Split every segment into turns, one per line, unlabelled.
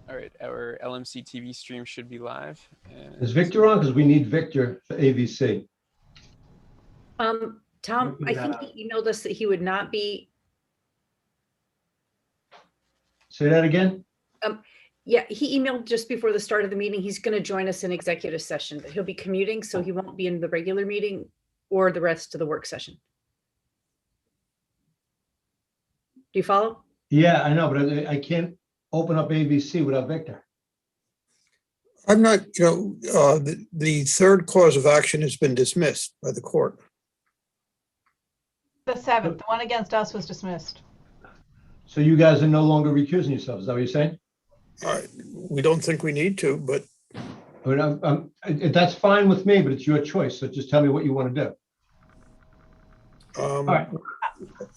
All right, our LMC TV stream should be live.
Is Victor on? Because we need Victor for AVC.
Tom, I think he emailed us that he would not be.
Say that again?
Yeah, he emailed just before the start of the meeting. He's going to join us in executive session, but he'll be commuting, so he won't be in the regular meeting or the rest of the work session. Do you follow?
Yeah, I know, but I can't open up AVC without Victor.
I'm not, the third cause of action has been dismissed by the court.
The 7th, the one against us was dismissed.
So you guys are no longer recusing yourselves, is that what you're saying?
We don't think we need to, but
That's fine with me, but it's your choice. So just tell me what you want to do. All right.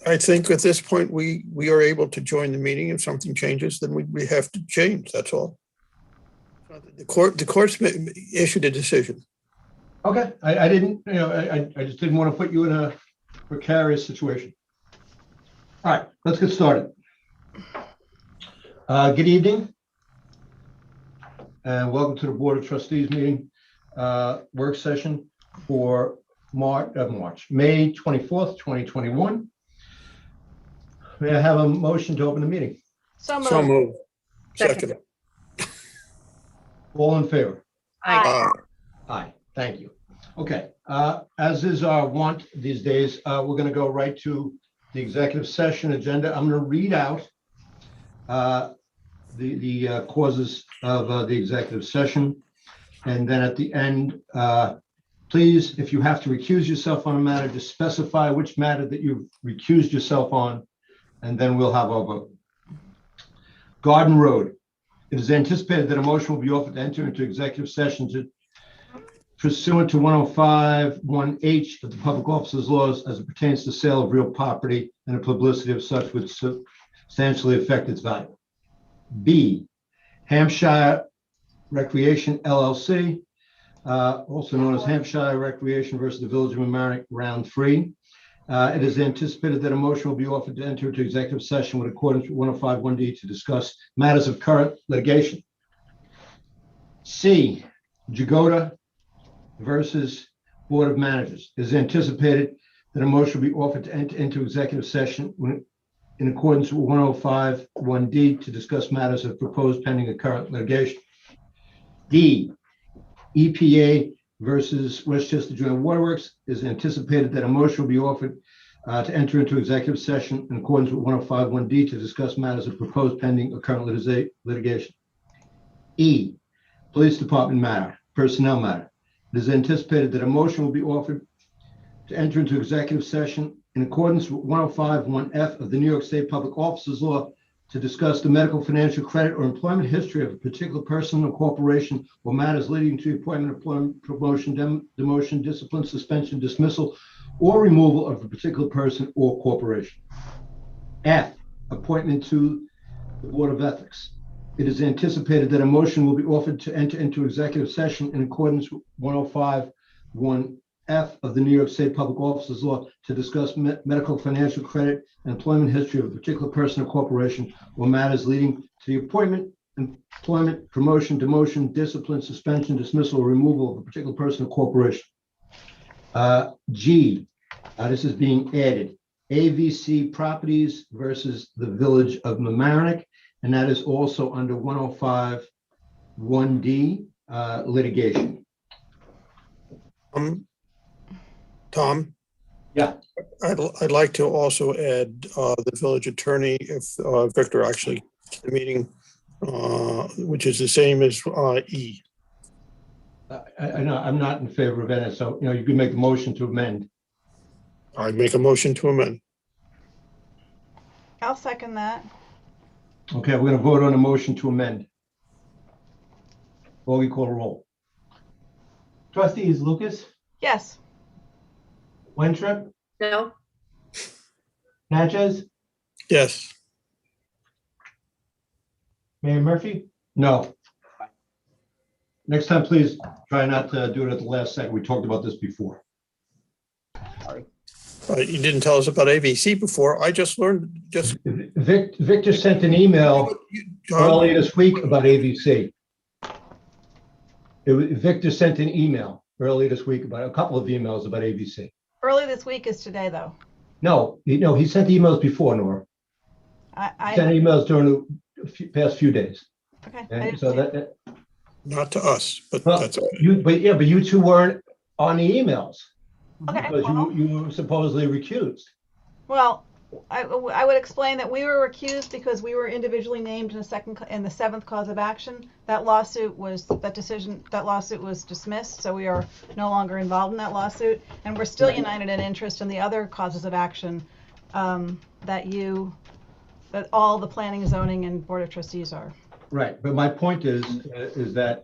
I think at this point, we are able to join the meeting. If something changes, then we have to change, that's all. The court's issued a decision.
Okay, I didn't, I just didn't want to put you in a precarious situation. All right, let's get started. Good evening. And welcome to the Board of Trustees meeting, work session for May 24th, 2021. May I have a motion to open the meeting?
So moved.
So moved.
Second.
Second.
All in favor?
Aye.
Aye, thank you. Okay, as is our want these days, we're going to go right to the executive session agenda. I'm going to read out the causes of the executive session. And then at the end, please, if you have to recuse yourself on a matter, just specify which matter that you've recused yourself on, and then we'll have our vote. Garden Road. It is anticipated that a motion will be offered to enter into executive session to pursuant to 105(1)H of the Public Officers Laws as it pertains to sale of real property and the publicity of such would substantially affect its value. B, Hampshire Recreation LLC, also known as Hampshire Recreation versus the Village of Mamaroneck, round 3. It is anticipated that a motion will be offered to enter into executive session with accordance with 105(1)D to discuss matters of current litigation. C, Jagoda versus Board of Managers. It is anticipated that a motion will be offered to enter into executive session in accordance with 105(1)D to discuss matters of proposed pending and current litigation. D, EPA versus Westchester Joint Waterworks. It is anticipated that a motion will be offered to enter into executive session in accordance with 105(1)D to discuss matters of proposed pending or current litigation. E, Police Department matter, personnel matter. It is anticipated that a motion will be offered to enter into executive session in accordance with 105(1)F of the New York State Public Officers Law to discuss the medical, financial, credit, or employment history of a particular person or corporation or matters leading to the appointment, employment, promotion, demotion, discipline, suspension, dismissal, or removal of a particular person or corporation. F, appointment to the Board of Ethics. It is anticipated that a motion will be offered to enter into executive session in accordance with 105(1)F of the New York State Public Officers Law to discuss medical, financial, credit, and employment history of a particular person or corporation or matters leading to the appointment, employment, promotion, demotion, discipline, suspension, dismissal, or removal of a particular person or corporation. G, this is being added, AVC Properties versus the Village of Mamaroneck, and that is also under 105(1)D litigation.
Tom?
Yeah.
I'd like to also add the village attorney, if Victor actually to the meeting, which is the same as E.
I know I'm not in favor of it, so you can make the motion to amend.
I'd make a motion to amend.
I'll second that.
Okay, we're going to vote on a motion to amend. Augie, call a roll.
Trustees Lucas,
Yes.
Wintrip,
No?
Natchez,
Yes.
Mayor Murphy.
No. Next time, please try not to do it at the last second. We talked about this before.
You didn't tell us about AVC before. I just learned
Victor sent an email.
John?
earlier this week about ABC. Victor sent an email earlier this week about a couple of emails about ABC.
Early this week is today, though.
No, he sent emails before, Nora. He sent
I
emails during the past few days.
okay. I
And
didn't
so
see it.
Not to us, but
well,
that's okay.
but you two weren't on the emails
Okay.
because
Well,
you were supposedly recused.
well, I would explain that we were recused because we were individually named in the seventh cause of action. That lawsuit was dismissed, so we are no longer involved in that lawsuit, and we're still
Right.
united in interest in the other causes of action that all the planning, zoning, and board of trustees are.
Right, but my point is that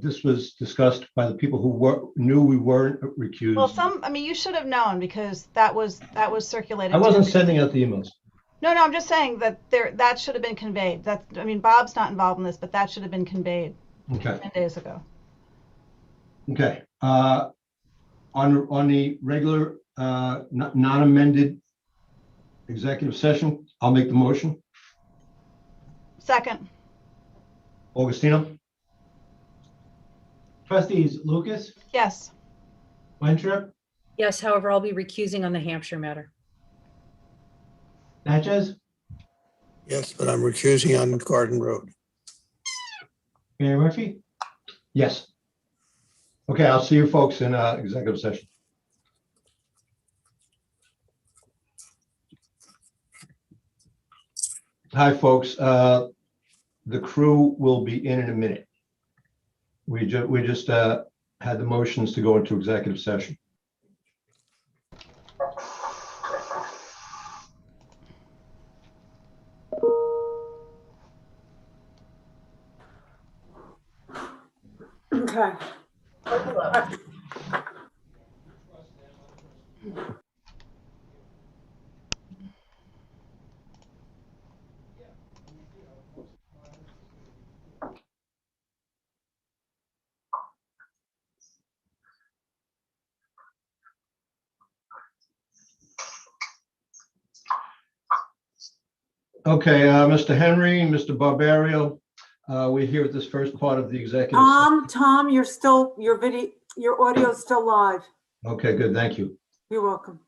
this was discussed by the people who knew we weren't recused.
Well, you should have known because that was circulated.
I wasn't
too.
sending out the emails.
No, I'm just saying that that should have been conveyed. Bob's not involved in this, but that should have been conveyed
Okay,
10 days ago.
okay. On the regular, non-amended executive session, I'll make the motion.
Second,
Augustino?
Trustees Lucas,
yes.
Winstrup,
Yes, however, I'll be recusing on the Hampshire matter.
Natchez,
Yes, but I'm recusing on Garden Road.
Mayor Murphy.
Yes. Okay, I'll see you folks in executive session. Hi, folks. The crew will be in a minute. We just had the motions to go into executive session.
Okay.
Okay, Mr. Henry, Mr. Barbario, we're here at this first part of the executive session.
Tom, your audio is still live.
Okay, good, thank you.
You're welcome.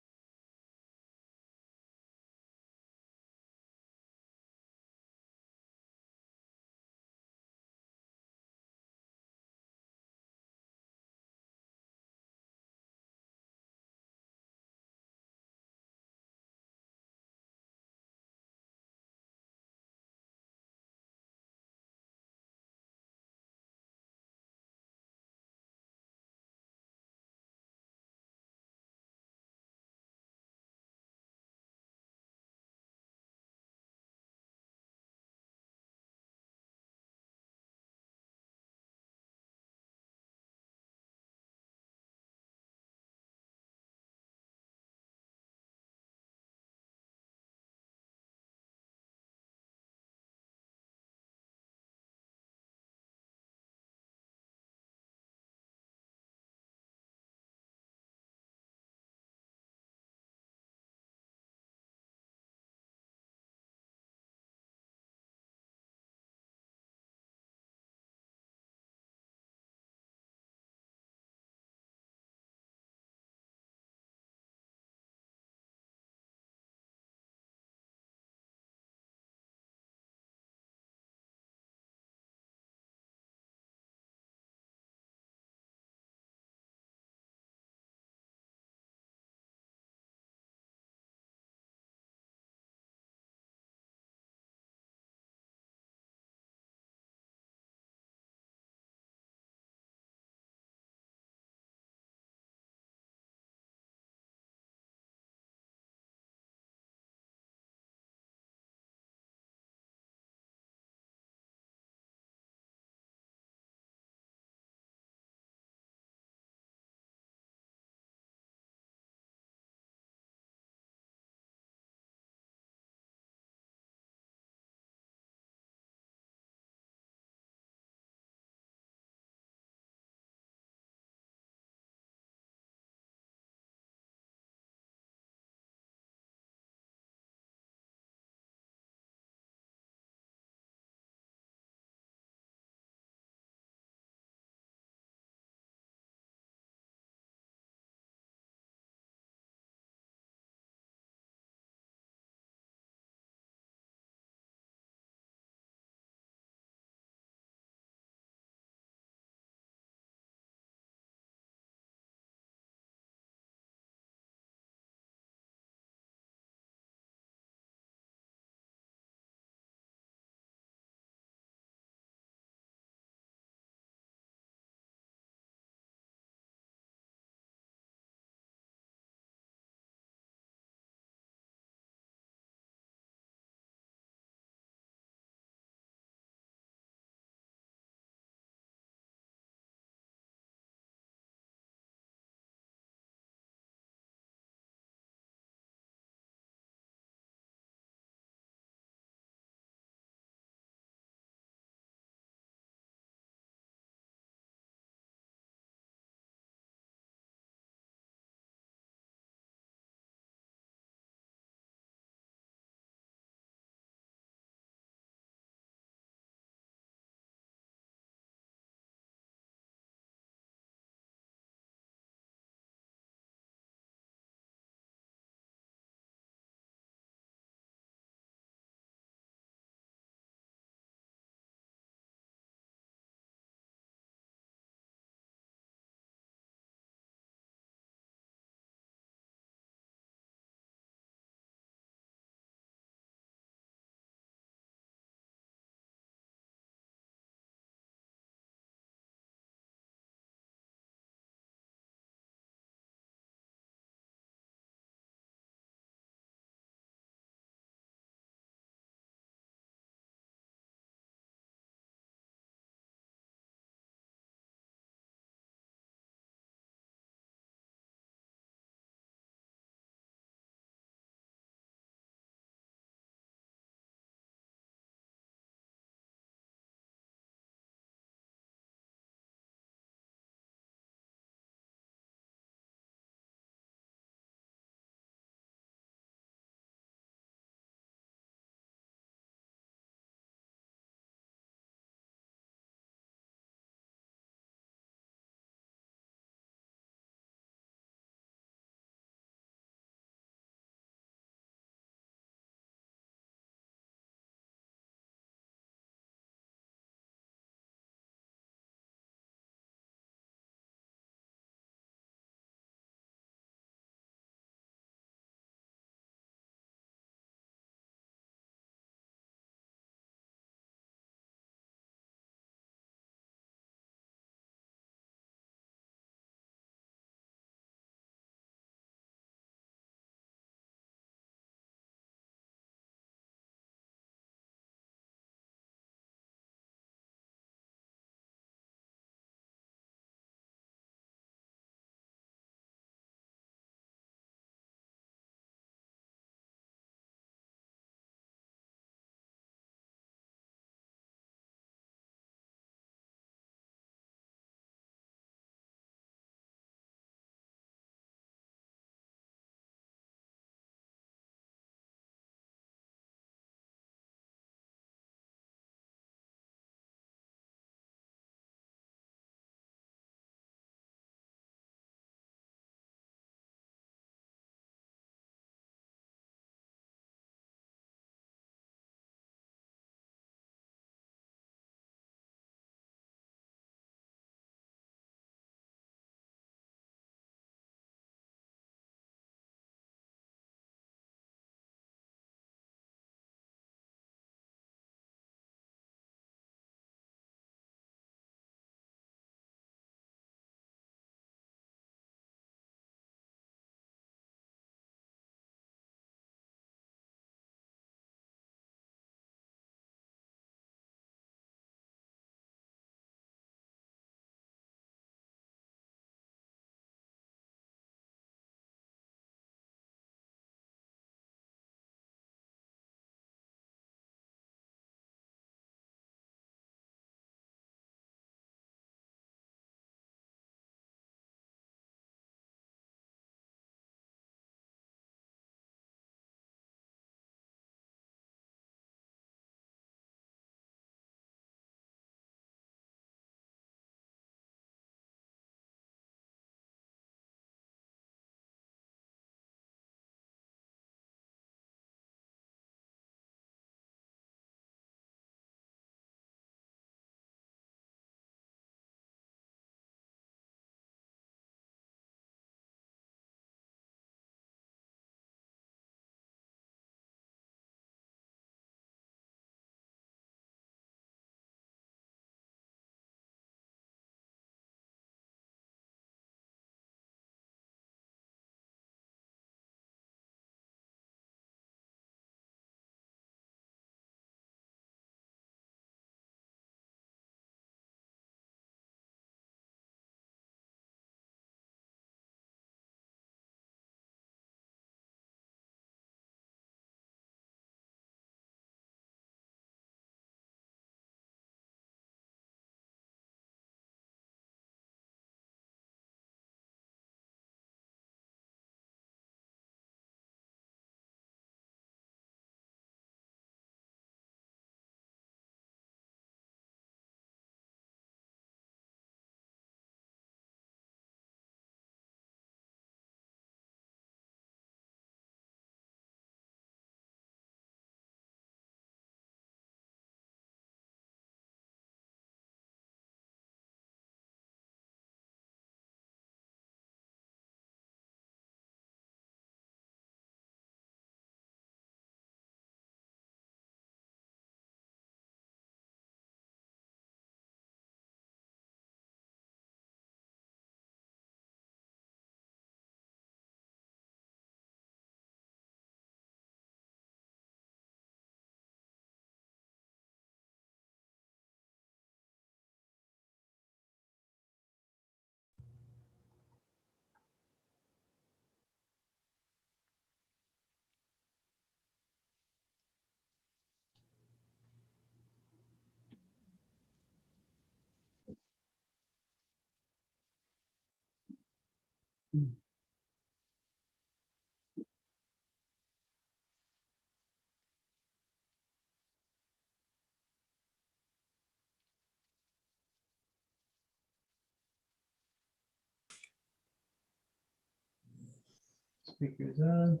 Speakers on.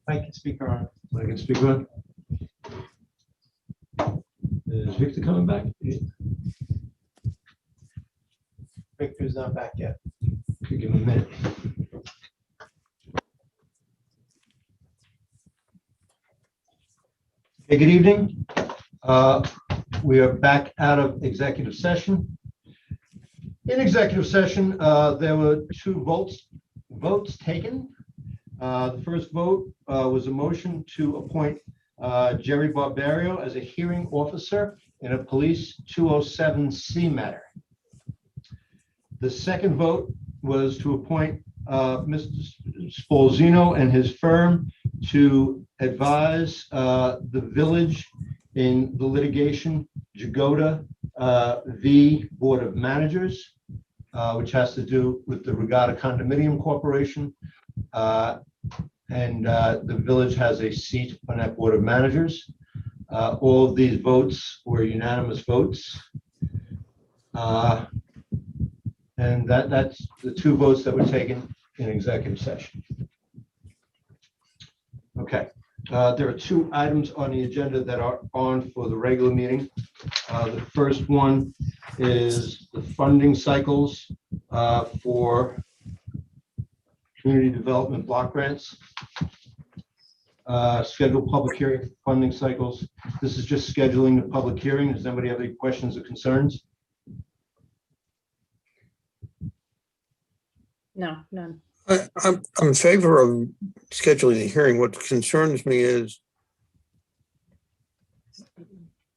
Mic and speaker on.
I can speak on. Is Victor coming back?
Victor's not back yet.
Give him a minute. Hey, good evening. We are back out of executive session. In executive session, there were two votes taken. The first vote was a motion to appoint Jerry Barbario as a hearing officer in a police 207C matter. The second vote was to appoint Mr. Spolzino and his firm to advise the village in the litigation Jagoda v. Board of Managers, which has to do with the Regatta Condominium Corporation. And the village has a seat on that Board of Managers. All of these votes were unanimous votes. And that's the two votes that were taken in executive session. Okay, there are two items on the agenda that are on for the regular meeting. The first one is the funding cycles for community development block grants. Scheduled public hearing funding cycles. This is just scheduling the public hearing. Does anybody have any questions or concerns?
No, none.
I'm in favor of scheduling the hearing. What concerns me is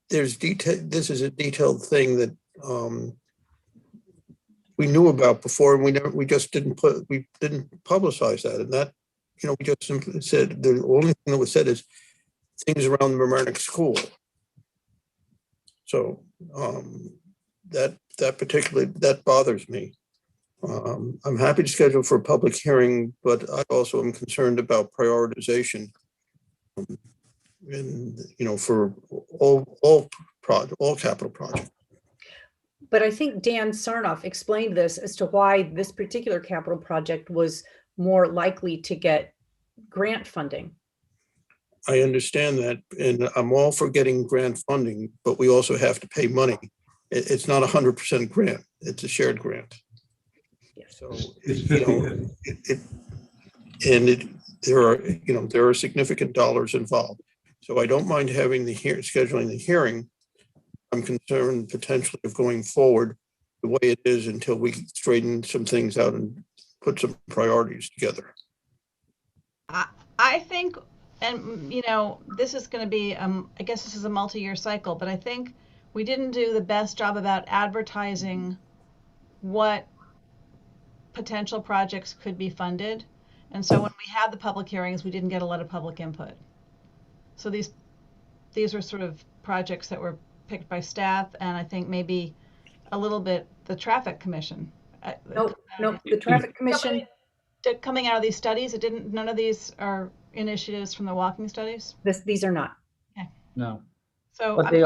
there's detail. This is a detailed thing that we knew about before, and we just didn't publicize that. And that, we just simply said the only thing that was said is things around the Mamaroneck school. So that bothers me. I'm happy to schedule for a public hearing, but I also am concerned about prioritization. And for all capital projects.
But I think Dan Sarnoff explained this as to why this particular capital project was more likely to get grant funding.
I understand that, and I'm all for getting grant funding, but we also have to pay money. It's not 100% grant; it's a shared grant.
Yes.
So
It's 50/50.
There are significant dollars involved. So I don't mind having scheduling the hearing. I'm concerned potentially of going forward the way it is until we straighten some things out and put some priorities together.
I think, and this is going to be, I guess this is a multi-year cycle, but I think we didn't do the best job about advertising what potential projects could be funded. And so when we had the public hearings, we didn't get a lot of public input. So these were sort of projects that were picked by staff, and I think maybe a little bit the traffic commission.
Nope, the traffic commission.
Coming out of these studies, none of these are initiatives from the walking studies.
These are not.
No,
So,
but they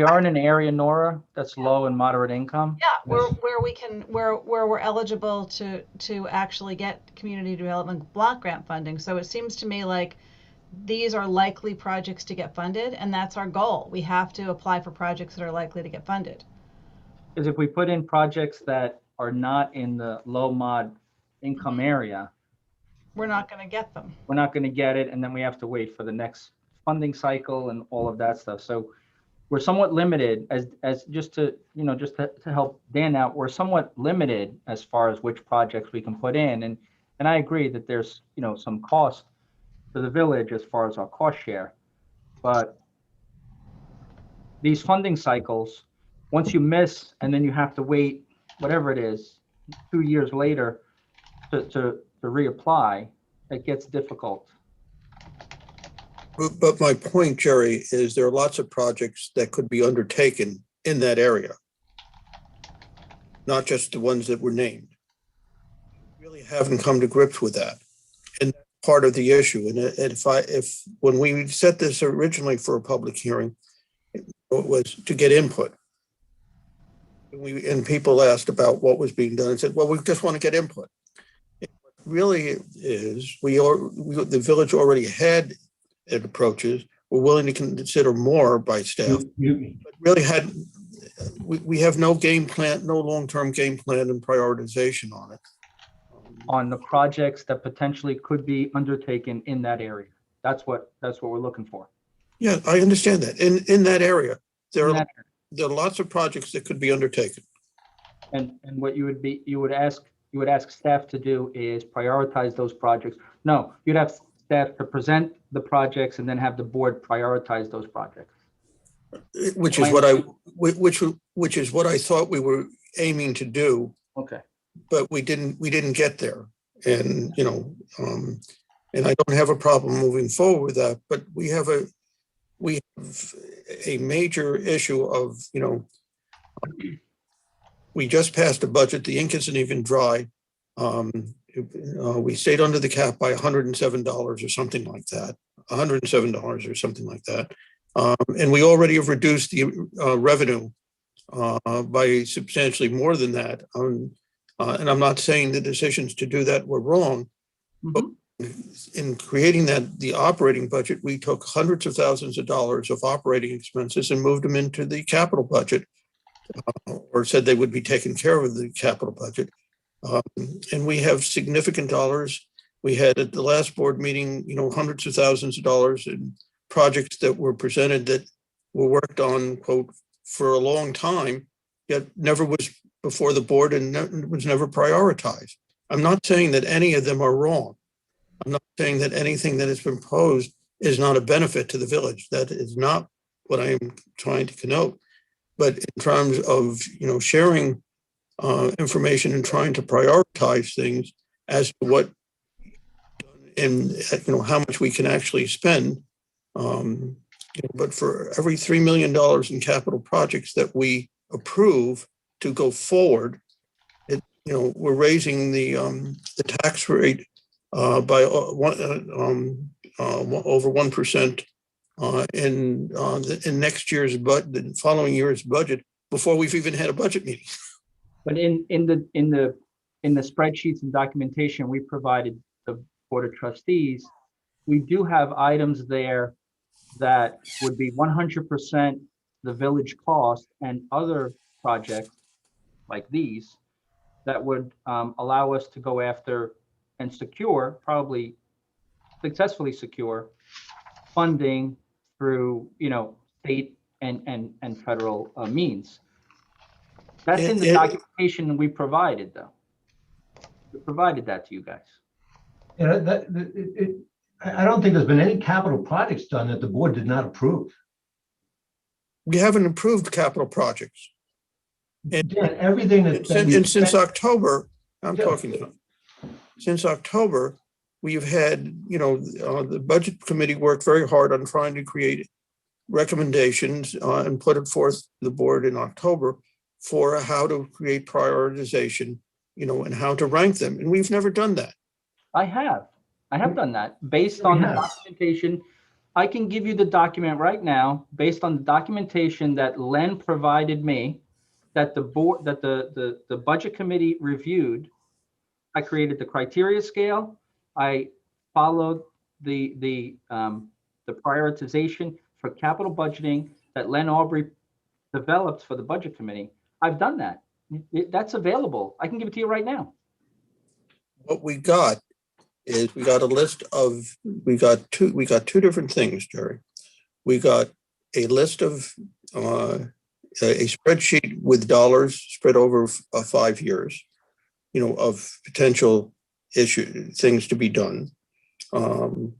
are in an area, Nora, that's low and moderate income.
Yeah, where we're eligible to actually get community development block grant funding. So it seems to me like these are likely projects to get funded, and that's our goal. We have to apply for projects that are likely to get funded.
Because if we put in projects that are not in the low mod income area,
we're not going to get them.
We're not going to get it, and then we have to wait for the next funding cycle and all of that stuff. So we're somewhat limited as just to help Dan out. We're somewhat limited as far as which projects we can put in, and I agree that there's some cost to the village as far as our cost share, but these funding cycles, once you miss and then you have to wait whatever it is 2 years later to reapply, it gets difficult.
But my point, Jerry, is there are lots of projects that could be undertaken in that area, not just the ones that were named. We really haven't come to grips with that. And part of the issue. And if when we set this originally for a public hearing, it was to get input. And people asked about what was being done and said, well, we just want to get input. It really is, the village already had approaches. We're willing to consider more by staff, but really we have no game plan, no long-term game plan and prioritization on it.
On the projects that potentially could be undertaken in that area. That's what we're looking for.
Yeah, I understand that. In that area, there
In
are
that
lots of projects that could be undertaken.
And what you would ask staff to do is prioritize those projects. No, you'd have staff to present the projects and then have the board prioritize those projects.
Which is what I thought we were aiming to do.
Okay.
But we didn't get there. And and I don't have a problem moving forward with that, but we have a major issue of, we just passed a budget. The ink isn't even dry. We stayed under the cap by $107 or something like that, $107 or something like that. And we already have reduced the revenue by substantially more than that. And I'm not saying the decisions to do that were wrong, but in creating the operating budget, we took hundreds of thousands of dollars of operating expenses and moved them into the capital budget, or said they would be taken care of in the capital budget. And we have significant dollars. We had at the last board meeting, hundreds of thousands of dollars in projects that were presented that were worked on, quote, for a long time, yet never was before the board and was never prioritized. I'm not saying that any of them are wrong. I'm not saying that anything that has been proposed is not a benefit to the village. That is not what I am trying to connote. But in terms of, sharing information and trying to prioritize things as to what and how much we can actually spend. But for every $3 million in capital projects that we approve to go forward, we're raising the tax rate by over 1% in next year's the following year's budget before we've even had a budget meeting.
But in the spreadsheets and documentation we provided the Board of Trustees, we do have items there that would be 100% the village cost, and other projects like these that would allow us to go after and secure, probably successfully secure, funding through state and federal means. That's in the documentation we provided, though. We provided that to you guys.
I don't think there's been any capital projects done that the board did not approve.
We haven't approved capital projects. And
everything
since October, since October, we've had, the budget committee worked very hard on trying to create recommendations and put it forth to the board in October for how to create prioritization, and how to rank them. And we've never done that.
I have done that based on the documentation. I can give you the document right now based on the documentation that Len provided me, that the board, that the budget committee reviewed. I created the criteria scale. I followed the prioritization for capital budgeting that Len Aubrey developed for the budget committee. I've done that. That's available. I can give it to you right now.
What we got is we got two different things, Jerry. We got a list of a spreadsheet with dollars spread over 5 years, of potential things to be done, of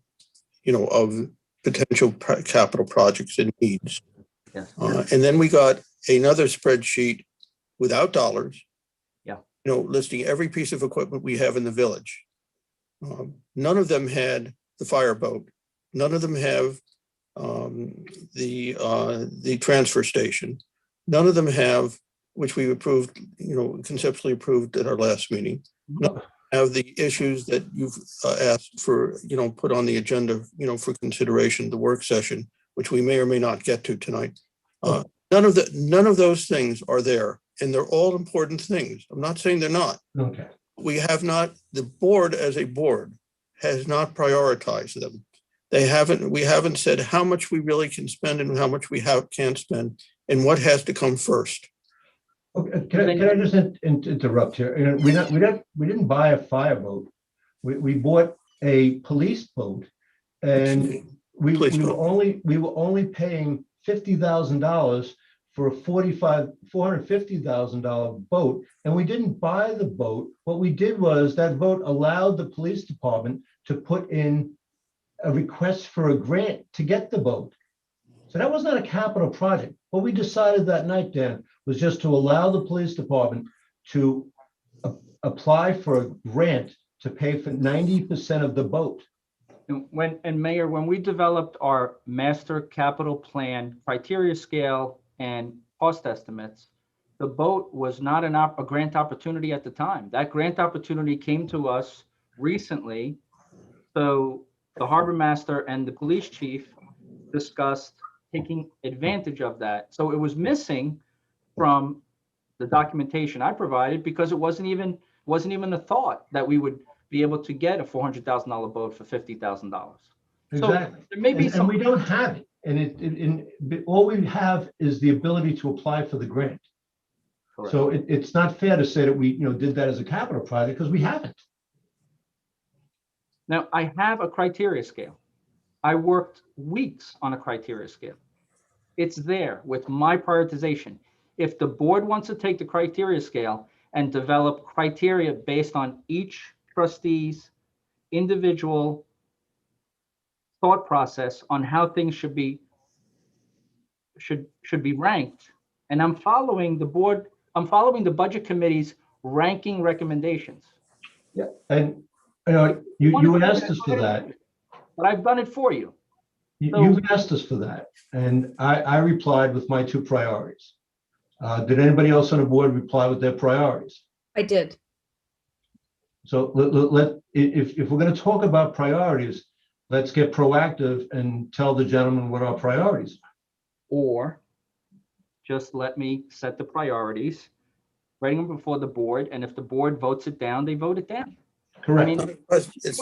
potential capital projects and needs.
Yes.
And then we got another spreadsheet without dollars, listing every piece of equipment we have in the village. None of them had the fireboat. None of them have the transfer station. None of them have, which we approved, conceptually approved at our last meeting. have the issues that you've asked for, put on the agenda, for consideration, the work session, which we may or may not get to tonight. None of those things are there, and they're all important things. I'm not saying they're not.
Okay.
The board as a board has not prioritized them. We haven't said how much we really can spend and how much we can't spend and what has to come first.
Okay, can I just interrupt here? We didn't buy a fireboat. We bought a police boat, and we were only paying $50,000 for a $450,000 boat, and we didn't buy the boat. What we did was that boat allowed the police department to put in a request for a grant to get the boat. So that was not a capital project. What we decided that night, Dan, was just to allow the police department to apply for a grant to pay for 90% of the boat.
And Mayor, when we developed our master capital plan criteria scale and cost estimates, the boat was not a grant opportunity at the time. That grant opportunity came to us recently. So the harbor master and the police chief discussed taking advantage of that. So it was missing from the documentation I provided because it wasn't even a thought that we would be able to get a $400,000 boat for $50,000.
Exactly.
So there may be
and we don't have it. And all we have is the ability to apply for the grant.
Correct.
So it's not fair to say that we did that as a capital project because we haven't.
Now, I have a criteria scale. I worked weeks on a criteria scale. It's there with my prioritization. If the board wants to take the criteria scale and develop criteria based on each trustee's individual thought process on how things should be ranked, and I'm following the budget committee's ranking recommendations.
Yeah, and you asked us for that.
But I've done it for you.
You've asked us for that, and I replied with my two priorities. Did anybody else on the board reply with their priorities?
I did.
So if we're going to talk about priorities, let's get proactive and tell the gentleman what our priorities are.
Or just let me set the priorities, writing them before the board, and if the board votes it down, they vote it down.
Correct.
I mean,
It's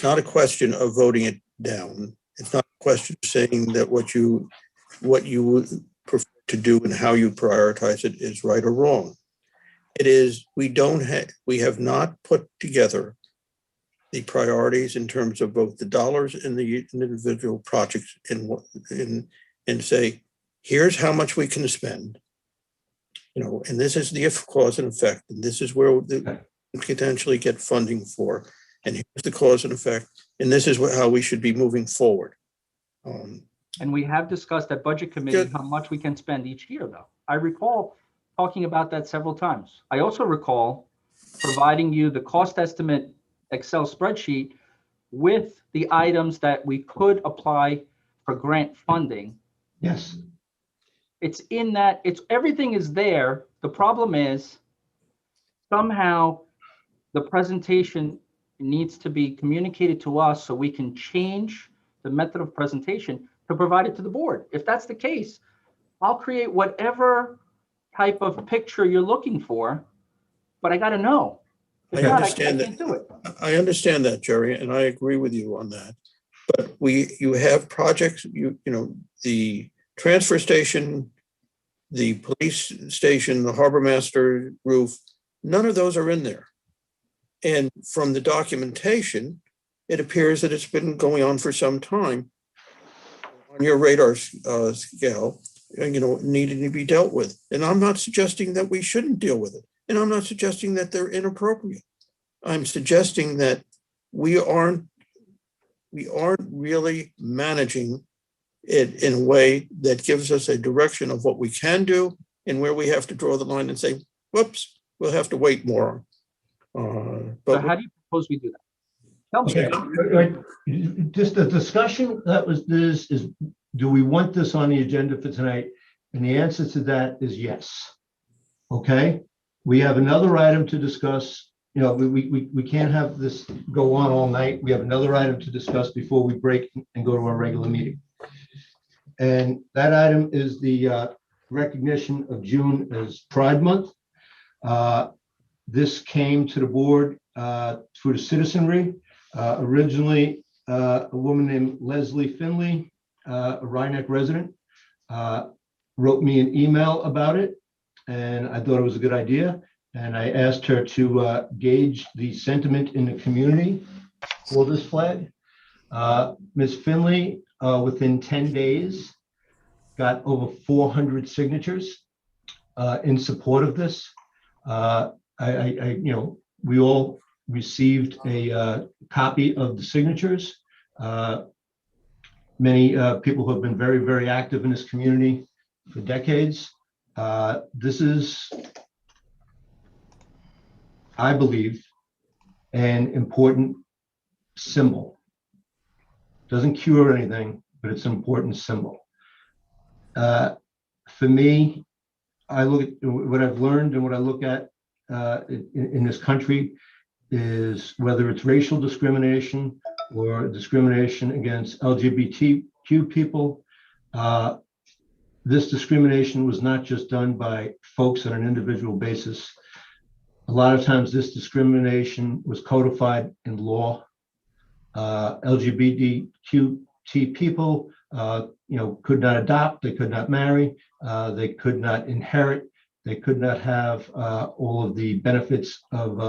not a question of voting it down. It's not a question of saying that what you would prefer to do and how you prioritize it is right or wrong. It is, we have not put together the priorities in terms of both the dollars and the individual projects and say, here's how much we can spend, and this is the if cause and effect, and this is where we potentially get funding for, and here's the cause and effect, and this is how we should be moving forward.
And we have discussed at budget committee how much we can spend each year, though. I recall talking about that several times. I also recall providing you the cost estimate Excel spreadsheet with the items that we could apply for grant funding.
Yes.
It's in that, everything is there. The problem is somehow the presentation needs to be communicated to us so we can change the method of presentation to provide it to the board. If that's the case, I'll create whatever type of picture you're looking for, but I got to know. If not, I can't do it.
I understand that, Jerry, and I agree with you on that. But you have projects, the transfer station, the police station, the harbor master roof, none of those are in there. And from the documentation, it appears that it's been going on for some time on your radar scale, needing to be dealt with. And I'm not suggesting that we shouldn't deal with it. And I'm not suggesting that they're inappropriate. I'm suggesting that we aren't really managing it in a way that gives us a direction of what we can do and where we have to draw the line and say, whoops, we'll have to wait more.
So how do you propose we do that? Tell me.
Okay. Just the discussion that was this is, do we want this on the agenda for tonight? And the answer to that is yes. Okay. We have another item to discuss. You know, we can't have this go on all night. We have another item to discuss before we break and go to our regular meeting. And that item is the recognition of June as Pride Month. This came to the board through the citizenry. Originally, a woman named Leslie Finley, a Rhinebeck resident, wrote me an email about it, and I thought it was a good idea. And I asked her to gauge the sentiment in the community for this flag. Ms. Finley, within 10 days, got over 400 signatures in support of this. We all received a copy of the signatures. Many people who have been very, very active in this community for decades. This is, I believe, an important symbol. Doesn't cure anything, but it's an important symbol. For me, I look at what I've learned and what I look at in this country is whether it's racial discrimination or discrimination against LGBTQ people. This discrimination was not just done by folks on an individual basis. A lot of times this discrimination was codified in law. LGBTQ people could not adopt, they could not marry, they could not inherit, they could not have all of the benefits of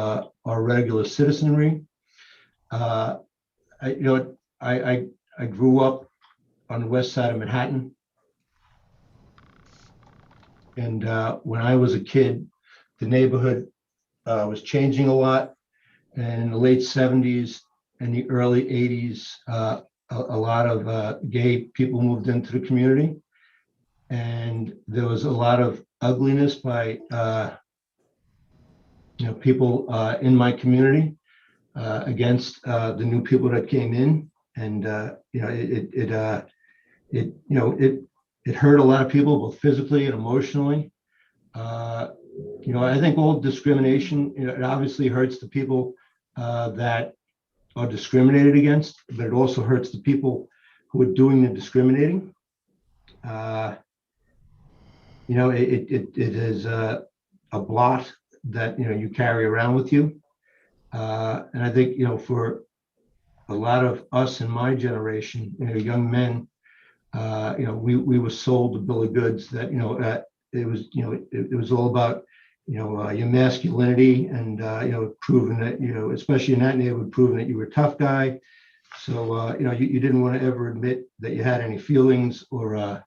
our regular citizenry. I grew up on the west side of Manhattan, and when I was a kid, the neighborhood was changing a lot. And in the late 70s and the early 80s, a lot of gay people moved into the community, and there was a lot of ugliness by people in my community against the new people that came in, and it hurt a lot of people both physically and emotionally. I think all discrimination, it obviously hurts the people that are discriminated against, but it also hurts the people who are doing the discriminating. It is a blot that you carry around with you, and I think for a lot of us in my generation, young men, we were sold a bill of goods that it was all about your masculinity and proving that especially in that neighborhood, proving that you were a tough guy. So you didn't want to ever admit that you had any feelings, or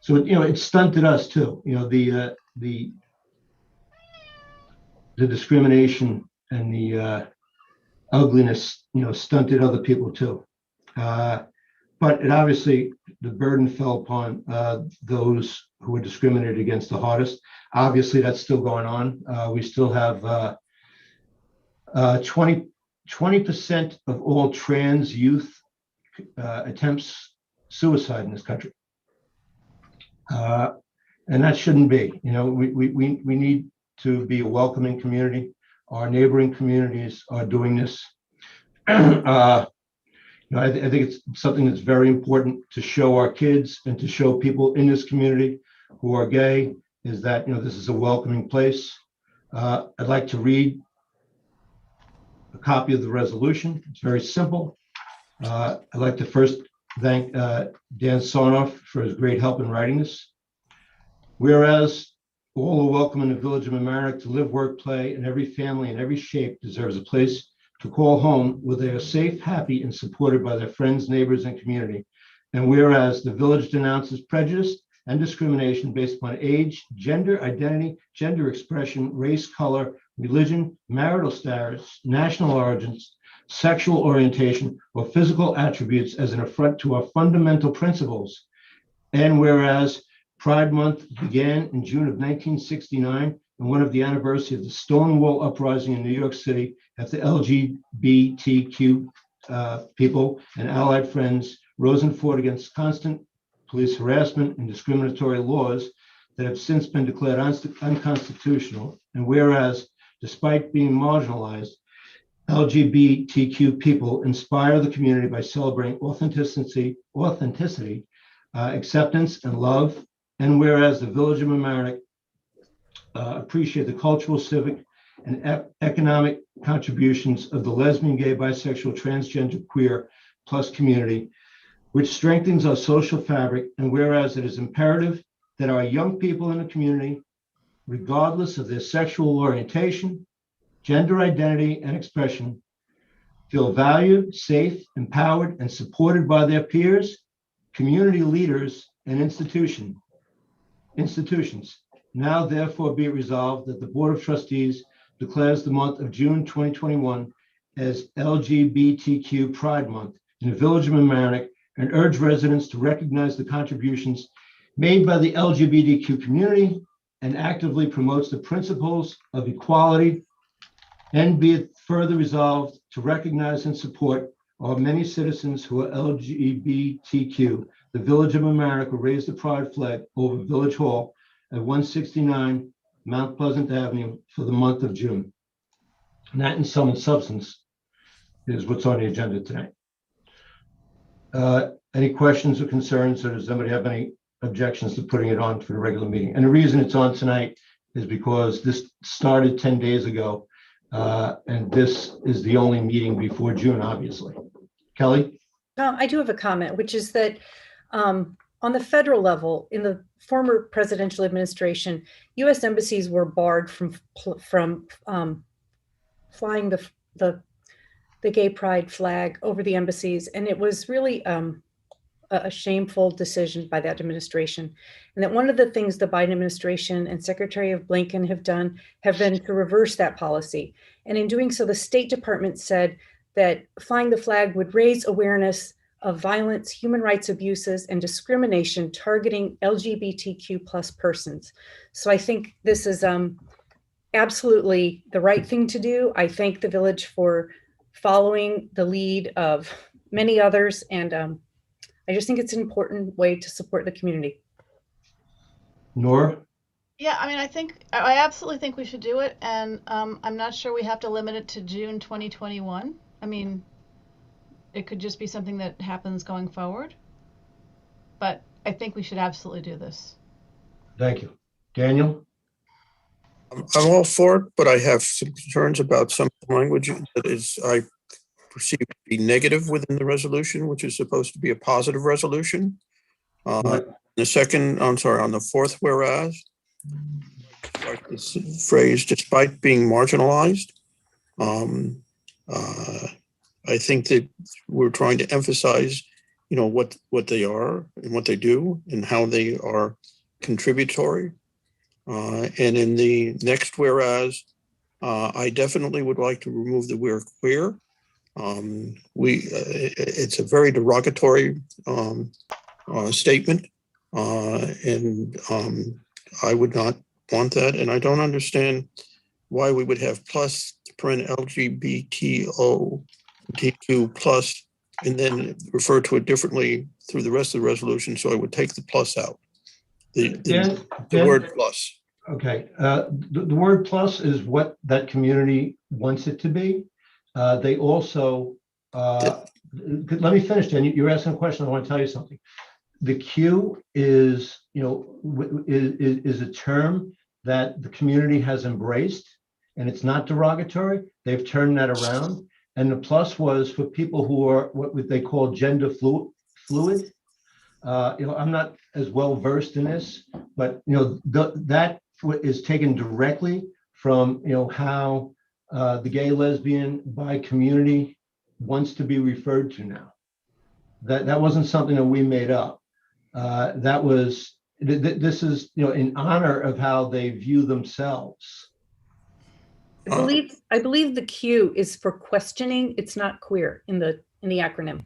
so it stunted us too. The discrimination and the ugliness stunted other people too. But it obviously, the burden fell upon those who were discriminated against the hardest. Obviously, that's still going on. We still have 20% of all trans youth attempts suicide in this country. And that shouldn't be. We need to be a welcoming community. Our neighboring communities are doing this. I think it's something that's very important to show our kids and to show people in this community who are gay, is that this is a welcoming place. I'd like to read a copy of the resolution. It's very simple. I'd like to first thank Dan Sarnoff for his great help in writing this. Whereas all are welcome in the village of Mamaroneck to live, work, play, and every family in every shape deserves a place to call home where they are safe, happy, and supported by their friends, neighbors, and community. And whereas the village denounces prejudice and discrimination based upon age, gender identity, gender expression, race, color, religion, marital status, national origins, sexual orientation, or physical attributes as an affront to our fundamental principles. And whereas Pride Month began in June of 1969 and one of the anniversary of the Stonewall Uprising in New York City after LGBTQ people and allied friends rose and fought against constant police harassment and discriminatory laws. that have since been declared unconstitutional. And whereas, despite being marginalized, LGBTQ people inspire the community by celebrating authenticity, acceptance, and love. And whereas the Village of Mamaroneck appreciate the cultural, civic, and economic contributions of the lesbian, gay, bisexual, transgender, queer, plus community, which strengthens our social fabric. And whereas it is imperative that our young people in the community, regardless of their sexual orientation, gender identity, and expression, feel valued, safe, empowered, and supported by their peers, community leaders, and institutions. Now, therefore, be it resolved that the Board of Trustees declares the month of June 2021 as LGBTQ Pride Month in the Village of Mamaroneck, and urge residents to recognize the contributions made by the LGBTQ community and actively promotes the principles of equality. And be it further resolved to recognize and support our many citizens who are LGBTQ. The Village of Mamaroneck will raise the pride flag over Village Hall at 169 Mount Pleasant Avenue for the month of June. And that, in sum and substance, is what's on the agenda tonight. Any questions or concerns, or does anybody have any objections to putting it on for the regular meeting? And the reason it's on tonight is because this started 10 days ago, and this is the only meeting before June, obviously. Kelly?
I do have a comment, which is that on the federal level, in the former presidential administration, U.S. embassies were barred from flying the gay pride flag over the embassies, and it was really a shameful decision by that administration. And that one of the things the Biden administration and Secretary of Blinken have been to reverse that policy. And in doing so, the State Department said that flying the flag would raise awareness of violence, human rights abuses, and discrimination targeting LGBTQ plus persons. So I think this is absolutely the right thing to do. I thank the village for following the lead of many others, and I just think it's an important way to support the community.
Nora?
Yeah, I mean, I absolutely think we should do it, and I'm not sure we have to limit it to June 2021. I mean, it could just be something that happens going forward, but I think we should absolutely do this.
Thank you. Daniel?
I'm all for it, but I have some concerns about some language that is, I perceive to be negative within the resolution, which is supposed to be a positive resolution. The second, I'm sorry, on the fourth whereas, like this phrase, despite being marginalized, I think that we're trying to emphasize, what they are and what they do and how they are contributory. And in the next whereas, I definitely would like to remove the word queer. It's a very derogatory statement, and I would not want that. And I don't understand why we would have plus LGBTQ plus and then refer to it differently through the rest of the resolution. So I would take the plus out. The word plus.
Okay. The word plus is what that community wants it to be. They also, let me finish, Dan. You're asking a question. I want to tell you something. The Q is, is a term that the community has embraced, and it's not derogatory. They've turned that around. And the plus was for people who are what they call gender fluid. I'm not as well versed in this, but that is taken directly from how the gay, lesbian, bi community wants to be referred to now. That wasn't something that we made up. That was this is in honor of how they view themselves.
I believe the Q is for questioning. It's not queer in the acronym.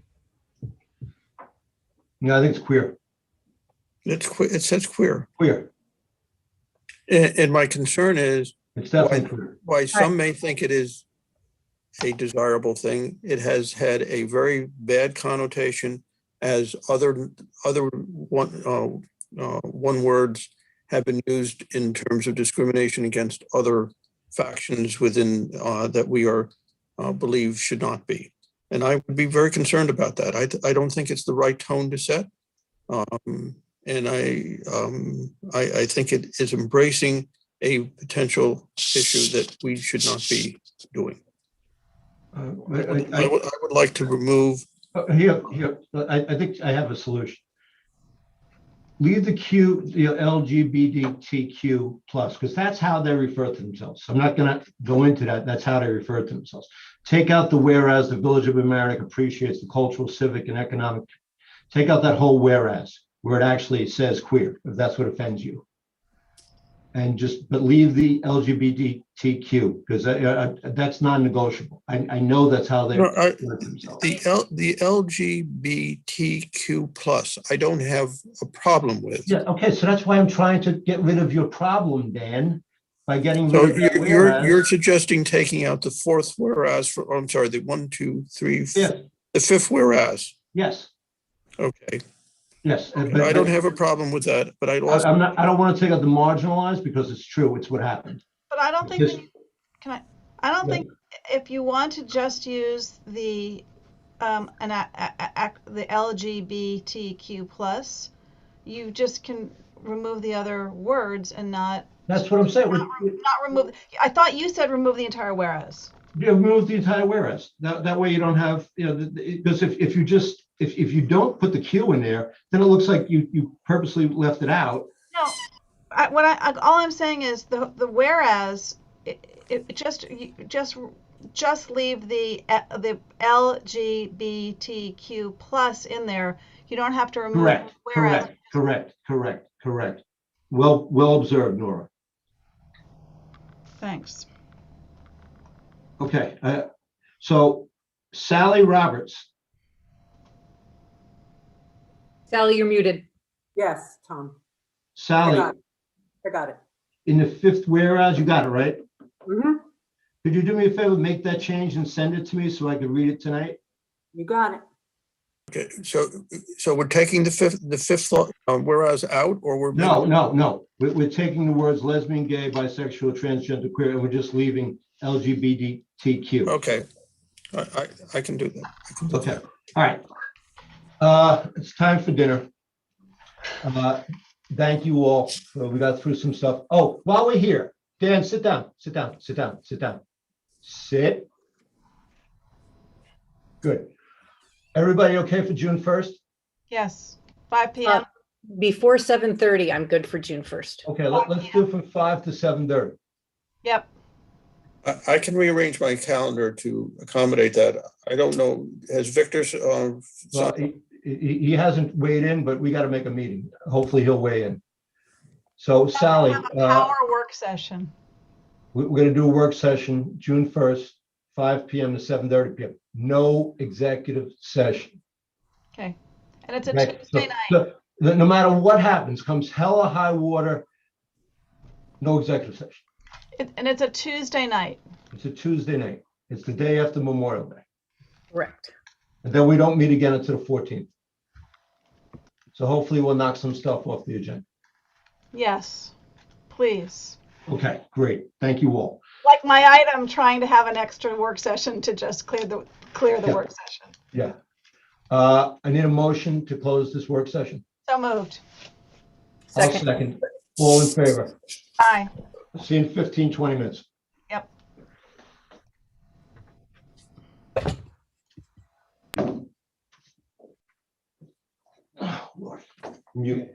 No, I think it's queer.
It says queer.
Queer.
And my concern is
It's definitely queer.
why some may think it is a desirable thing. It has had a very bad connotation, as other one words have been used in terms of discrimination against other factions within, that we are, believe should not be. And I would be very concerned about that. I don't think it's the right tone to set. And I think it is embracing a potential issue that we should not be doing. I would like to remove.
Here, I think I have a solution. Leave the Q, the LGBTQ plus, because that's how they refer to themselves. I'm not going to go into that. That's how they refer to themselves. Take out the whereas the Village of Mamaroneck appreciates the cultural, civic, and economic. Take out that whole whereas, where it actually says queer, if that's what offends you. And but leave the LGBTQ, because that's non-negotiable. I know that's how they refer to themselves.
The LGBTQ plus, I don't have a problem with.
Yeah, okay, so that's why I'm trying to get rid of your problem, Dan, by getting rid
So
of that whereas.
you're suggesting taking out the fourth whereas for, I'm sorry, the 1, 2, 3,
Fifth.
the fifth whereas.
Yes,
Okay.
yes.
Okay, I don't have a problem with that, but I'd also.
I don't want to take out the marginalized because it's true. It's what happened.
But I don't think,
Just-
I don't think if you want to just use the the LGBTQ plus, you just can remove the other words and not
That's what I'm saying.
not remove. I thought you said remove the entire whereas.
Remove the entire whereas. That way you don't have, because if you just, if you don't put the Q in there, then it looks like you purposely left it out.
No, all I'm saying is the whereas, just leave the LGBTQ plus in there. You don't have to remove
Correct,
whereas.
correct. Well observed, Nora.
Thanks.
Okay, so Sally Roberts.
Sally, you're muted.
Yes, Tom. I
Sally,
got it.
in the fifth whereas, you got it, right?
Mm-hmm.
Could you do me a favor, make that change and send it to me so I could read it tonight?
You got it.
Okay, so we're taking the fifth whereas out, or we're.
No. We're taking the words lesbian, gay, bisexual, transgender, queer, and we're just leaving LGBTQ.
Okay, I can do that.
Okay, all right. It's time for dinner. Thank you all. We got through some stuff. Oh, while we're here, Dan, sit down. Sit. Good. Everybody okay for June 1st?
Yes, 5 p.m.
Before 7:30, I'm good for June 1st.
Okay, let's do from 5 to 7:30.
Yep.
I can rearrange my calendar to accommodate that. I don't know, has Victor's,
Well, he hasn't weighed in, but we got to make a meeting. Hopefully he'll weigh in. So Sally,
Have a power work session.
we're going to do a work session June 1st, 5 p.m. to 7:30 p.m. No executive session.
Okay. And it's a
Okay,
Tuesday night.
No matter what happens, comes hell or high water, no executive session.
And it's a Tuesday night.
It's a Tuesday night. It's the day after Memorial Day.
Correct.
And then we don't meet again until the 14th. So hopefully we'll knock some stuff off the agenda.
Yes, please.
Okay, great. Thank you all.
Like my item, trying to have an extra work session to just clear the
Yeah.
work session.
Yeah. I need a motion to close this work session.
So moved.
I'll
Second.
second. All in favor?
Aye.
See you in 15, 20 minutes.
Yep.
Oh, Lord. Mute.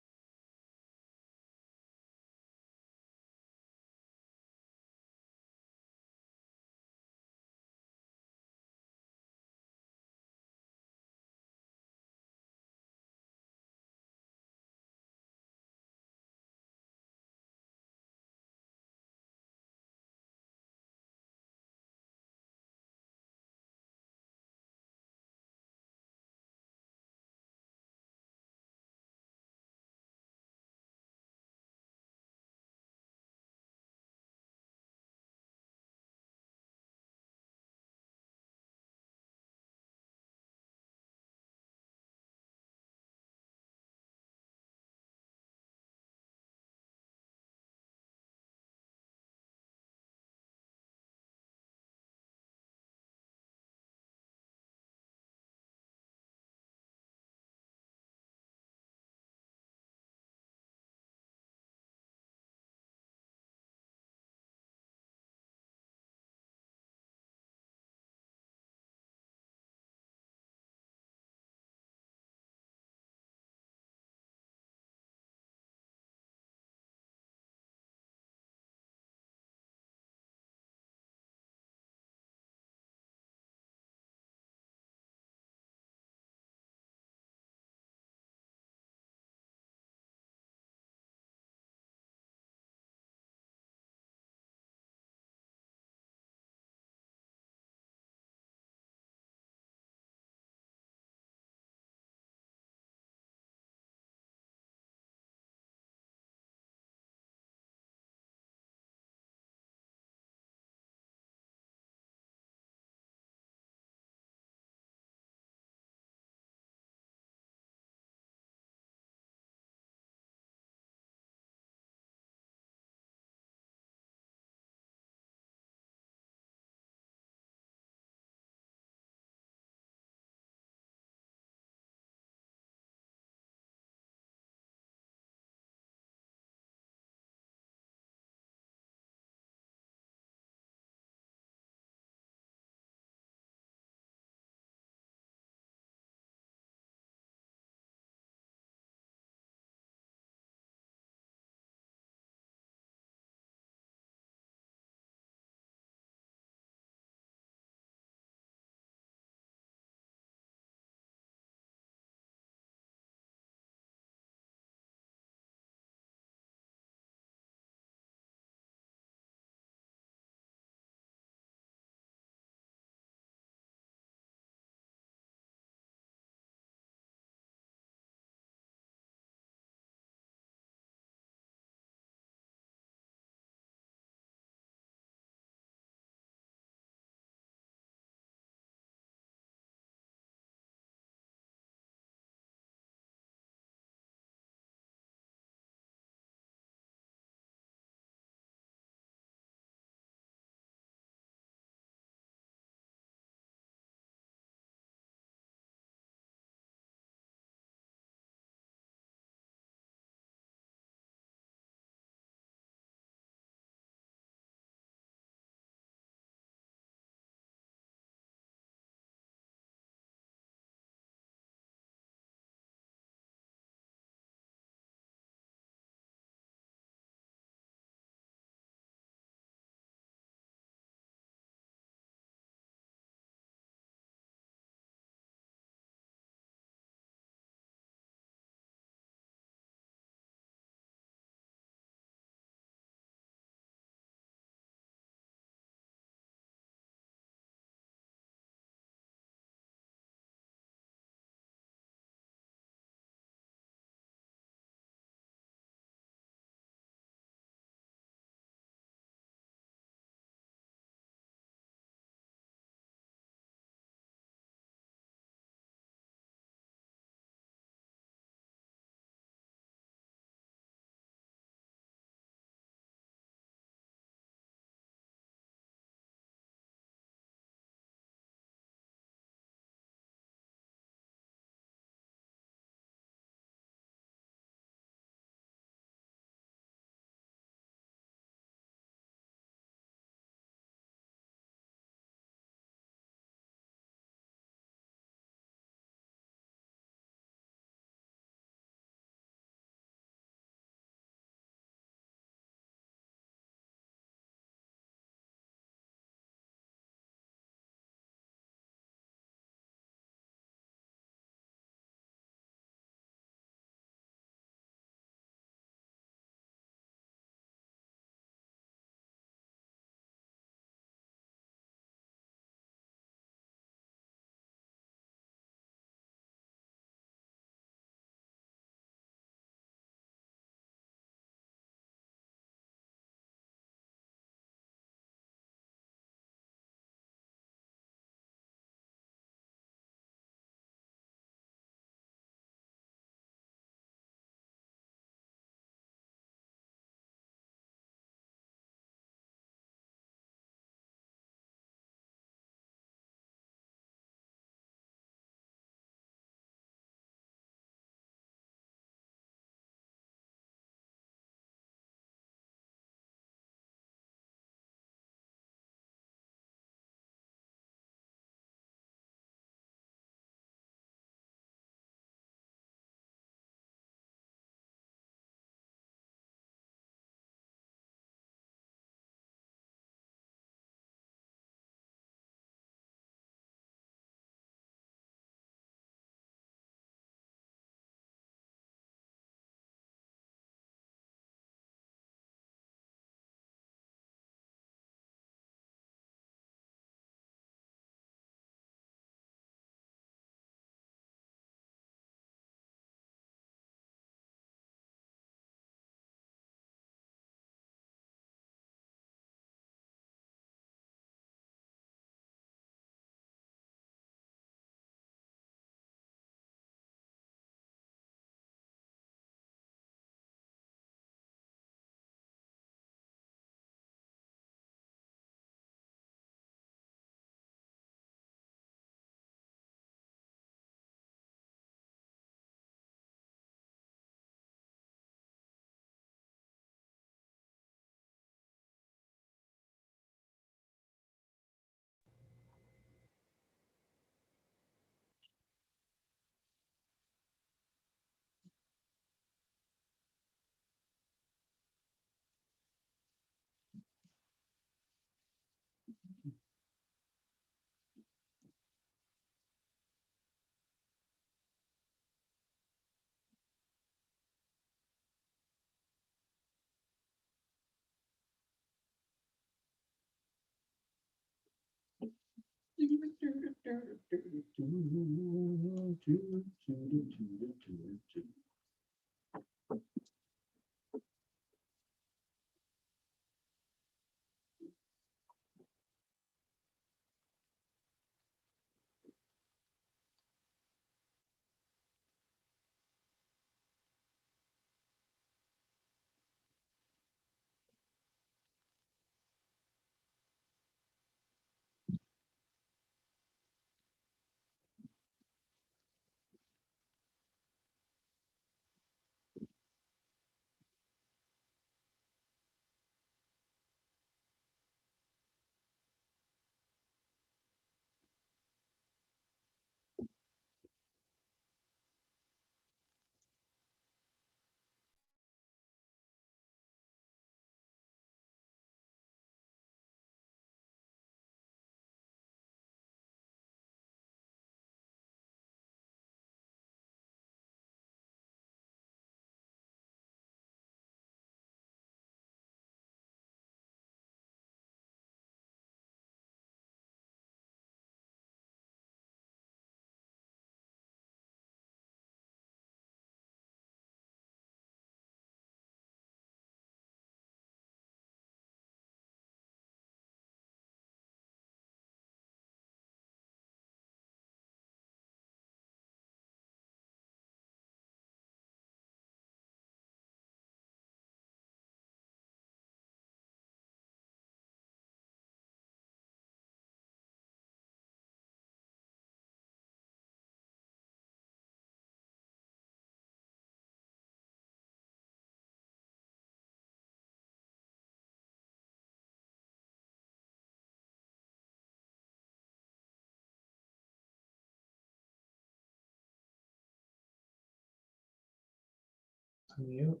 Mute.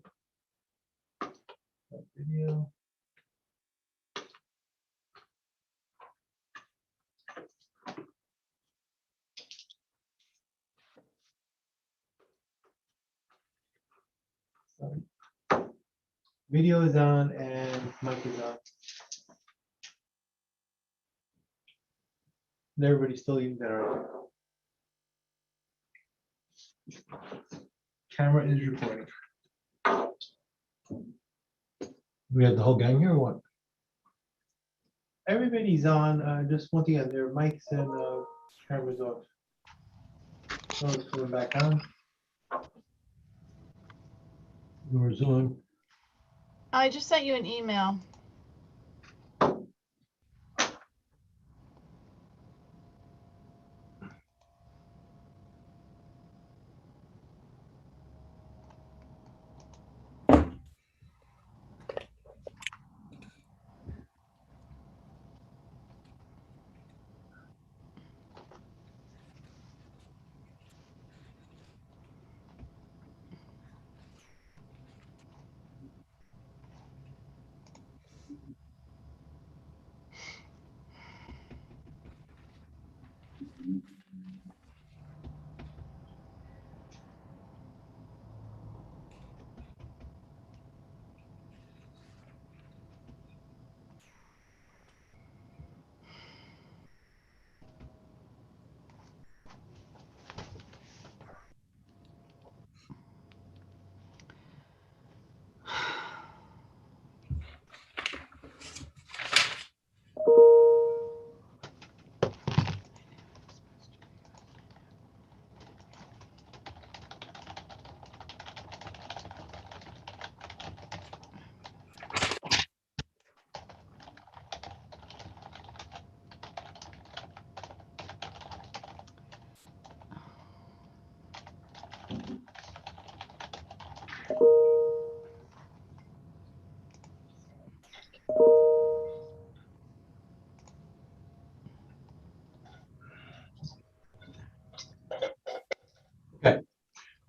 That video. Sorry. Video is on and mic is on. And everybody's still using that right now. Camera is recording.
We have the whole gang here or what?
Everybody's on, just one thing on their mics and cameras off. So it's coming back on.
Yours on.
I just sent you an email.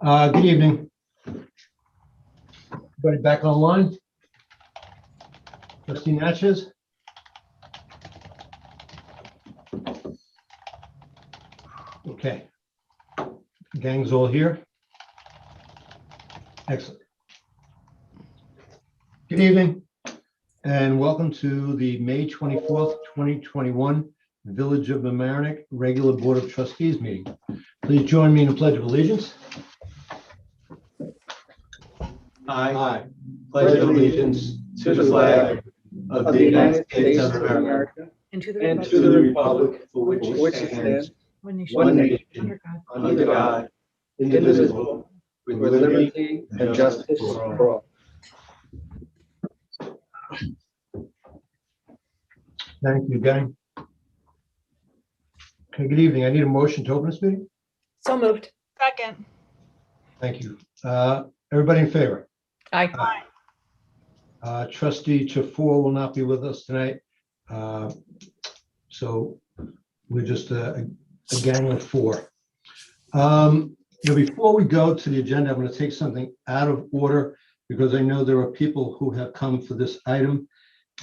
Good evening. Everybody back online? Trustee Natchez? Okay. Gang's all here? Excellent. Good evening and welcome to the May 24th, 2021 Village of Mamaroneck Regular Board of Trustees meeting. Please join me in the Pledge of Allegiance. I pledge allegiance to the flag of the United States of America
And to the
and
republic
to the republic for which it stands,
one nation,
one nation,
under God,
under God, indivisible, with liberty and justice for all. Thank you, gang. Okay, good evening. I need a motion to open this meeting.
so moved.
Second.
Thank you. Everybody in favor?
Aye.
Trustee Chafour will not be with us tonight. So we're just a gang of four. Before we go to the agenda, I'm going to take something out of order because I know there are people who have come for this item.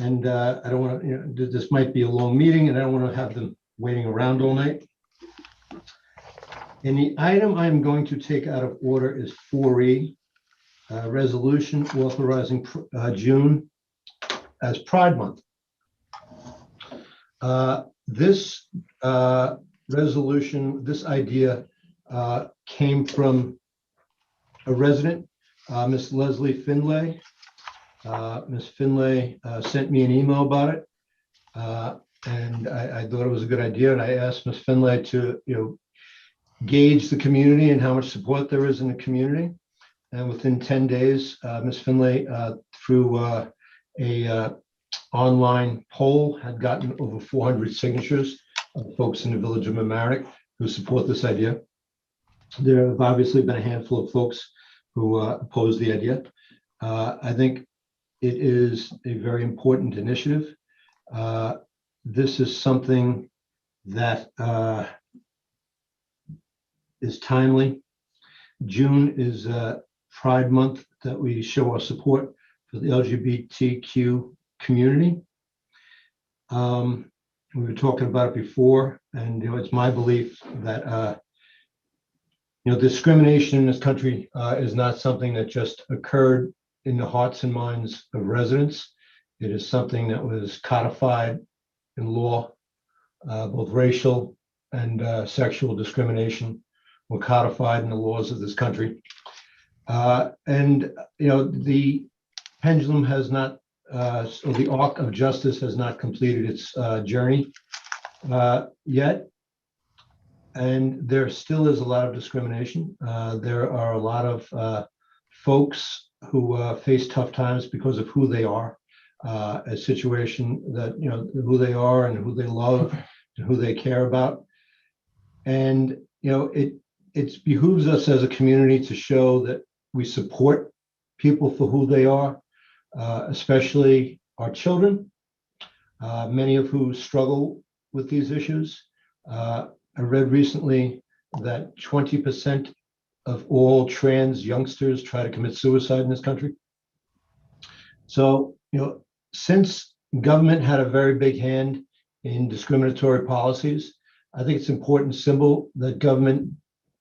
And I don't want to, this might be a long meeting and I don't want to have them waiting around all night. And the item I'm going to take out of order is 4E, resolution authorizing June as Pride Month. This resolution, this idea came from a resident, Miss Leslie Finlay. Ms. Finlay sent me an email about it, and I thought it was a good idea. And I asked Ms. Finlay to, gauge the community and how much support there is in the community. And within 10 days, Ms. Finlay, through a online poll, had gotten over 400 signatures of folks in the village of Mamaroneck who support this idea. There have obviously been a handful of folks who oppose the idea. I think it is a very important initiative. This is something that is timely. June is Pride Month that we show our support for the LGBTQ community. We were talking about it before, and it's my belief that discrimination in this country is not something that just occurred in the hearts and minds of residents. It is something that was codified in law. Both racial and sexual discrimination were codified in the laws of this country. And the pendulum has not, or the arc of justice has not completed its journey yet. And there still is a lot of discrimination. There are a lot of folks who face tough times because of who they are, a situation that, who they are and who they love and who they care about. And, it behooves us as a community to show that we support people for who they are, especially our children, many of who struggle with these issues. I read recently that 20% of all trans youngsters try to commit suicide in this country. So, since government had a very big hand in discriminatory policies, I think it's an important symbol that government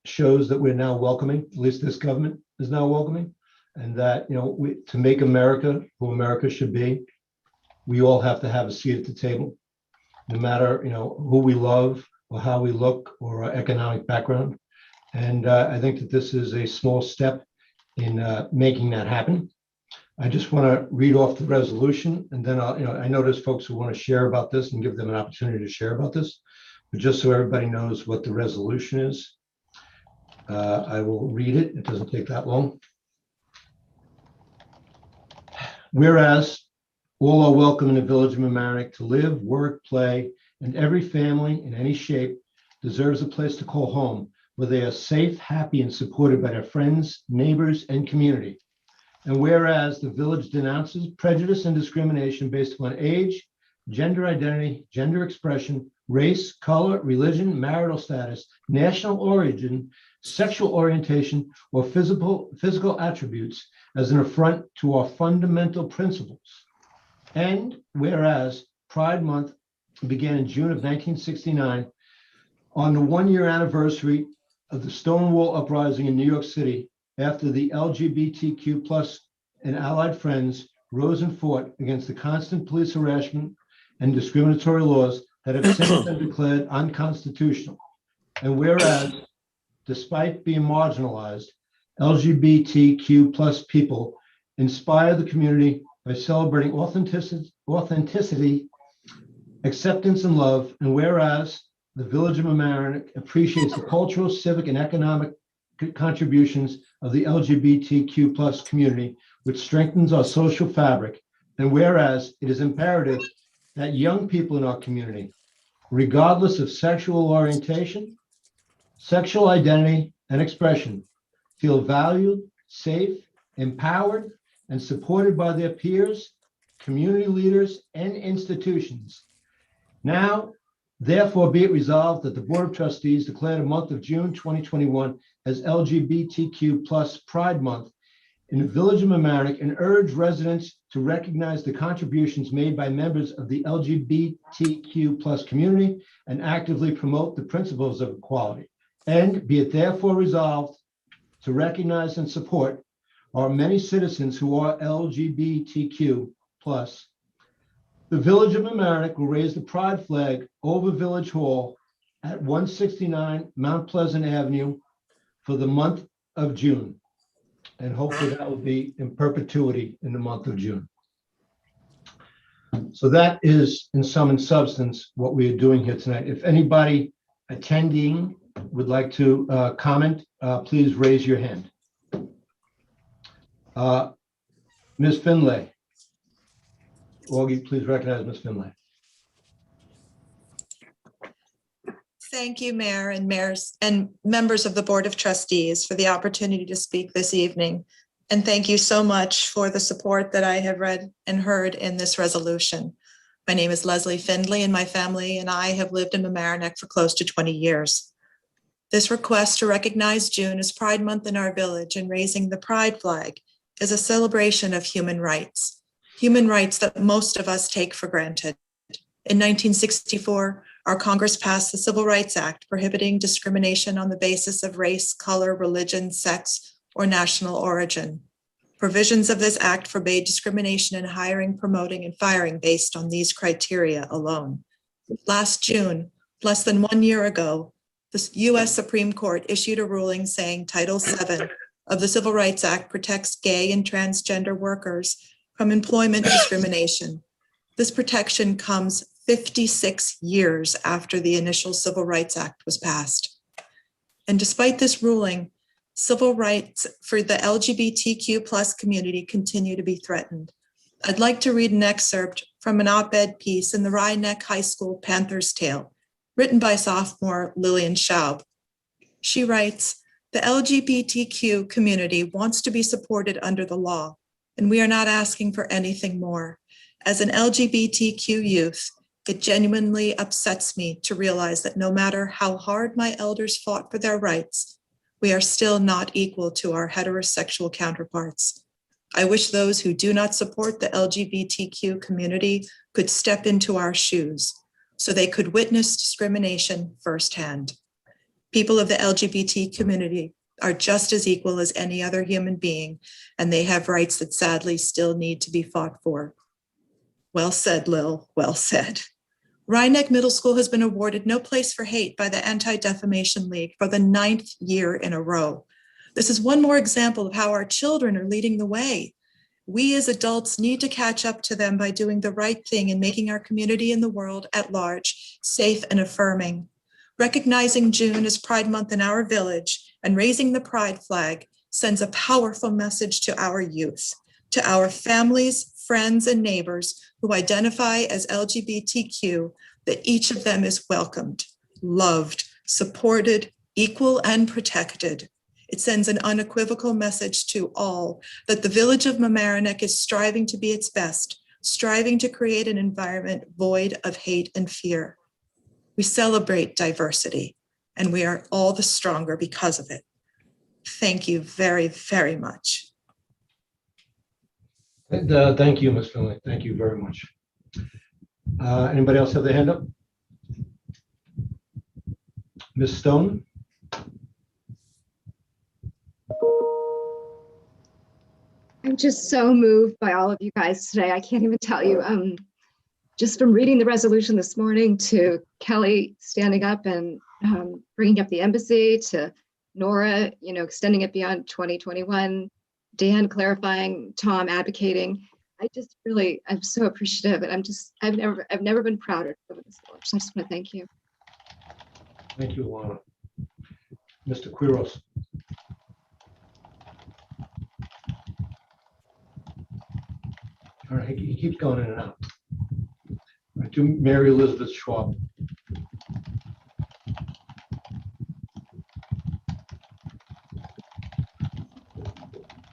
shows that we're now welcoming, at least this government is now welcoming, and that, to make America who America should be, we all have to have a seat at the table, no matter, who we love or how we look or our economic background. And I think that this is a small step in making that happen. I just want to read off the resolution, and then I know there's folks who want to share about this and give them an opportunity to share about this, but just so everybody knows what the resolution is, I will read it. It doesn't take that long. Whereas all are welcome in the village of Mamaroneck to live, work, play, and every family in any shape deserves a place to call home, where they are safe, happy, and supported by their friends, neighbors, and community. And whereas the village denounces prejudice and discrimination based upon age, gender identity, gender expression, race, color, religion, marital status, national origin, sexual orientation, or physical attributes as an affront to our fundamental principles. And whereas Pride Month began in June of 1969, on the one-year anniversary of the Stonewall Uprising in New York City, after the LGBTQ plus and allied friends rose and fought against the constant police harassment and discriminatory laws that have since been declared unconstitutional. And whereas, despite being marginalized, LGBTQ plus people inspire the community by celebrating authenticity, acceptance, and love. And whereas the Village of Mamaroneck appreciates the cultural, civic, and economic contributions of the LGBTQ plus community, which strengthens our social fabric. And whereas it is imperative that young people in our community, regardless of sexual orientation, sexual identity, and expression, feel valued, safe, empowered, and supported by their peers, community leaders, and institutions. Now, therefore, be it resolved that the Board of Trustees declare the month of June 2021 as LGBTQ plus Pride Month in the Village of Mamaroneck and urge residents to recognize the contributions made by members of the LGBTQ plus community and actively promote the principles of equality. And be it therefore resolved to recognize and support our many citizens who are LGBTQ plus. The Village of Mamaroneck will raise the pride flag over Village Hall at 169 Mount Pleasant Avenue for the month of June. And hopefully that will be in perpetuity in the month of June. So that is, in sum and substance, what we are doing here tonight. If anybody attending would like to comment, please raise your hand. Ms. Finlay. Augie, please recognize Ms. Finlay.
Thank you, Mayor and mayors and members of the Board of Trustees for the opportunity to speak this evening. And thank you so much for the support that I have read and heard in this resolution. My name is Leslie Findlay, and my family and I have lived in Mamaroneck for close to 20 years. This request to recognize June as Pride Month in our village and raising the pride flag is a celebration of human rights that most of us take for granted. In 1964, our Congress passed the Civil Rights Act prohibiting discrimination on the basis of race, color, religion, sex, or national origin. Provisions of this act forbade discrimination in hiring, promoting, and firing based on these criteria alone. Last June, less than 1 year ago, the U.S. Supreme Court issued a ruling saying Title VII of the Civil Rights Act protects gay and transgender workers from employment discrimination. This protection comes 56 years after the initial Civil Rights Act was passed. And despite this ruling, civil rights for the LGBTQ plus community continue to be threatened. I'd like to read an excerpt from an op-ed piece in the Rye-Neck High School Panther's Tale, written by sophomore Lillian Schaub. She writes, "The LGBTQ community wants to be supported under the law, and we are not asking for anything more. As an LGBTQ youth, it genuinely upsets me to realize that no matter how hard my elders fought for their rights, we are still not equal to our heterosexual counterparts. I wish those who do not support the LGBTQ community could step into our shoes so they could witness discrimination firsthand. People of the LGBT community are just as equal as any other human being, and they have rights that sadly still need to be fought for." Well said, Lil, well said. Rye-Neck Middle School has been awarded No Place for Hate by the Anti-Defamation League for the 9th year in a row. This is one more example of how our children are leading the way. We as adults need to catch up to them by doing the right thing and making our community and the world at large safe and affirming. Recognizing June as Pride Month in our village and raising the pride flag sends a powerful message to our youth, to our families, friends, and neighbors who identify as LGBTQ, that each of them is welcomed, loved, supported, equal, and protected. It sends an unequivocal message to all that the Village of Mamaroneck is striving to be its best, striving to create an environment void of hate and fear. We celebrate diversity, and we are all the stronger because of it. Thank you very, very much.
And, thank you, Ms. Finlay. Thank you very much. Anybody else have their hand up? Ms. Stone?
I'm just so moved by all of you guys today. I can't even tell you. just from reading the resolution this morning to Kelly standing up and bringing up the embassy, to Nora, extending it beyond 2021, Dan clarifying, Tom advocating. I'm so appreciative, and I've never been prouder of this board. So I just want to thank you.
Thank you, Alana. Mr. Quiros. All right, he keeps going in and out. All right, to Mary Elizabeth Schwab.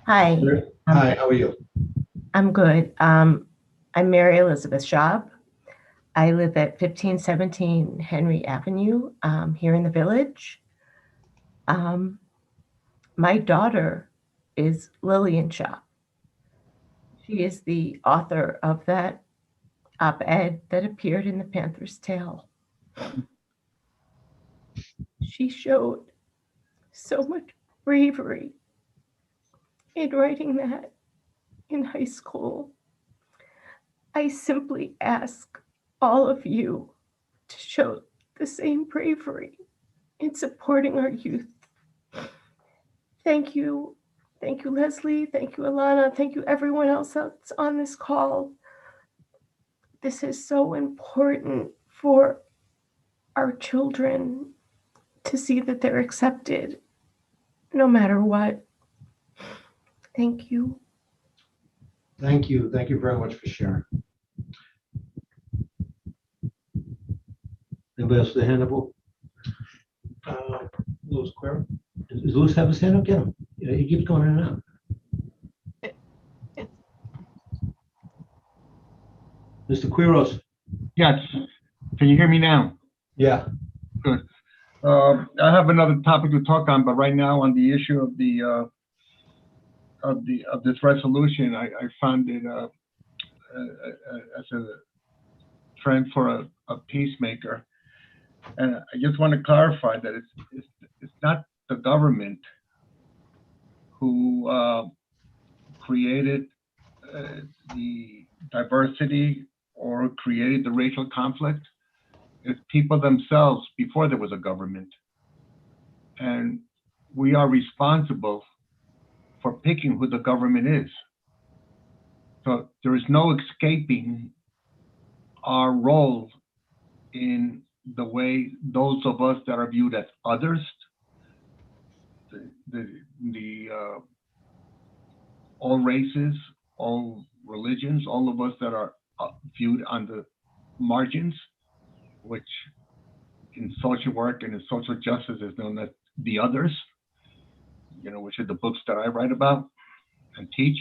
Hi.
Hi, how are you?
I'm good. I'm Mary Elizabeth Schaub. I live at 1517 Henry Avenue here in the village. My daughter is Lillian Schaub. She is the author of that op-ed that appeared in the Panther's Tale. She showed so much bravery in writing that in high school. I simply ask all of you to show the same bravery in supporting our youth. Thank you. Thank you, Leslie. Thank you, Alana. Thank you, everyone else that's on this call. This is so important for our children to see that they're accepted no matter what. Thank you.
Thank you. Thank you very much for sharing. Anybody else with a hand up? Louis Query. Does Louis have his hand up? Get him. Yeah, he keeps going in and out. Mr. Quiros.
Yes. Can you hear me now?
Yeah.
Good. I have another topic to talk on, but right now on the issue of the of this resolution, I found it as a trend for a peacemaker, and I just want to clarify that it's not the government who created the diversity or created the racial conflict. It's people themselves before there was a government. And we are responsible for picking who the government is. So there is no escaping our role in the way those of us that are viewed as others, all races, all religions, all of us that are viewed on the margins, which in social work and in social justice is known as the others, which are the books that I write about and teach,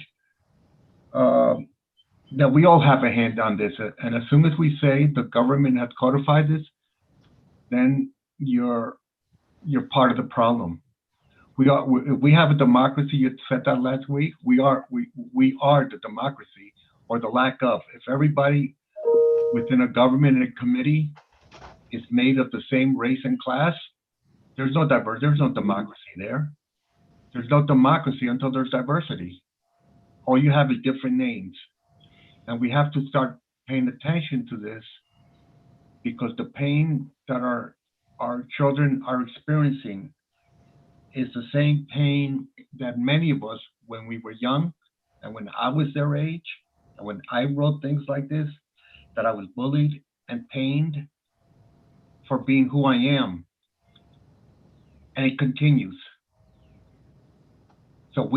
that we all have a hand on this. And as soon as we say the government has codified this, then you're part of the problem. We have a democracy. You said that last week. We are the democracy, or the lack of. If everybody within a government and a committee is made of the same race and class, there's no democracy there. There's no democracy until there's diversity. All you have is different names. And we have to start paying attention to this, because the pain that our children are experiencing is the same pain that many of us, when we were young and when I was their age, and when I wrote things like this, that I was bullied and pained for being who I am. And it continues. So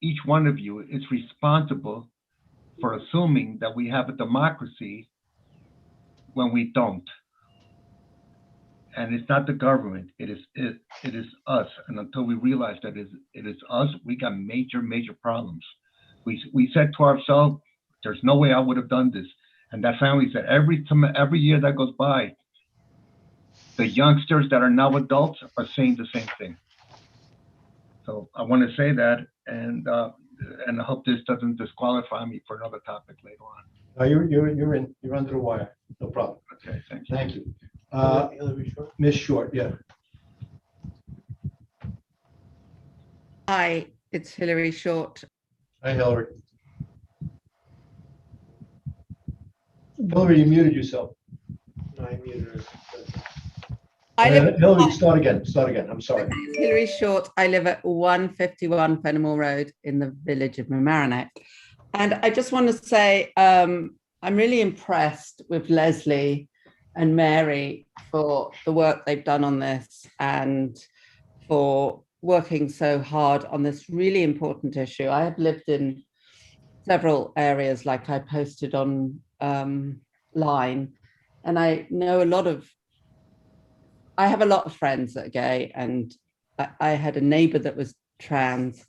each one of you is responsible for assuming that we have a democracy when we don't. And it's not the government, it is us. And until we realize that it is us, we got major, major problems. We said to ourselves, there's no way I would have done this. And that family said, every year that goes by, the youngsters that are now adults are saying the same thing. So I want to say that, and I hope this doesn't disqualify me for another topic later on.
No, you're under the wire. No problem.
Okay, thank you.
Thank you. Ms. Short, yeah.
Hi, it's Hilary Short.
Hi, Hillary. Hillary, you muted yourself.
No, I muted her.
I live
Hillary, start again. I'm sorry.
Hillary Short. I live at 151 Fenimore Road in the village of Mamaroneck. And I just want to say I'm really impressed with Leslie and Mary for the work they've done on this and for working so hard on this really important issue. I have lived in several areas, like I posted on line, and I know I have a lot of friends that are gay, and I had a neighbor that was trans,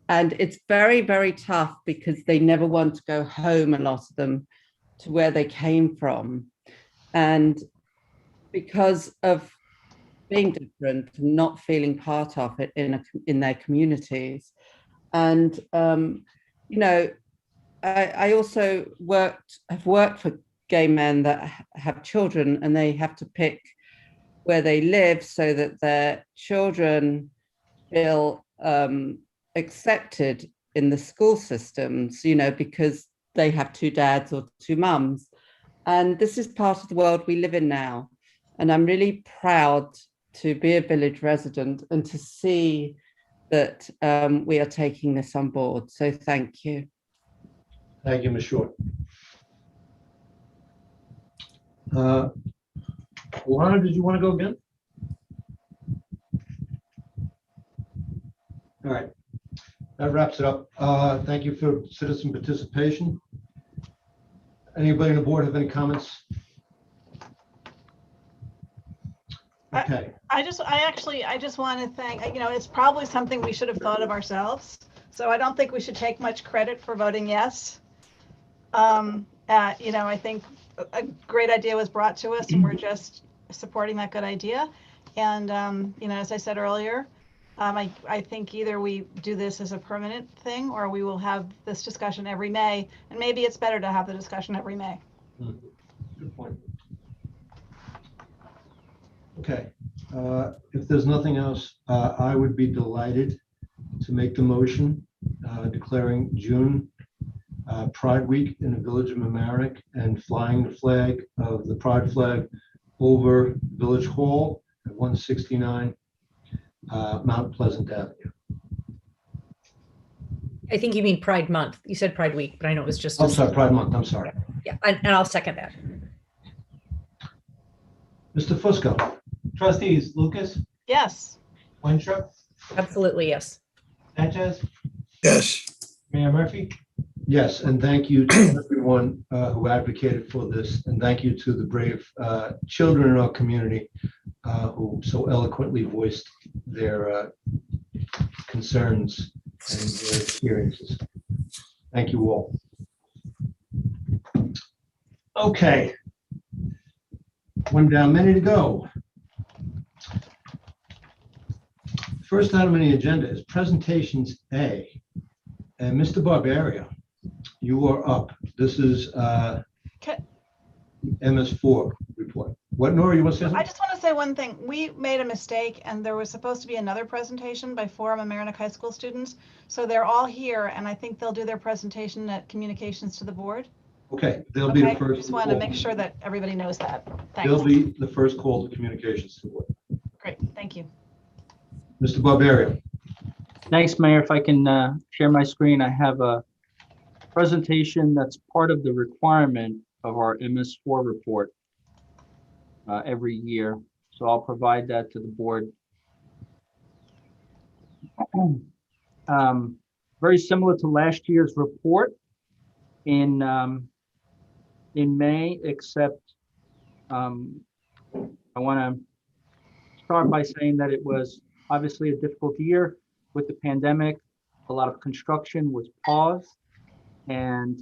and it's very, very tough because they never want to go home, a lot of them, to where they came from. And because of being different and not feeling part of it in their communities. And, you know, I also have worked for gay men that have children, and they have to pick where they live so that their children feel accepted in the school systems, you know, because they have two dads or two mums. And this is part of the world we live in now. And I'm really proud to be a village resident and to see that we are taking this on board. So thank you.
Thank you, Ms. Short. Alana, did you want to go again? All right, that wraps it up. Thank you for citizen participation. Anybody on the board have any comments? Okay.
I just want to thank, you know, it's probably something we should have thought of ourselves. So I don't think we should take much credit for voting yes. You know, I think a great idea was brought to us and we're just supporting that good idea. And, you know, as I said earlier, I think either we do this as a permanent thing or we will have this discussion every May. And maybe it's better to have the discussion every May.
Good point. Okay, if there's nothing else, I would be delighted to make the motion declaring June Pride Week in the village of Mamaroneck and flying the flag of the Pride flag over Village Hall at 169 Mount Pleasant Avenue.
I think you mean Pride Month. You said Pride Week, but I know it was just.
I'm sorry, Pride Month, I'm sorry.
Yeah, and I'll second that.
Mr. Fusco.
Trustees, Lucas,
Yes.
Winthrop,
Absolutely, yes.
Natchez,
Yes.
Mayor Murphy.
Yes, and thank you to everyone who advocated for this, and thank you to the brave children in our community who so eloquently voiced their concerns and their experiences. Thank you all. Okay. One down, many to go. First item on the agenda is presentations A. And Mr. Barbaria, you are up. This is MS4 report. What, Nora, you want to say something?
I just want to say one thing. We made a mistake and there was supposed to be another presentation by 4 Mamaroneck High School students. So they're all here and I think they'll do their presentation at communications to the board.
Okay, they'll be the first.
Just want to make sure that everybody knows that. Thanks.
They'll be the first call to communications to the board.
Great, thank you.
Mr. Barbaria.
Thanks, Mayor. If I can share my screen, I have a presentation that's part of the requirement of our MS4 report every year. So I'll provide that to the board. Very similar to last year's report in May, except I want to start by saying that it was obviously a difficult year with the pandemic. A lot of construction was paused, and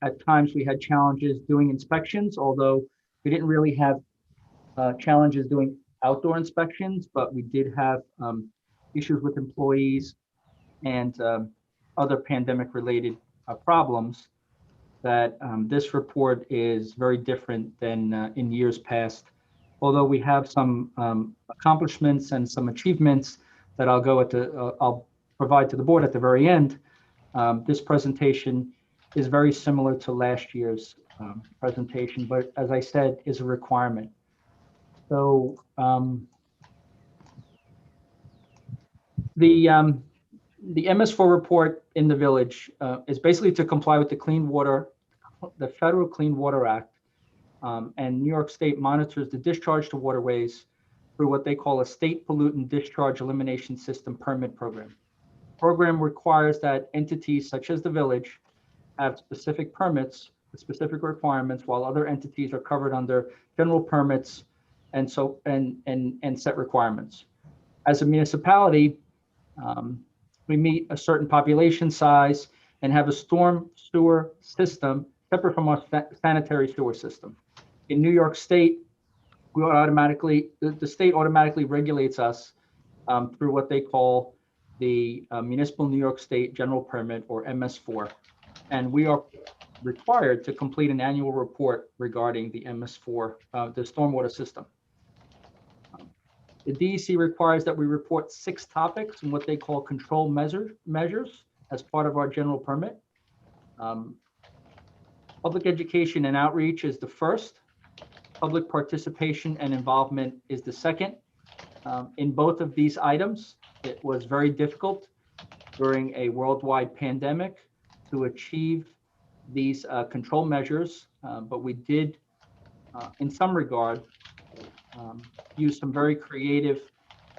at times we had challenges doing inspections, although we didn't really have challenges doing outdoor inspections, but we did have issues with employees and other pandemic related problems that this report is very different than in years past. Although we have some accomplishments and some achievements that I'll provide to the board at the very end, this presentation is very similar to last year's presentation, but as I said, is a requirement. So the MS4 report in the village is basically to comply with the Federal Clean Water Act, and New York State monitors the discharge to waterways through what they call a state pollutant discharge elimination system permit program. Program requires that entities such as the village have specific permits with specific requirements, while other entities are covered under general permits and set requirements. As a municipality, we meet a certain population size and have a storm sewer system separate from our sanitary sewer system. In New York State, the state automatically regulates us through what they call the Municipal New York State General Permit, or MS4. And we are required to complete an annual report regarding the MS4, the stormwater system. The DEC requires that we report 6 topics in what they call control measures as part of our general permit. Public education and outreach is the first. Public participation and involvement is the second. In both of these items, it was very difficult during a worldwide pandemic to achieve these control measures, but we did, in some regard, use some very creative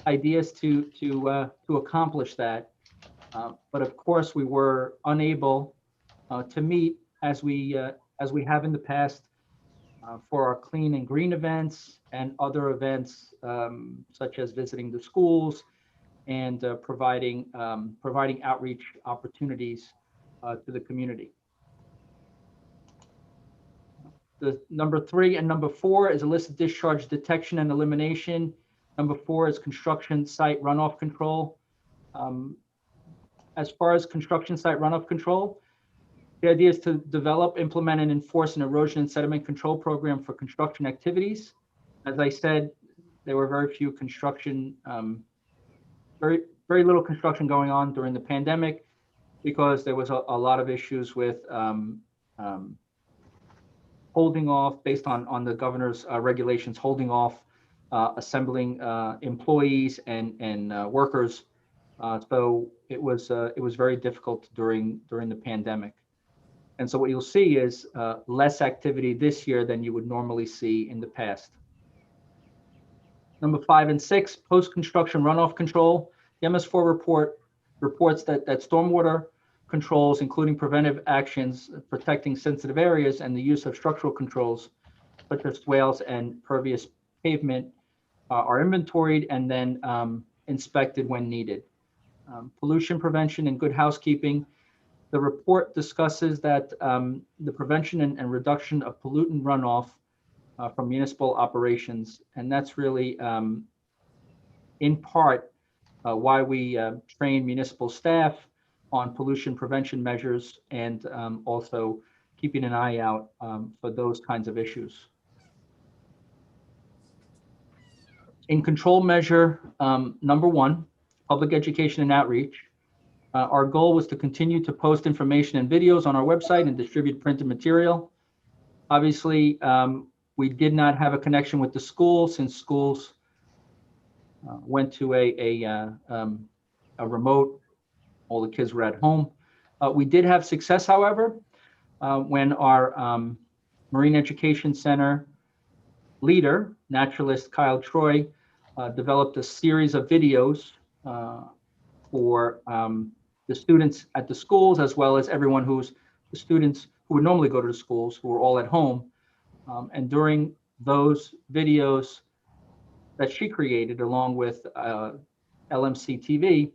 ideas to accomplish that. But of course, we were unable to meet as we have in the past for our clean and green events and other events such as visiting the schools and providing outreach opportunities to the community. The number 3 and number 4 is illicit discharge detection and elimination. Number 4 is construction site runoff control. As far as construction site runoff control, the idea is to develop, implement, and enforce an erosion and sediment control program for construction activities. As I said, there were very few construction, very little construction going on during the pandemic because there was a lot of issues with holding off, based on the governor's regulations, holding off assembling employees and workers. So it was very difficult during the pandemic. And so what you'll see is less activity this year than you would normally see in the past. Number 5 and 6, post-construction runoff control. The MS4 report reports that stormwater controls, including preventive actions, protecting sensitive areas, and the use of structural controls, such as swales and pervious pavement, are inventoried and then inspected when needed. Pollution prevention and good housekeeping. The report discusses that the prevention and reduction of pollutant runoff from municipal operations, and that's really in part why we train municipal staff on pollution prevention measures and also keeping an eye out for those kinds of issues. In control measure number 1, public education and outreach, our goal was to continue to post information and videos on our website and distribute printed material. Obviously, we did not have a connection with the school since schools went to a remote. All the kids were at home. We did have success, however, when our Marine Education Center leader, naturalist Kyle Troy, developed a series of videos for the students at the schools, as well as everyone the students who would normally go to the schools, who were all at home. And during those videos that she created, along with LMC TV,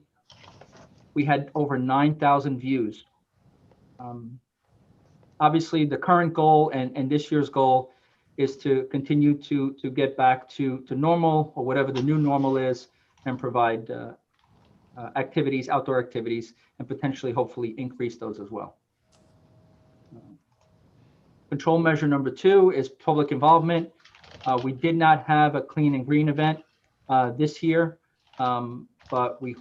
we had over 9,000 views. Obviously, the current goal and this year's goal is to continue to get back to normal, or whatever the new normal is, and provide activities, outdoor activities, and potentially, hopefully, increase those as well. Control measure number 2 is public involvement. We did not have a clean and green event this year, but we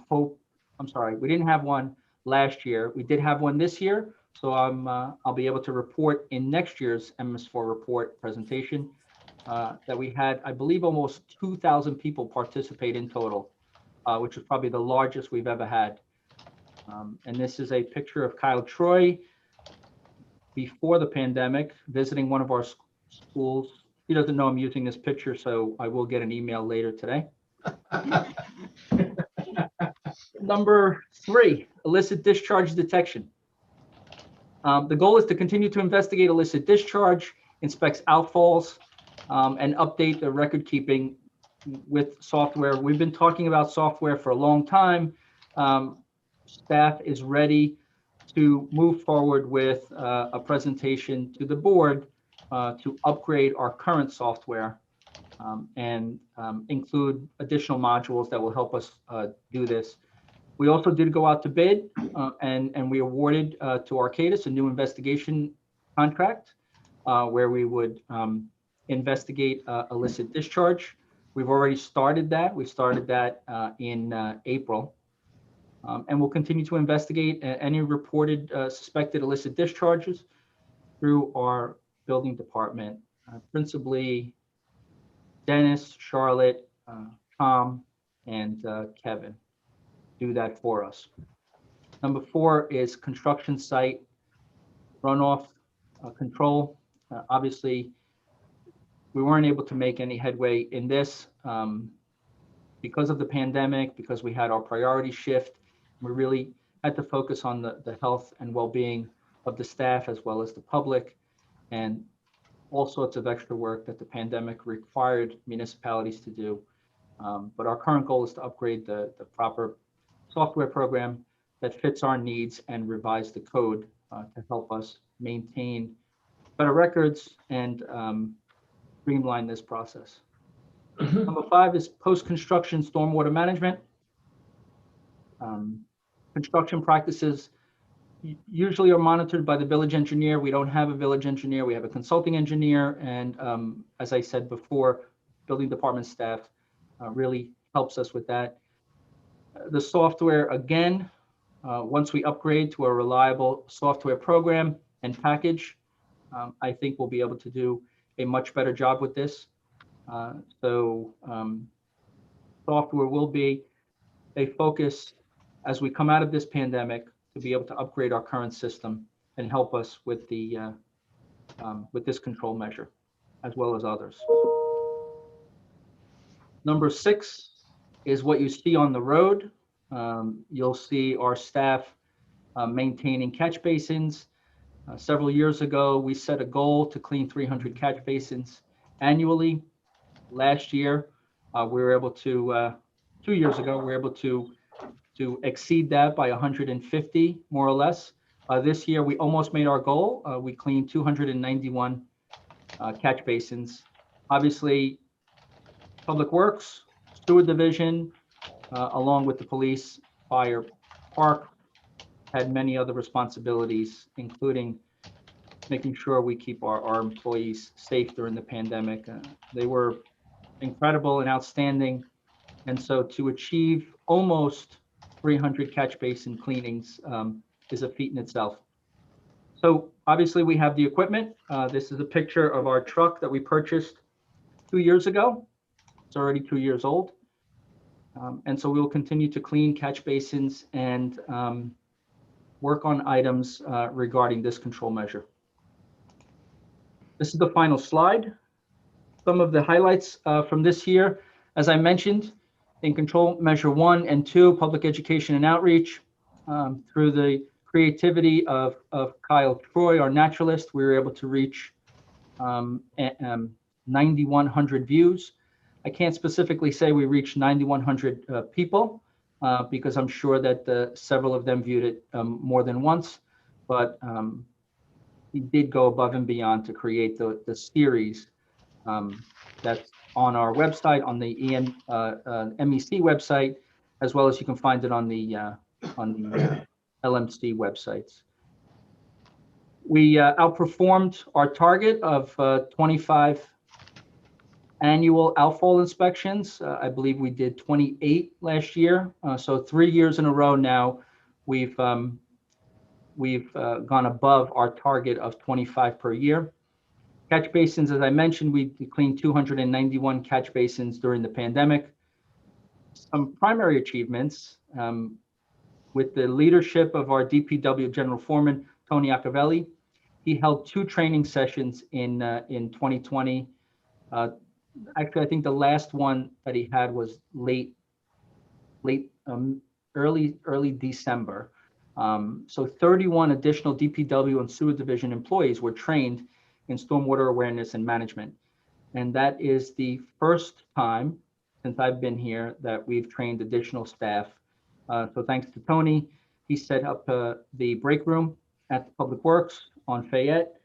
didn't have one last year. We did have one this year, So I'll be able to report in next year's MS4 report presentation that we had, I believe, almost 2,000 people participate in total, which is probably the largest we've ever had. And this is a picture of Kyle Troy before the pandemic, visiting one of our schools. He doesn't know I'm using this picture, so I will get an email later today. Number 3, illicit discharge detection. The goal is to continue to investigate illicit discharge, inspect outfalls, and update the record keeping with software. We've been talking about software for a long time. Staff is ready to move forward with a presentation to the board to upgrade our current software and include additional modules that will help us do this. We also did go out to bid and we awarded to Arcadis a new investigation contract where we would investigate illicit discharge. We've already started that. We started that in April. And we'll continue to investigate any reported suspected illicit discharges through our building department, principally Dennis, Charlotte, Tom, and Kevin do that for us. Number 4 is construction site runoff control. Obviously, we weren't able to make any headway in this because of the pandemic, because we had our priority shift. We really had to focus on the health and well-being of the staff as well as the public, and all sorts of extra work that the pandemic required municipalities to do. But our current goal is to upgrade the proper software program that fits our needs and revise the code to help us maintain better records and streamline this process. Number 5 is post-construction stormwater management. Construction practices usually are monitored by the village engineer. We don't have a village engineer. We have a consulting engineer. And as I said before, building department staff really helps us with that. The software, again, once we upgrade to a reliable software program and package, I think we'll be able to do a much better job with this. Software will be a focus as we come out of this pandemic to be able to upgrade our current system and help us with the with this control measure, as well as others. Number 6 is what you see on the road. You'll see our staff maintaining catch basins. Several years ago, we set a goal to clean 300 catch basins annually. Last year, we were able to, 2 years ago, we were able to exceed that by 150, more or less. This year, we almost made our goal. We cleaned 291 catch basins. Obviously, Public Works, Sewer Division, along with the police, fire, park, had many other responsibilities, including making sure we keep our employees safe during the pandemic. They were incredible and outstanding. And so to achieve almost 300 catch basin cleanings is a feat in itself. So obviously we have the equipment. This is a picture of our truck that we purchased 2 years ago. It's already 2 years old. And so we will continue to clean catch basins and work on items regarding this control measure. This is the final slide. Some of the highlights from this year, as I mentioned, in control measure 1 and 2, public education and outreach, through the creativity of Kyle Troy, our naturalist, we were able to reach 9,100 views. I can't specifically say we reached 9,100 people because I'm sure that several of them viewed it more than once, but he did go above and beyond to create the series that's on our website, on the MEC website, as well as you can find it on the LMC websites. We outperformed our target of 25 annual outfall inspections. I believe we did 28 last year. So 3 years in a row now, we've we've gone above our target of 25 per year. Catch basins, as I mentioned, we cleaned 291 catch basins during the pandemic. Some primary achievements, with the leadership of our DPW General Foreman, Tony Iacovelli. He held 2 training sessions in 2020. Actually, I think the last one that he had was early December. So 31 additional DPW and sewer division employees were trained in stormwater awareness and management. And that is the first time since I've been here that we've trained additional staff. So thanks to Tony, he set up the break room at the Public Works on Fayette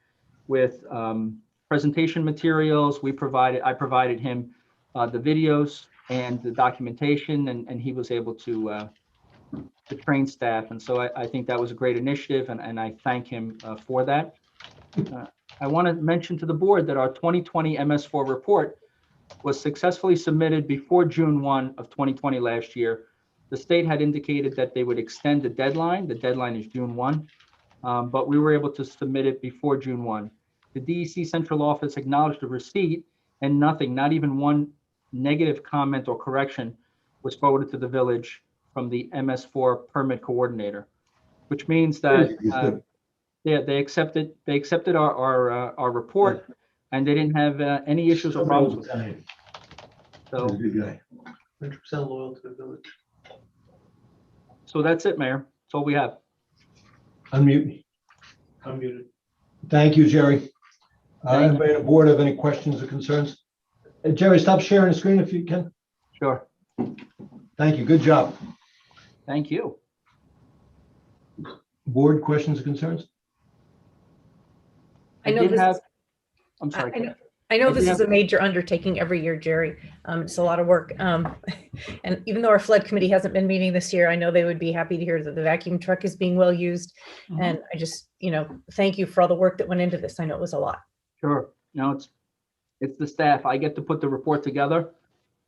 with presentation materials. I provided him the videos and the documentation, and he was able to train staff. And so I think that was a great initiative, and I thank him for that. I want to mention to the board that our 2020 MS4 report was successfully submitted before June 1 of 2020 last year. The state had indicated that they would extend the deadline. The deadline is June 1, but we were able to submit it before June 1. The DEC central office acknowledged the receipt, and nothing, not even one negative comment or correction, was forwarded to the village from the MS4 permit coordinator, which means that they accepted our report, and they didn't have any issues or problems with it. So,
100% loyal to the village.
So that's it, Mayor. That's all we have.
Unmute.
Unmuted.
Thank you, Jerry.
Thank you.
Anybody on the board have any questions or concerns? Jerry, stop sharing the screen if you can.
Sure.
Thank you. Good job.
Thank you.
Board questions or concerns?
I know this is-
I'm sorry.
I know
I
this
do
is a major undertaking every year, Jerry. It's a lot of work. And even though our flood committee hasn't been meeting this year, I know they would be happy to hear that the vacuum truck is being well used. And I just, thank you for all the work that went into this. I know it was a lot.
Sure. No, it's the staff. I get to put the report together,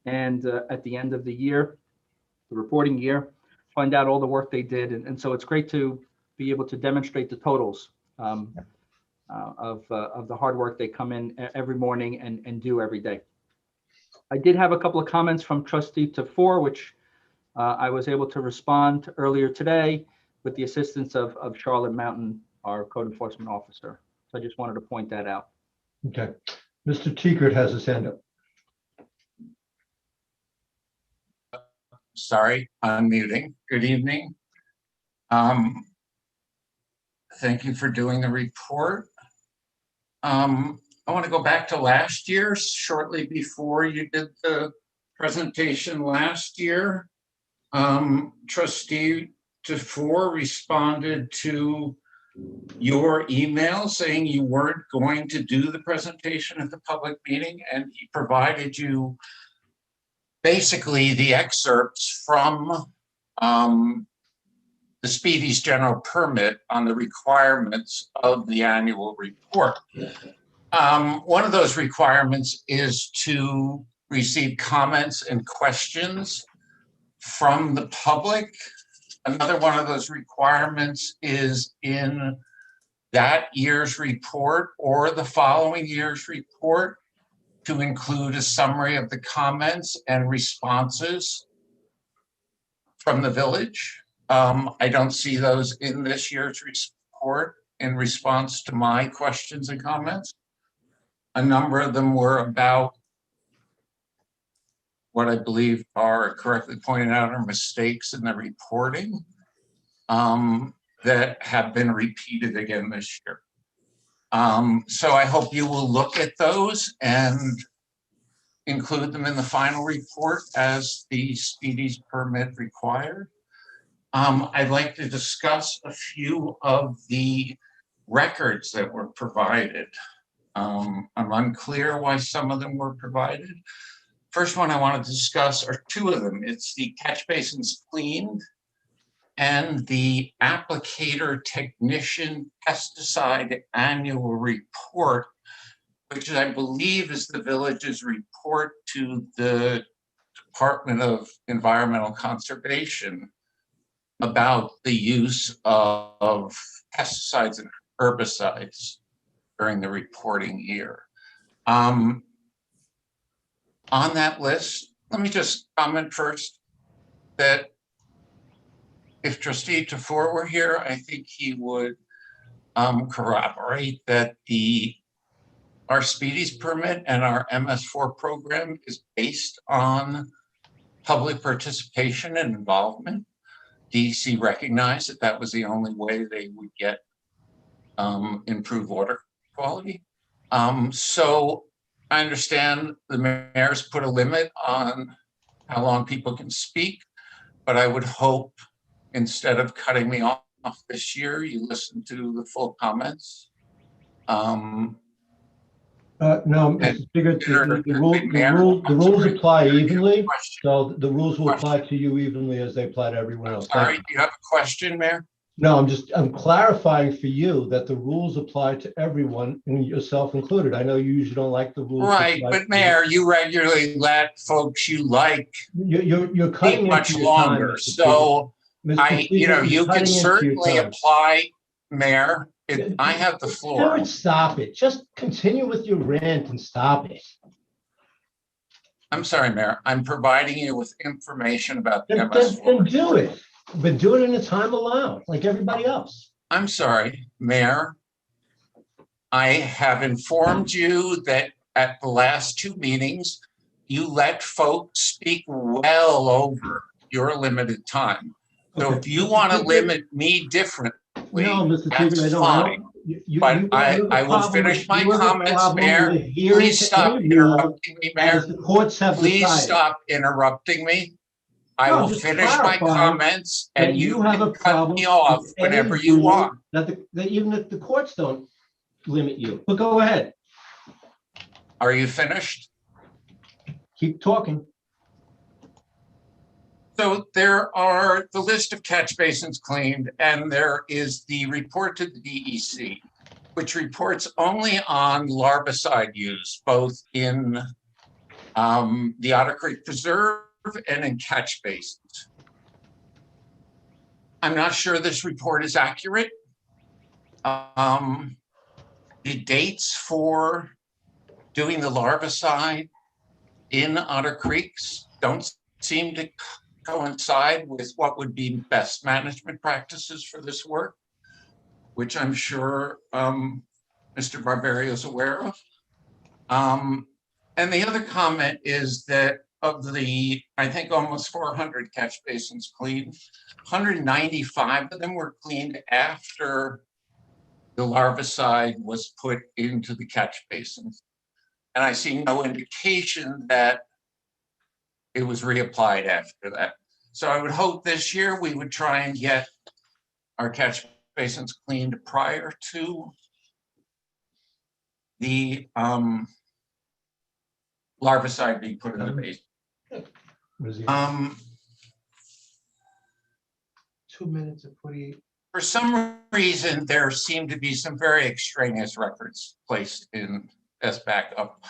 and at the end of the year, the reporting year, find out all the work they did. And so it's great to be able to demonstrate the totals of the hard work they come in every morning and do every day. I did have a couple of comments from trustee to 4, which I was able to respond earlier today with the assistance of Charlotte Mountain, our code enforcement officer. So I just wanted to point that out.
Okay. Mr. Teekert has his hand up.
Sorry, unmuting. Good evening. Thank you for doing the report. I want to go back to last year, shortly before you did the presentation last year. Trustee DeFore responded to your email saying you weren't going to do the presentation at the public meeting, and he provided you basically the excerpts from the Speedy's general permit on the requirements of the annual report. One of those requirements is to receive comments and questions from the public. Another one of those requirements is in that year's report or the following year's report to include a summary of the comments and responses from the village. I don't see those in this year's report in response to my questions and comments. A number of them were about what I believe are correctly pointed out are mistakes in the reporting that have been repeated again this year. So I hope you will look at those and include them in the final report as the Speedy's permit required. I'd like to discuss a few of the records that were provided. I'm unclear why some of them were provided. First one I want to discuss are 2 of them. It's the catch basins cleaned and the applicator technician pesticide annual report, which I believe is the village's report to the Department of Environmental Conservation about the use of pesticides and herbicides during the reporting year. On that list, let me just comment first that if Trustee Tefor were here, I think he would corroborate that our Speedies permit and our MS4 program is based on public participation and involvement. DEC recognized that that was the only way they would get improved water quality. So I understand the mayor's put a limit on how long people can speak, but I would hope instead of cutting me off this year, you listen to the full comments.
No, Mr. Speaker, the rules apply evenly, so the rules will apply to you evenly as they apply to everyone else.
Sorry, do you have a question, Mayor?
No, I'm clarifying for you that the rules apply to everyone, and yourself included. I know you usually don't like the rules.
Right, but Mayor, you regularly let folks you like
you're cutting
speak much
into your time,
longer.
Mr.
So
Speaker,
you
you're
can
cutting into your
certainly
time.
apply, Mayor. I have the floor.
Stuart, stop it. Just continue with your rant and stop it.
I'm sorry, Mayor. I'm providing you with information about the
Then
MS4.
do it. But do it in the time allowed, like everybody else.
I'm sorry, Mayor. I have informed you that at the last two meetings, you let folks speak well over your limited time. So if you want to limit me differently, that's fine. But I will finish my comments, Mayor. Please stop interrupting me, Mayor. Please stop interrupting me. I will finish my comments and you can cut me off whenever you want.
That even if the courts don't limit you, but go ahead.
Are you finished?
Keep talking.
So there are the list of catch basins cleaned, and there is the report to the DEC, which reports only on larvicide use, both in the Otter Creek Preserve and in catch basins. I'm not sure this report is accurate. The dates for doing the larvicide in Otter Creeks don't seem to coincide with what would be best management practices for this work, which I'm sure Mr. Barbario is aware of. And the other comment is that of the, I think, almost 400 catch basins cleaned, 195 of them were cleaned after the larvicide was put into the catch basins. And I see no indication that it was reapplied after that. So I would hope this year we would try and get our catch basins cleaned prior to the larvicide being put in the basin.
2 minutes and 48.
For some reason, there seemed to be some very extraneous records placed in as backup.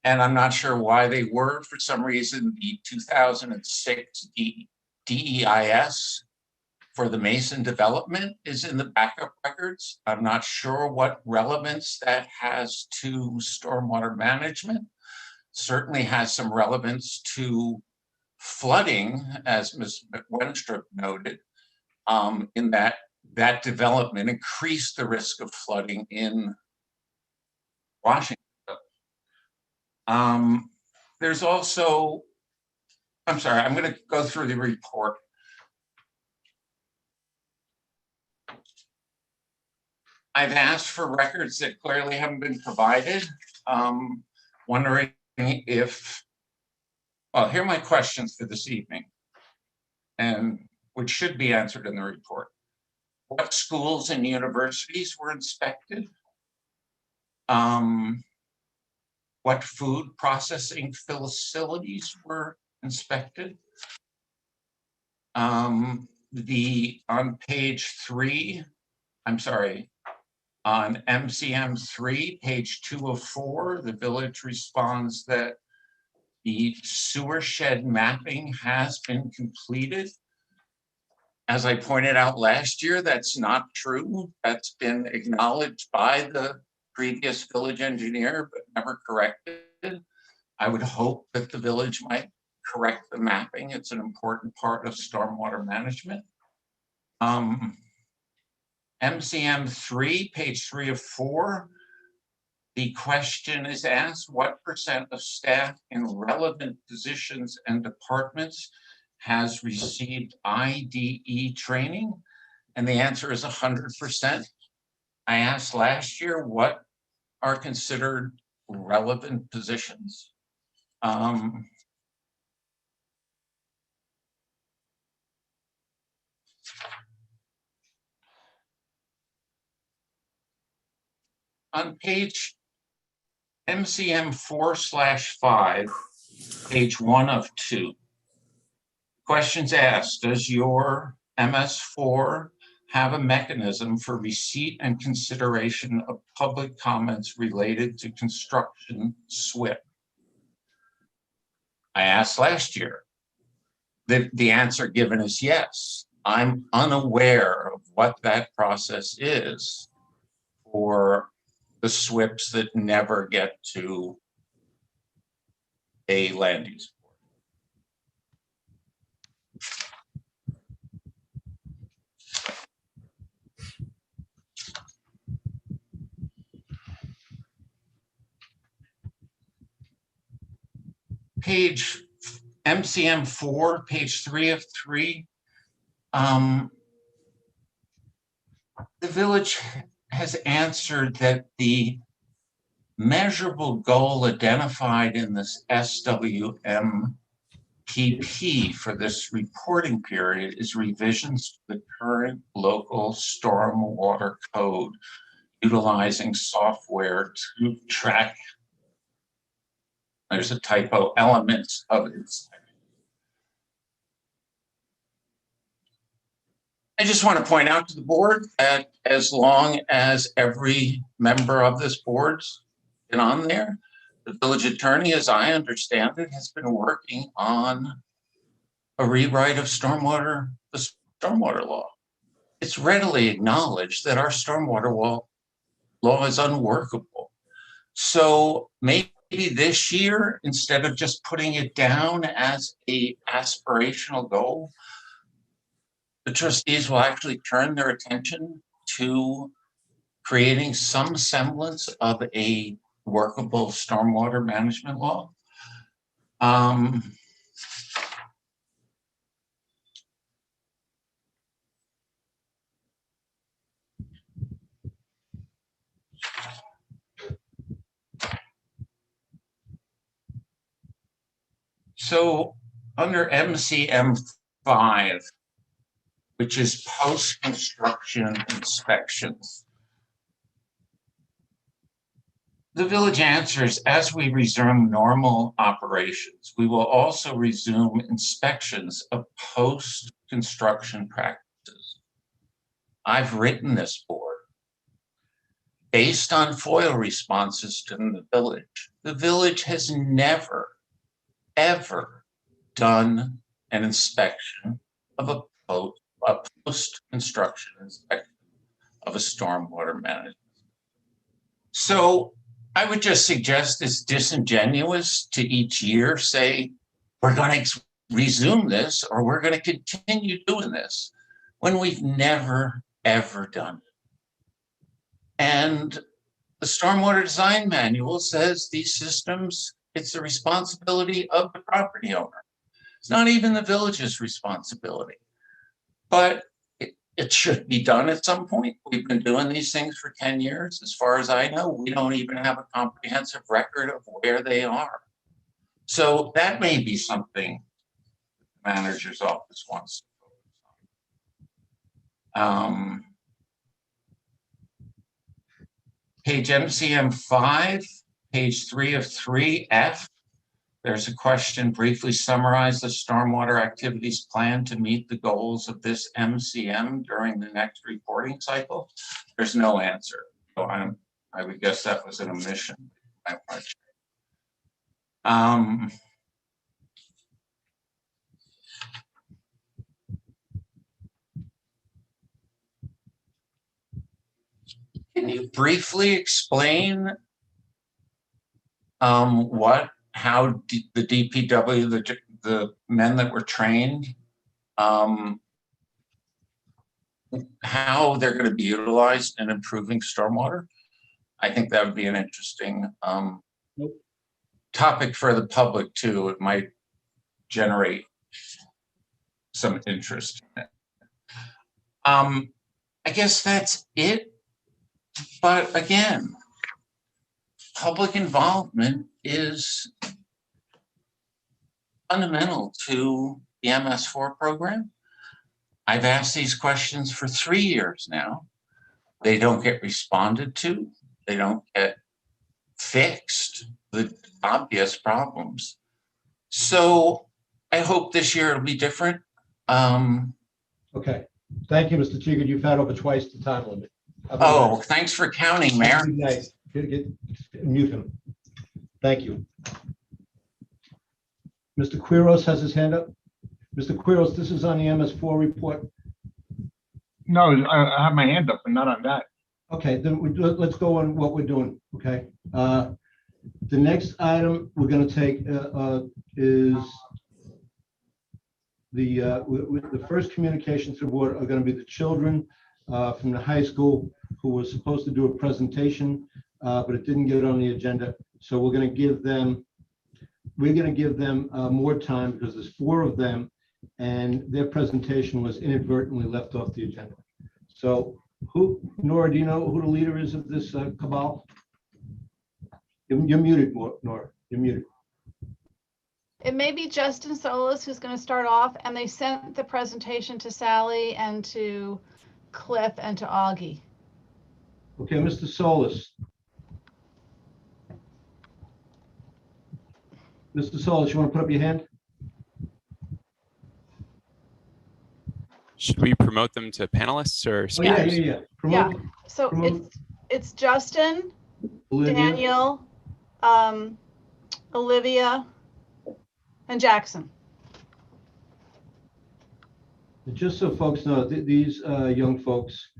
And I'm not sure why they were. For some reason, the 2006 DEIS for the Mason development is in the backup records. I'm not sure what relevance that has to stormwater management. Certainly has some relevance to flooding, as Ms. Wenstrup noted, in that development increased the risk of flooding in Washington. There's also, I'm sorry, I'm going to go through the report. I've asked for records that clearly haven't been provided. Wondering if, well, here are my questions for this evening, and which should be answered in the report. What schools and universities were inspected? What food processing facilities were inspected? On page 3, I'm sorry, on MCM 3, page 204, the village responds that the sewer shed mapping has been completed. As I pointed out last year, that's not true. That's been acknowledged by the previous village engineer, but never corrected. I would hope that the village might correct the mapping. It's an important part of stormwater management. MCM 3, page 3 of 4, the question is asked, what % of staff in relevant positions and departments has received IDE training? And the answer is 100%. I asked last year what are considered relevant positions. On page MCM 4/5, page 1 of 2, questions asked, does your MS4 have a mechanism for receipt and consideration of public comments related to construction SWIP? I asked last year. The answer given is yes. I'm unaware of what that process is for the SWIPs that never get to a land use board. Page MCM 4, page 3 of 3. The village has answered that the measurable goal identified in this SWMPP for this reporting period is revisions to the current local stormwater code, utilizing software to track, there's a typo, elements of it. I just want to point out to the board that as long as every member of this board's been on there, the village attorney, as I understand it, has been working on a rewrite of the stormwater law. It's readily acknowledged that our stormwater law is unworkable. So maybe this year, instead of just putting it down as an aspirational goal, the trustees will actually turn their attention to creating some semblance of a workable stormwater management law. So under MCM 5, which is post-construction inspections, the village answers, as we resume normal operations, we will also resume inspections of post-construction practices. I've written this board based on FOIL responses to the village. The village has never, ever done an inspection of a post-construction inspection of a stormwater management. So I would just suggest it's disingenuous to each year say, we're going to resume this or we're going to continue doing this when we've never, ever done it. And the stormwater design manual says these systems, it's the responsibility of the property owner. It's not even the village's responsibility, but it should be done at some point. We've been doing these things for 10 years. As far as I know, we don't even have a comprehensive record of where they are. So that may be something the manager's office wants to focus on. Page MCM 5, page 3 of 3F. There's a question, briefly summarize the stormwater activities plan to meet the goals of this MCM during the next reporting cycle. There's no answer. So I would guess that was an omission. Can you briefly explain the DPW, the men that were trained, how they're going to be utilized in improving stormwater? I think that would be an interesting topic for the public too. It might generate some interest. I guess that's it. But again, public involvement is fundamental to the MS4 program. I've asked these questions for 3 years now. They don't get responded to. They don't get fixed, the obvious problems. So I hope this year it'll be different.
Okay. Thank you, Mr. Teague. You've had over twice the time limit.
Oh, thanks for counting, Mayor.
Nice. Mute him. Thank you. Mr. Quiros has his hand up. Mr. Quiros, this is on the MS4 report.
No, I have my hand up, but not on that.
Okay, then let's go on what we're doing, okay? The next item we're gonna take is the first communication to the board are gonna be the children from the high school who were supposed to do a presentation, but it didn't get on the agenda. So we're gonna give them more time because there's 4 of them and their presentation was inadvertently left off the agenda. So Nora, do you know who the leader is of this cabal? You're muted, Nora. You're muted.
It may be Justin Solis who's going to start off, and they sent the presentation to Sally and to Cliff and to Augie.
Okay, Mr. Solis. Mr. Solis, you want to put up your hand?
Should we promote them to panelists or
Oh,
speakers?
yeah. Promote,
So
promote.
it's Justin,
Olivia.
Daniel, Olivia, and Jackson.
Just so folks know, these young folks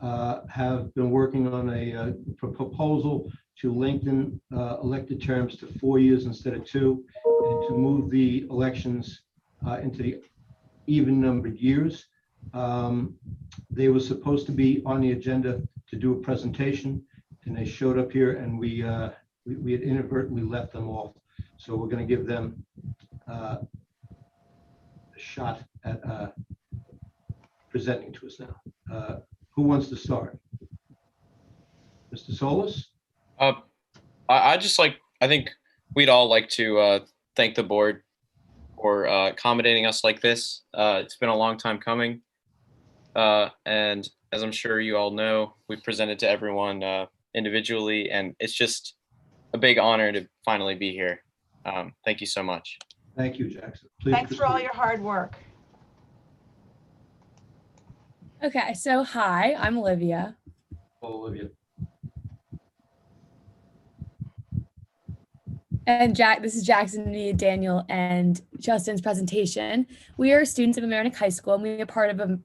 have been working on a proposal to lengthen elected terms to 4 years instead of 2, and to move the elections into the even numbered years. They were supposed to be on the agenda to do a presentation, and they showed up here, and we had inadvertently left them off. So we're going to give them a shot at presenting to us now. Who wants to start? Mr. Solis?
I think we'd all like to thank the board for accommodating us like this. It's been a long time coming. And as I'm sure you all know, we presented to everyone individually, and it's just a big honor to finally be here. Thank you so much.
Thank you, Jackson. Please
Thanks for all your hard work.
Okay, so hi, I'm Olivia.
Olivia.
And this is Jackson, Nia, Daniel, and Justin's presentation. We are students of Mamaroneck High School, and we are part of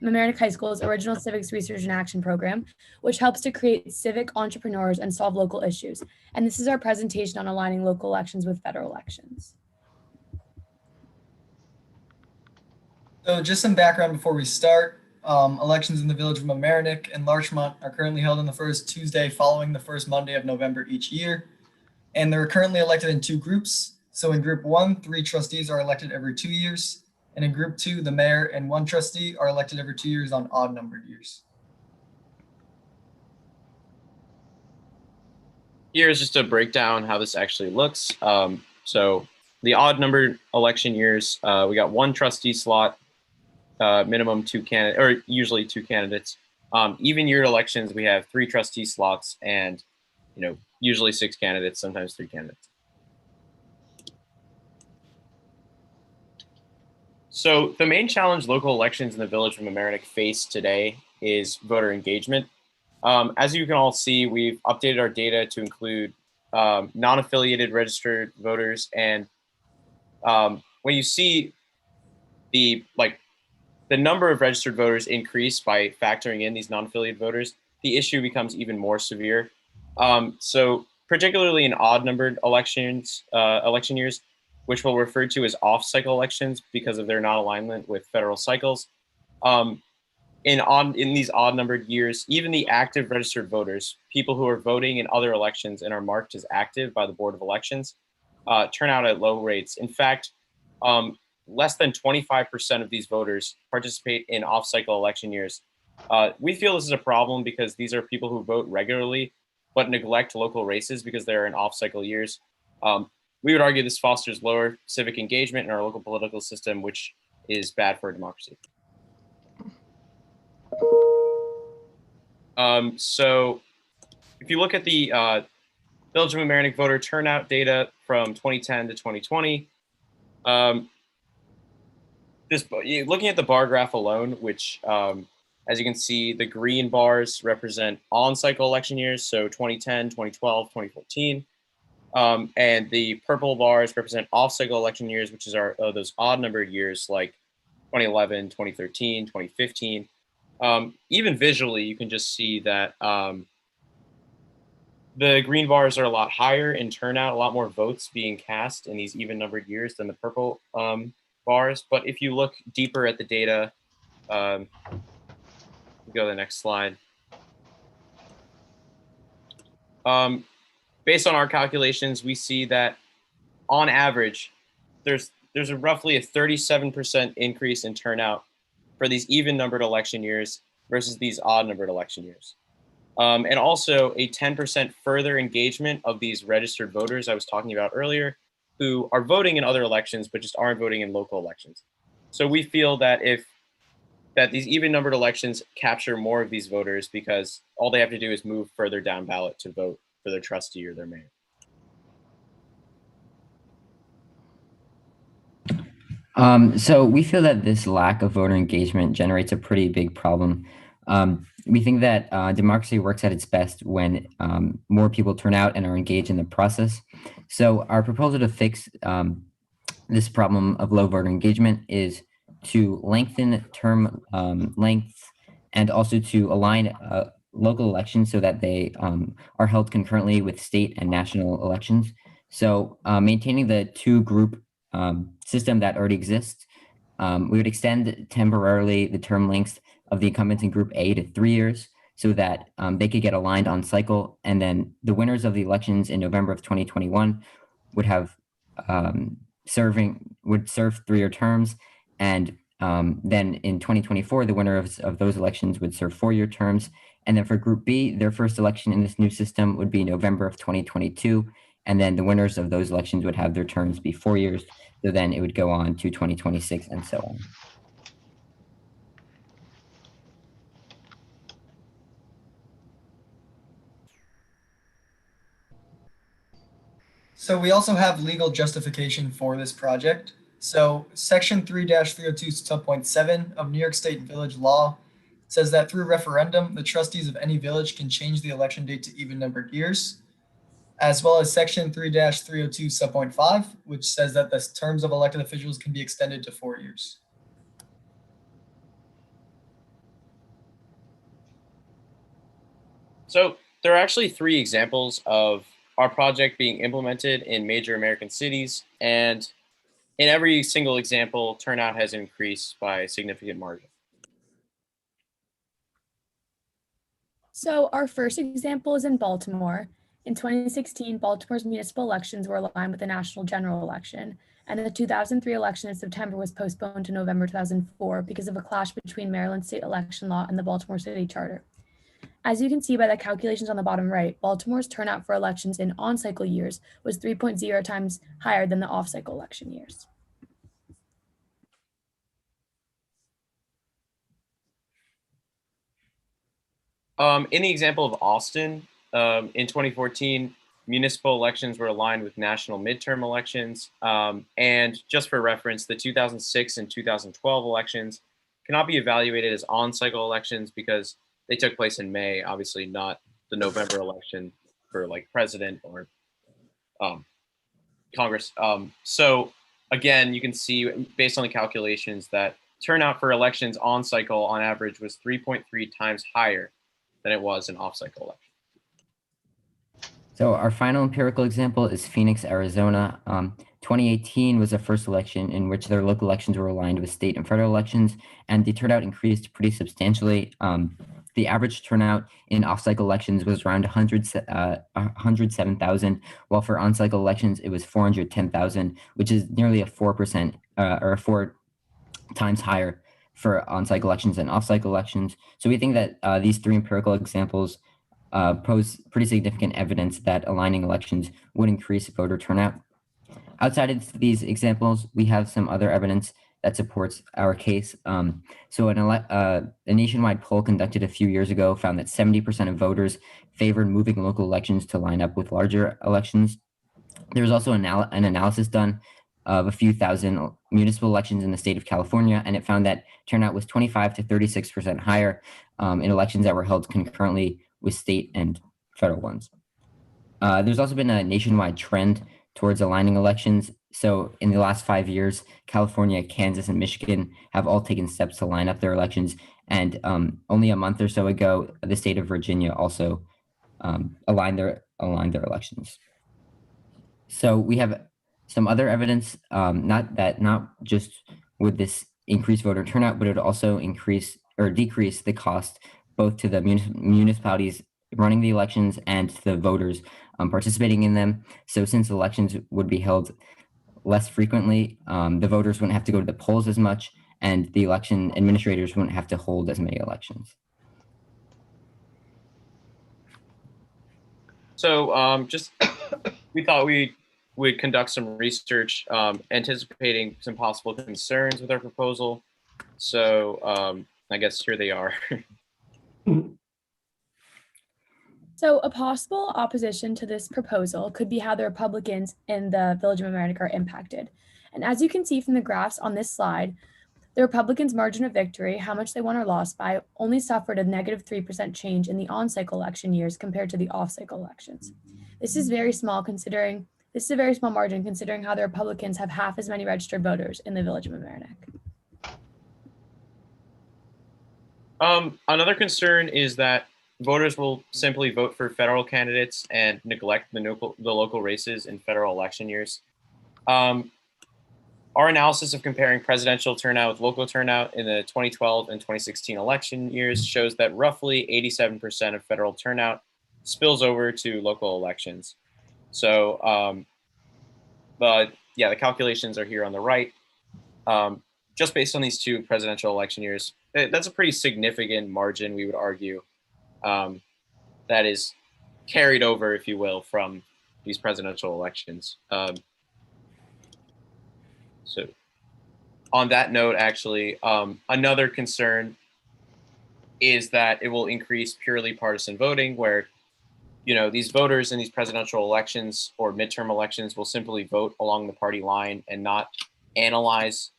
Mamaroneck High School's original Civics Research and Action program, which helps to create civic entrepreneurs and solve local issues. And this is our presentation on aligning local elections with federal elections.
So just some background before we start. Elections in the village of Mamaroneck and Larchmont are currently held on the first Tuesday following the first Monday of November each year. And they're currently elected in 2 groups. So in group 1, 3 trustees are elected every 2 years. And in group 2, the mayor and 1 trustee are elected every 2 years on odd numbered years.
Here's just a breakdown how this actually looks. So the odd numbered election years, we got 1 trustee slot, minimum 2 candidates, or usually 2 candidates. Even year elections, we have 3 trustee slots and, usually 6 candidates, sometimes 3 candidates. So the main challenge local elections in the village of Mamaroneck face today is voter engagement. As you can all see, we've updated our data to include non-affiliated registered voters. And when you see the number of registered voters increase by factoring in these non-affiliated voters, the issue becomes even more severe. So particularly in odd-numbered election years, which we'll refer to as off-cycle elections because of their non-alignment with federal cycles. In these odd-numbered years, even the active registered voters, people who are voting in other elections and are marked as active by the Board of Elections, turn out at low rates. In fact, less than 25% of these voters participate in off-cycle election years. We feel this is a problem because these are people who vote regularly but neglect local races because they're in off-cycle years. We would argue this fosters lower civic engagement in our local political system, which is bad for democracy. So if you look at the Village of Mamaroneck voter turnout data from 2010 to 2020, looking at the bar graph alone, which as you can see, the green bars represent on-cycle election years, so 2010, 2012, 2014. And the purple bars represent off-cycle election years, which is those odd-numbered years like 2011, 2013, 2015. Even visually, you can just see that the green bars are a lot higher in turnout, a lot more votes being cast in these even-numbered years than the purple bars. But if you look deeper at the data, go to the next slide. Based on our calculations, we see that on average, there's roughly a 37% increase in turnout for these even-numbered election years versus these odd-numbered election years. And also a 10% further engagement of these registered voters I was talking about earlier, who are voting in other elections, but just aren't voting in local elections. So we feel that these even-numbered elections capture more of these voters because all they have to do is move further down ballot to vote for their trustee or their mayor.
So we feel that this lack of voter engagement generates a pretty big problem. We think that democracy works at its best when more people turn out and are engaged in the process. So our proposal to fix this problem of low voter engagement is to lengthen term lengths and also to align local elections so that they are held concurrently with state and national elections. So maintaining the two-group system that already exists, we would extend temporarily the term lengths of the incumbents in Group A to 3 years so that they could get aligned on cycle. And then the winners of the elections in November of 2021 would have serve 3-year terms. And then in 2024, the winner of those elections would serve 4-year terms. And then for Group B, their first election in this new system would be November of 2022. And then the winners of those elections would have their terms be 4 years. So then it would go on to 2026 and so on.
So we also have legal justification for this project. So Section 3-302 subpoint 7 of New York State Village Law says that through referendum, the trustees of any village can change the election date to even-numbered years, as well as Section 3-302 subpoint 5, which says that the terms of elected officials can be extended to 4 years.
So there are actually 3 examples of our project being implemented in major American cities, and in every single example, turnout has increased by a significant margin.
So our first example is in Baltimore. In 2016, Baltimore's municipal elections were aligned with the national general election, and the 2003 election in September was postponed to November 2004 because of a clash between Maryland state election law and the Baltimore City Charter. As you can see by the calculations on the bottom right, Baltimore's turnout for elections in on-cycle years was 3.0 times higher than the off-cycle election years.
In the example of Austin, in 2014, municipal elections were aligned with national midterm elections. And just for reference, the 2006 and 2012 elections cannot be evaluated as on-cycle elections because they took place in May, obviously not the November election for like president or Congress. So again, you can see based on the calculations that turnout for elections on cycle on average was 3.3 times higher than it was in off-cycle elections.
So our final empirical example is Phoenix, Arizona. 2018 was the first election in which their local elections were aligned with state and federal elections, and the turnout increased pretty substantially. The average turnout in off-cycle elections was around 107,000, while for on-cycle elections, it was 410,000, which is nearly a 4% or 4 times higher for on-cycle elections than off-cycle elections. So we think that these 3 empirical examples pose pretty significant evidence that aligning elections would increase voter turnout. Outside of these examples, we have some other evidence that supports our case. So a nationwide poll conducted a few years ago found that 70% of voters favored moving local elections to line up with larger elections. There was also an analysis done of a few thousand municipal elections in the state of California, and it found that turnout was 25 to 36% higher in elections that were held concurrently with state and federal ones. There's also been a nationwide trend towards aligning elections. So in the last 5 years, California, Kansas, and Michigan have all taken steps to line up their elections. And only a month or so ago, the state of Virginia also aligned their elections. So we have some other evidence, not just with this increased voter turnout, but it would also increase or decrease the cost both to the municipalities running the elections and to the voters participating in them. So since elections would be held less frequently, the voters wouldn't have to go to the polls as much, and the election administrators wouldn't have to hold as many elections.
So we thought we'd conduct some research anticipating some possible concerns with our proposal. So I guess here they are.
So a possible opposition to this proposal could be how the Republicans in the Village of Mamaroneck are impacted. And as you can see from the graphs on this slide, the Republicans' margin of victory, how much they won or lost by, only suffered a negative 3% change in the on-cycle election years compared to the off-cycle elections. This is a very small margin considering how the Republicans have half as many registered voters in the Village of Mamaroneck.
Another concern is that voters will simply vote for federal candidates and neglect the local races in federal election years. Our analysis of comparing presidential turnout with local turnout in the 2012 and 2016 election years shows that roughly 87% of federal turnout spills over to local elections. So, the calculations are here on the right. Just based on these 2 presidential election years, that's a pretty significant margin, we would argue, that is carried over, if you will, from these presidential elections. So on that note, actually, another concern is that it will increase purely partisan voting, where, these voters in these presidential elections or midterm elections will simply vote along the party line and not analyze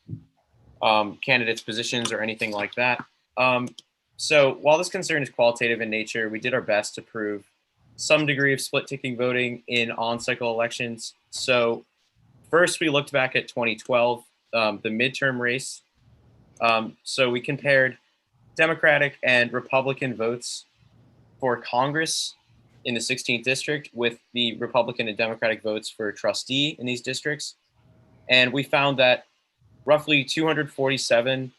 candidates' positions or anything like that. So while this concern is qualitative in nature, we did our best to prove some degree of split ticking voting in on-cycle elections. So first, we looked back at 2012, the midterm race. So we compared Democratic and Republican votes for Congress in the 16th district with the Republican and Democratic votes for trustee in these districts. And we found that roughly 247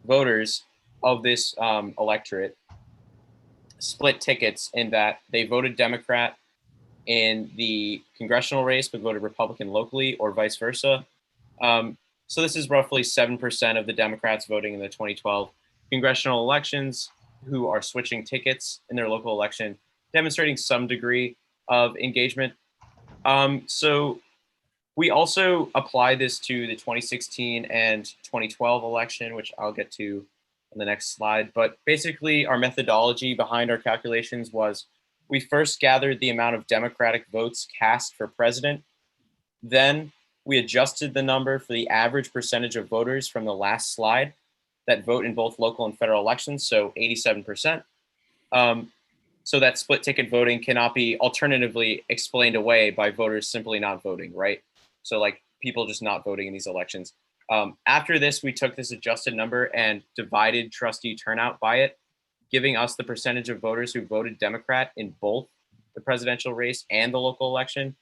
voters of this electorate split tickets in that they voted Democrat in the congressional race but voted Republican locally, or vice versa. So this is roughly 7% of the Democrats voting in the 2012 congressional elections who are switching tickets in their local election, demonstrating some degree of engagement. So we also apply this to the 2016 and 2012 election, which I'll get to on the next slide. But basically, our methodology behind our calculations was we first gathered the amount of Democratic votes cast for president. Then we adjusted the number for the average percentage of voters from the last slide that vote in both local and federal elections, so 87%. So that split ticket voting cannot be alternatively explained away by voters simply not voting, right? So like people just not voting in these elections. After this, we took this adjusted number and divided trustee turnout by it. giving us the percentage of voters who voted Democrat in both the presidential race and the local election.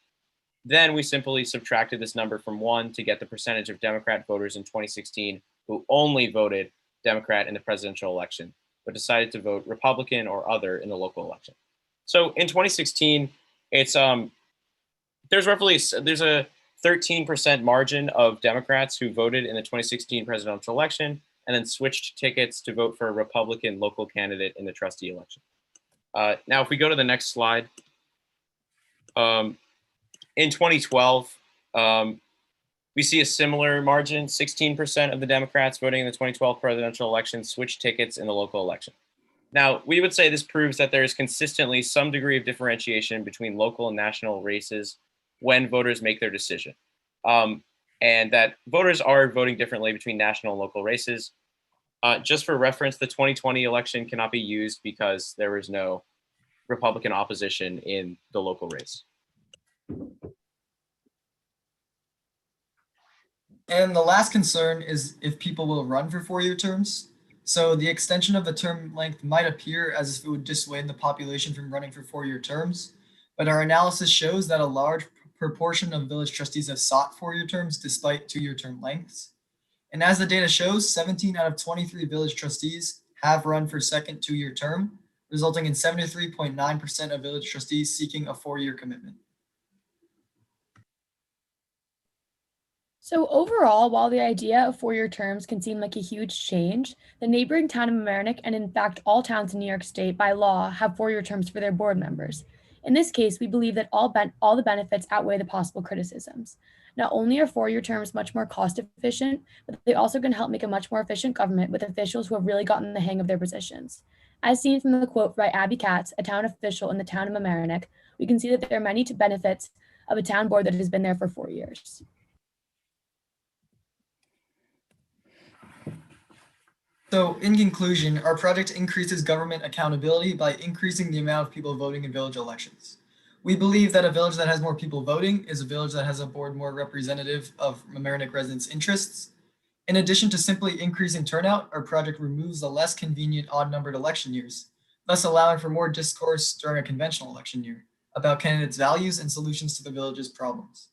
Then we simply subtracted this number from 1 to get the percentage of Democrat voters in 2016 who only voted Democrat in the presidential election, but decided to vote Republican or other in the local election. So in 2016, it's there's a 13% margin of Democrats who voted in the 2016 presidential election and then switched tickets to vote for a Republican local candidate in the trustee election. Now, if we go to the next slide, in 2012, we see a similar margin. 16% of the Democrats voting in the 2012 presidential election switched tickets in the local election. Now, we would say this proves that there is consistently some degree of differentiation between local and national races when voters make their decision, and that voters are voting differently between national and local races. Just for reference, the 2020 election cannot be used because there was no Republican opposition in the local race.
And the last concern is if people will run for 4-year terms. So the extension of the term length might appear as if it would dissuade the population from running for 4-year terms, but our analysis shows that a large proportion of village trustees have sought 4-year terms despite 2-year term lengths. And as the data shows, 17 out of 23 village trustees have run for second 2-year term, resulting in 73.9% of village trustees seeking a 4-year commitment.
So overall, while the idea of 4-year terms can seem like a huge change, the neighboring town of Mamaroneck, and in fact all towns in New York State by law, have 4-year terms for their board members. In this case, we believe that all the benefits outweigh the possible criticisms. Not only are 4-year terms much more cost efficient, but they also can help make a much more efficient government with officials who have really gotten the hang of their positions. As seen from the quote by Abby Katz, a town official in the town of Mamaroneck, we can see that there are many benefits of a town board that has been there for 4 years.
So in conclusion, our project increases government accountability by increasing the amount of people voting in village elections. We believe that a village that has more people voting is a village that has a board more representative of Mamaroneck residents' interests. In addition to simply increasing turnout, our project removes the less convenient odd-numbered election years, thus allowing for more discourse during a conventional election year about candidates' values and solutions to the village's problems.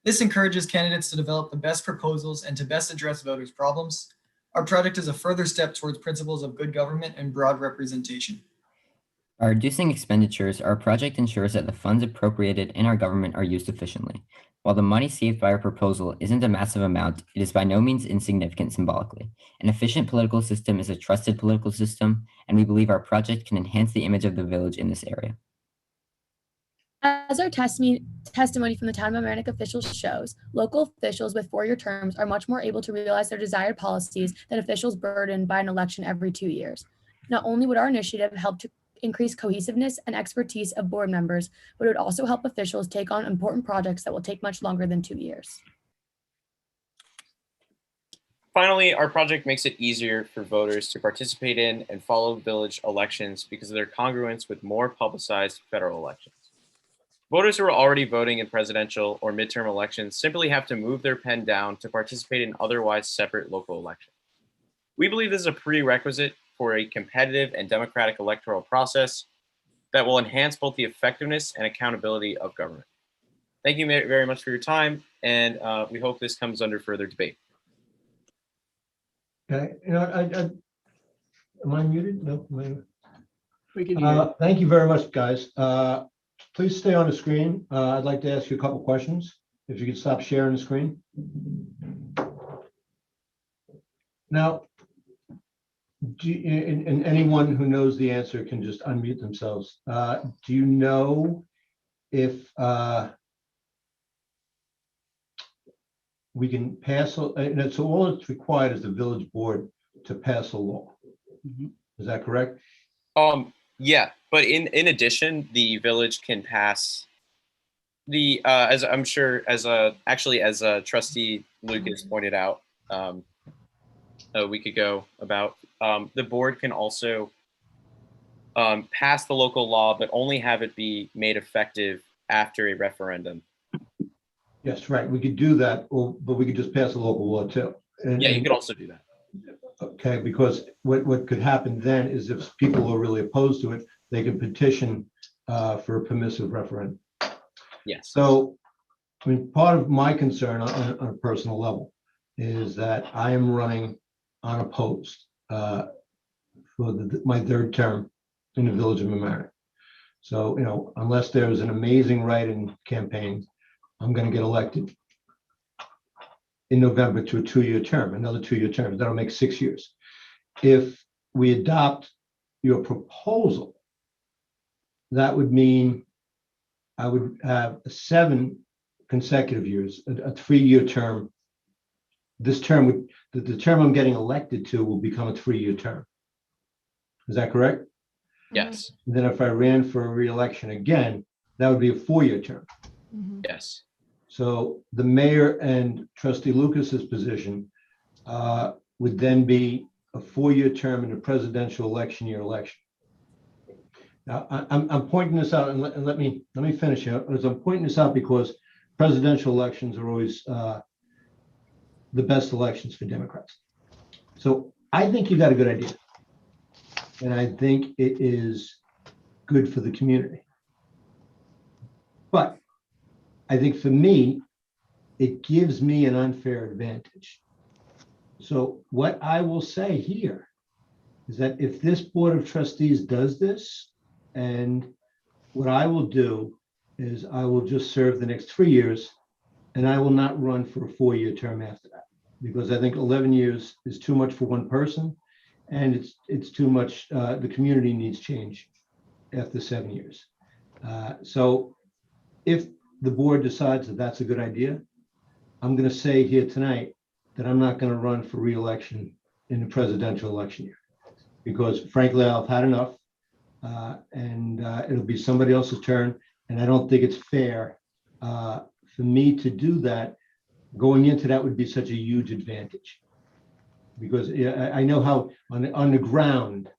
This encourages candidates to develop the best proposals and to best address voters' problems. Our project is a further step towards principles of good government and broad representation.
By reducing expenditures, our project ensures that the funds appropriated in our government are used efficiently. While the money saved by our proposal isn't a massive amount, it is by no means insignificant symbolically. An efficient political system is a trusted political system, and we believe our project can enhance the image of the village in this area.
As our testimony from the town of Mamaroneck officials shows, local officials with 4-year terms are much more able to realize their desired policies than officials burdened by an election every 2 years. Not only would our initiative help to increase cohesiveness and expertise of board members, but it would also help officials take on important projects that will take much longer than 2 years.
Finally, our project makes it easier for voters to participate in and follow village elections because of their congruence with more publicized federal elections. Voters who are already voting in presidential or midterm elections simply have to move their pen down to participate in otherwise separate local elections. We believe this is a prerequisite for a competitive and democratic electoral process that will enhance both the effectiveness and accountability of government. Thank you very much for your time, and we hope this comes under further debate.
Okay, am I muted? No.
We can hear.
Thank you very much, guys. Please stay on the screen. I'd like to ask you a couple questions. If you could stop sharing the screen. Now, and anyone who knows the answer can just unmute themselves. Do you know if we can pass, so all that's required is the village board to pass a law? Is that correct?
Yeah, but in addition, the village can pass the as I'm sure as Trustee Lucas pointed out a week ago about the board can also pass the local law, but only have it be made effective after a referendum.
Yes, right. We could do that, but we could just pass a local law too.
Yeah, you could also do that.
Okay, because what could happen then is if people are really opposed to it, they could petition for a permissive referendum.
Yes.
So, I mean, part of my concern on a personal level is that I am running unopposed for my third term in the Village of Mamaroneck. So, you know, unless there's an amazing write-in campaign, I'm going to get elected in November to a 2-year term, another 2-year term. That'll make 6 years. If we adopt your proposal, that would mean I would have 7 consecutive years, a 3-year term. This term would, the term I'm getting elected to will become a 3-year term. Is that correct?
Yes.
And then if I ran for a re-election again, that would be a 4-year term.
Yes.
So the mayor and Trustee Lucas's position would then be a 4-year term in a presidential election year election. Now, I'm pointing this out, and let me finish here. As I'm pointing this out because presidential elections are always the best elections for Democrats. So I think you got a good idea, and I think it is good for the community. But I think for me, it gives me an unfair advantage. So what I will say here is that if this Board of Trustees does this, and what I will do is I will just serve the next 3 years, and I will not run for a 4-year term after that, because I think 11 years is too much for one person, and it's too much. The community needs change after 7 years. So if the board decides that that's a good idea, I'm going to say here tonight that I'm not going to run for re-election in the presidential election year, because frankly, I've had enough, and it'll be somebody else's turn. And I don't think it's fair for me to do that. Going into that would be such a huge advantage, because I know how on the ground,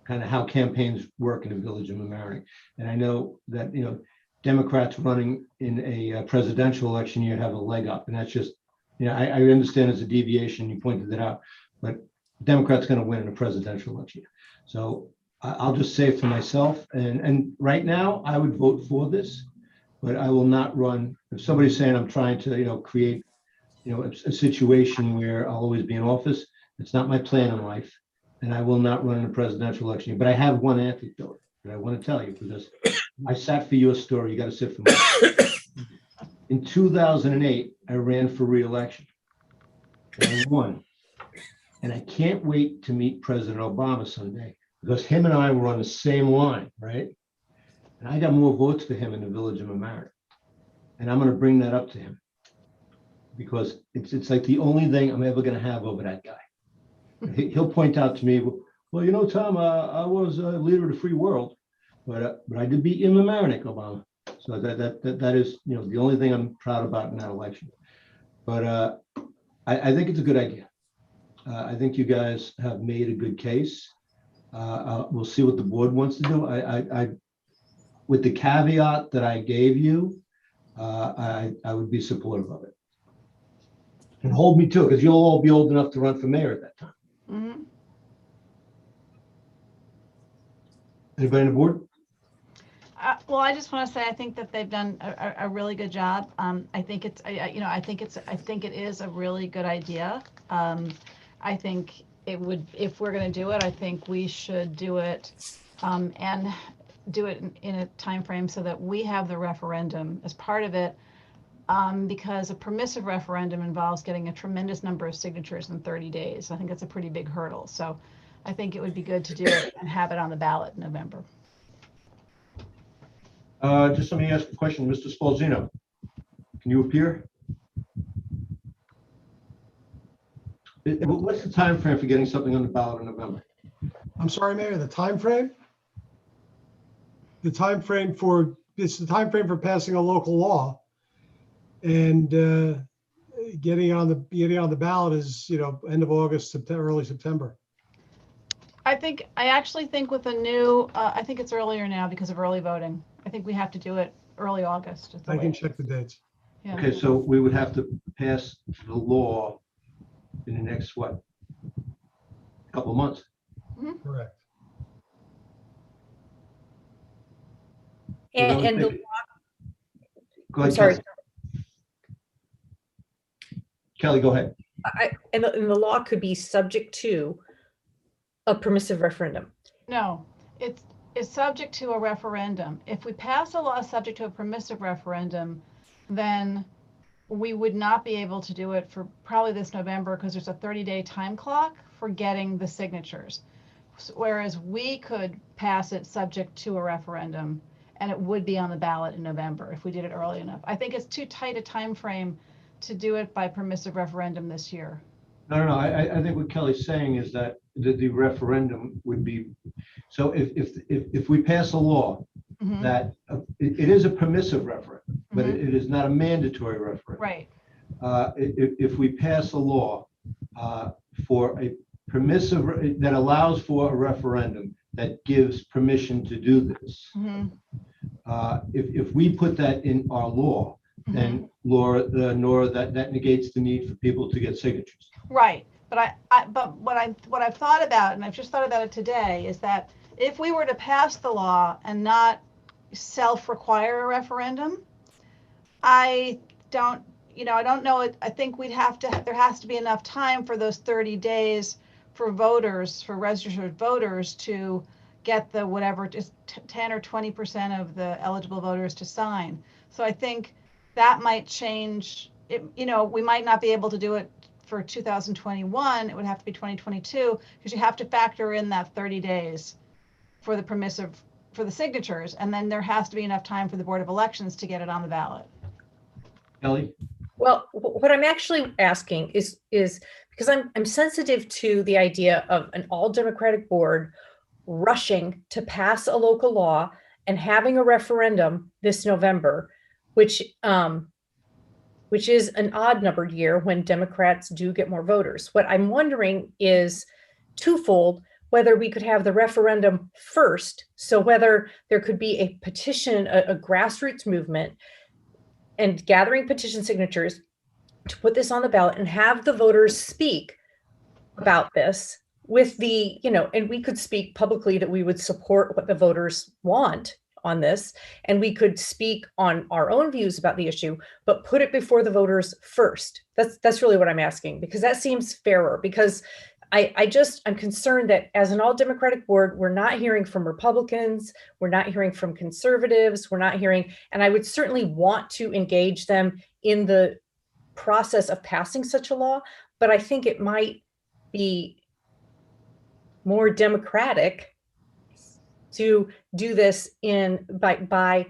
kind of how campaigns work in the Village of Mamaroneck. And I know that, you know, Democrats running in a presidential election year have a leg up, and that's just, you know, I understand it's a deviation. You pointed that out, but Democrats going to win in a presidential election year. So I'll just say for myself, and right now I would vote for this, but I will not run. If somebody's saying I'm trying to, you know, create, you know, a situation where I'll always be in office, it's not my plan in life, and I will not run in a presidential election year. But I have one anecdote that I want to tell you, because I sat for your story. You got to sit for me. In 2008, I ran for re-election, and I won. And I can't wait to meet President Obama someday, because him and I were on the same line, right? And I got more votes for him in the Village of Mamaroneck. And I'm going to bring that up to him, because it's like the only thing I'm ever going to have over that guy. He'll point out to me, well, you know, Tom, I was a leader of the free world, but I did beat you in Mamaroneck, Obama. So that is, you know, the only thing I'm proud about in that election. But I think it's a good idea. I think you guys have made a good case. We'll see what the board wants to do. I with the caveat that I gave you, I would be supportive of it. And hold me to it, because you'll all be old enough to run for mayor at that time.
Mm-hmm.
Anybody on the board?
Well, I just want to say I think that they've done a really good job. I think it's I think it is a really good idea. I think it would, if we're going to do it, I think we should do it and do it in a time frame so that we have the referendum as part of it, because a permissive referendum involves getting a tremendous number of signatures in 30 days. I think that's a pretty big hurdle. So I think it would be good to do it and have it on the ballot in November.
Just let me ask a question, Mr. Spalzino. Can you appear? What's the time frame for getting something on the ballot in November?
I'm sorry, Mayor, the time frame? The time frame for, it's the time frame for passing a local law. And getting on the ballot is, you know, end of August, September, early September.
I actually think with the new, I think it's earlier now because of early voting. I think we have to do it early August.
I can check the dates.
Yeah.
Okay, so we would have to pass the law in the next, what, couple of months.
Correct.
So that would
And the
make it- Go
I'm
ahead,
sorry.
Kelly. Kelly, go ahead.
And the law could be subject to a permissive referendum.
No, it's subject to a referendum. If we pass a law subject to a permissive referendum, then we would not be able to do it for probably this November because there's a 30-day time clock for getting the signatures. Whereas we could pass it subject to a referendum and it would be on the ballot in November if we did it early enough. I think it's too tight a time frame to do it by permissive referendum this year.
No. I think what Kelly's saying is that the referendum would be, so if we pass a law that it is a permissive referendum, but it is not a mandatory referendum.
Right.
If we pass a law for a permissive, that allows for a referendum that gives permission to do this, if we put that in our law, then Nora, that negates the need for people to get signatures.
Right, but but what I've thought about, and I've just thought about it today, is that if we were to pass the law and not self-require a referendum, I don't know. I think there has to be enough time for those 30 days for voters, for registered voters to get the whatever, just 10 or 20% of the eligible voters to sign. So I think that might change it. We might not be able to do it for 2021. It would have to be 2022 because you have to factor in that 30 days for the signatures, and then there has to be enough time for the Board of Elections to get it on the ballot.
Kelly?
Well, what I'm actually asking is because I'm sensitive to the idea of an all Democratic board rushing to pass a local law and having a referendum this November, which is an odd numbered year when Democrats do get more voters. What I'm wondering is twofold: whether we could have the referendum first, so whether there could be a petition, a grassroots movement, and gathering petition signatures to put this on the ballot and have the voters speak about this with and we could speak publicly that we would support what the voters want on this, and we could speak on our own views about the issue, but put it before the voters first. That's really what I'm asking, because that seems fairer, because I'm concerned that as an all Democratic board, we're not hearing from Republicans, we're not hearing from conservatives, we're not hearing, and I would certainly want to engage them in the process of passing such a law, but I think it might be more democratic to do this by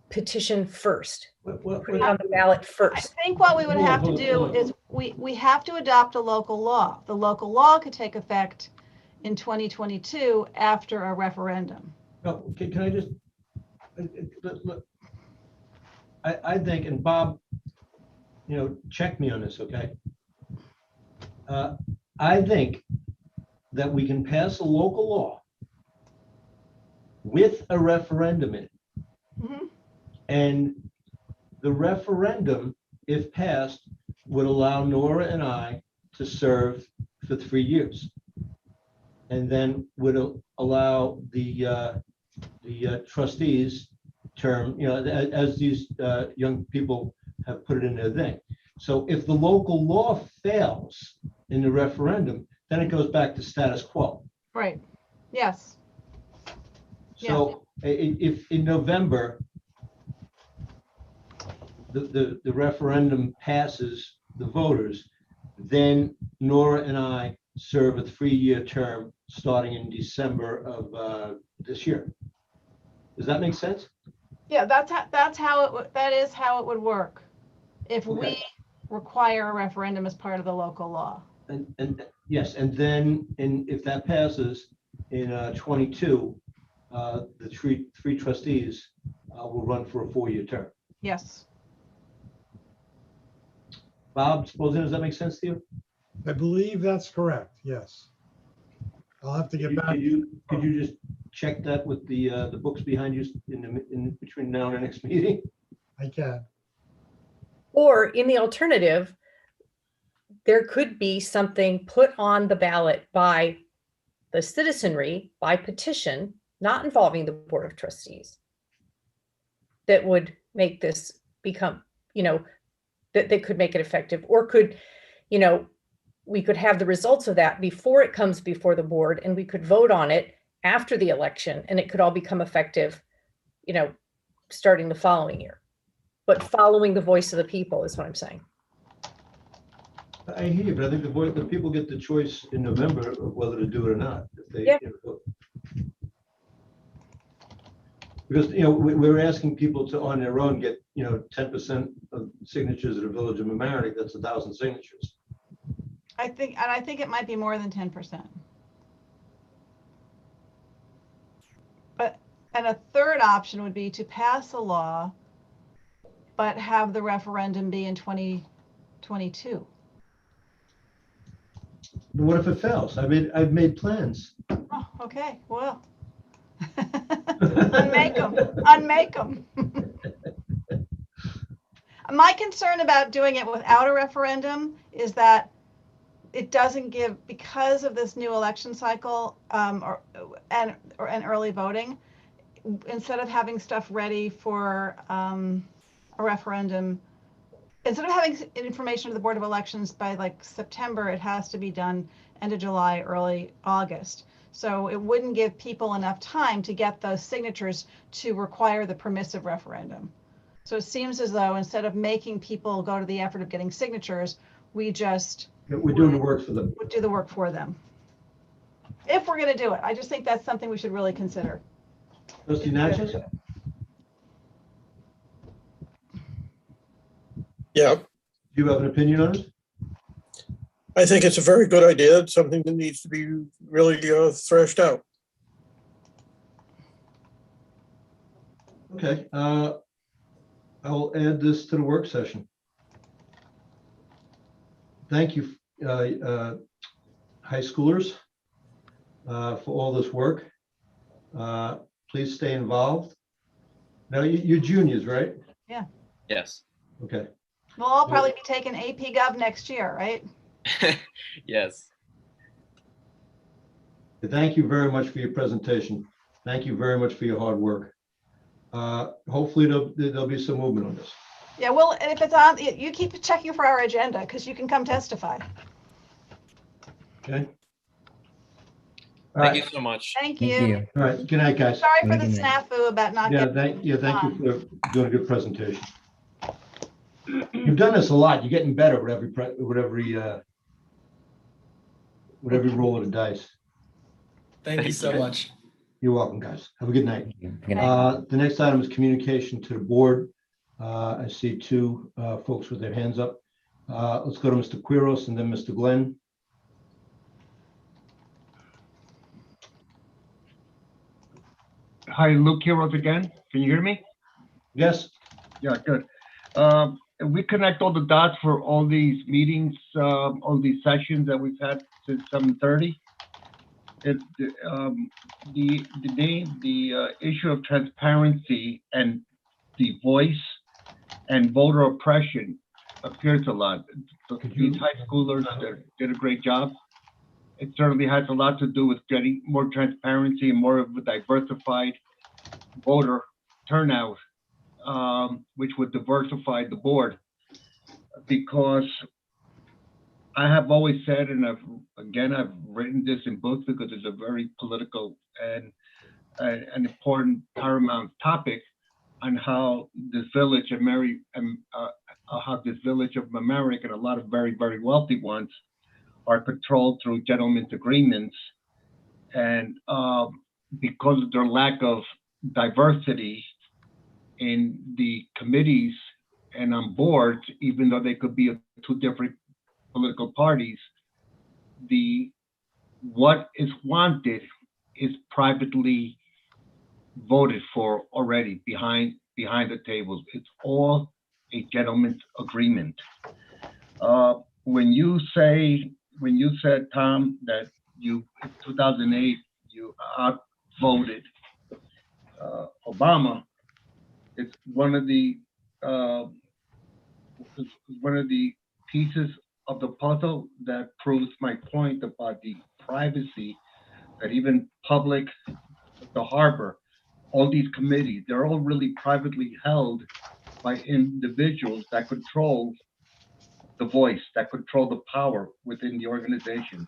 petition first, put it on the ballot first.
I think what we would have to do is we have to adopt a local law. The local law could take effect in 2022 after a referendum.
No, can I just, look, I think, and Bob, check me on this, okay? I think that we can pass a local law with a referendum in it. And the referendum, if passed, would allow Nora and I to serve for 3 years. And then would allow the trustees term, as these young people have put it in their thing. So if the local law fails in the referendum, then it goes back to status quo.
Right. Yes.
So if in November, the referendum passes the voters, then Nora and I serve a 3-year term starting in December of this year. Does that make sense?
Yeah, that is how it would work if we require a referendum as part of the local law.
And yes, and then if that passes in 22, the three trustees will run for a 4-year term.
Yes.
Bob, does that make sense to you?
I believe that's correct, yes. I'll have to get back.
Could you just check that with the books behind you in between now and the next meeting?
I can.
Or in the alternative, there could be something put on the ballot by the citizenry by petition, not involving the Board of Trustees, that would make this become, that they could make it effective, or could, we could have the results of that before it comes before the board, and we could vote on it after the election, and it could all become effective, starting the following year. But following the voice of the people is what I'm saying.
I hear you, but I think the people get the choice in November of whether to do it or not. If they,
Yeah.
Because, we're asking people to, on their own, get, 10% of signatures at a Village of Mamaroneck. That's 1,000 signatures.
I think it might be more than 10%. And a third option would be to pass a law, but have the referendum be in 2022.
What if it fails? I've made plans.
Oh, okay, well. Unmake them. My concern about doing it without a referendum is that it doesn't give, because of this new election cycle and early voting, instead of having stuff ready for a referendum, instead of having information to the Board of Elections by like September, it has to be done end of July, early August. So it wouldn't give people enough time to get those signatures to require the permissive referendum. So it seems as though instead of making people go to the effort of getting signatures, we just
we're doing the work for them.
Would do the work for them. If we're going to do it, I just think that's something we should really consider.
Trustee Natchez?
Yeah,
Do you have an opinion on it?
I think it's a very good idea. It's something that needs to be really threshed out.
Okay, I'll add this to the work session. Thank you, high schoolers, for all this work. Please stay involved. Now, you're juniors, right?
Yeah.
Yes.
Okay.
We'll all probably be taking AP Gov next year, right?
Yes.
Thank you very much for your presentation. Thank you very much for your hard work. Hopefully there'll be some movement on this.
Yeah, well, and if it's on, you keep checking for our agenda because you can come testify.
Okay.
Thank you so much.
Thank you.
All right. Good night, guys.
Sorry for the snafu about not getting.
Thank you for doing a good presentation. You've done this a lot. You're getting better with every roll of the dice.
Thank you so much.
You're welcome, guys. Have a good night. The next item is communication to the board. I see two folks with their hands up. Let's go to Mr. Quiros and then Mr. Glenn.
Hi, Luke Quiros again. Can you hear me?
Yes.
Yeah, good. We connect all the dots for all these meetings, all these sessions that we've had since 7:30. The issue of transparency and the voice and voter oppression appears a lot. These high schoolers did a great job. It certainly has a lot to do with getting more transparency and more of a diversified voter turnout, which would diversify the board. Because I have always said, and I've written this in books because it's a very political and an important paramount topic on how this village of Mamaroneck and a lot of very, very wealthy ones are controlled through gentlemen's agreements. And because of their lack of diversity in the committees and on boards, even though they could be of two different political parties, what is wanted is privately voted for already behind the tables. It's all a gentleman's agreement. When you said, Tom, that in 2008 you outvoted Obama, it's one of the pieces of the puzzle that proves my point about the privacy that even public, the harbor, all these committees, they're all really privately held by individuals that control the voice, that control the power within the organizations.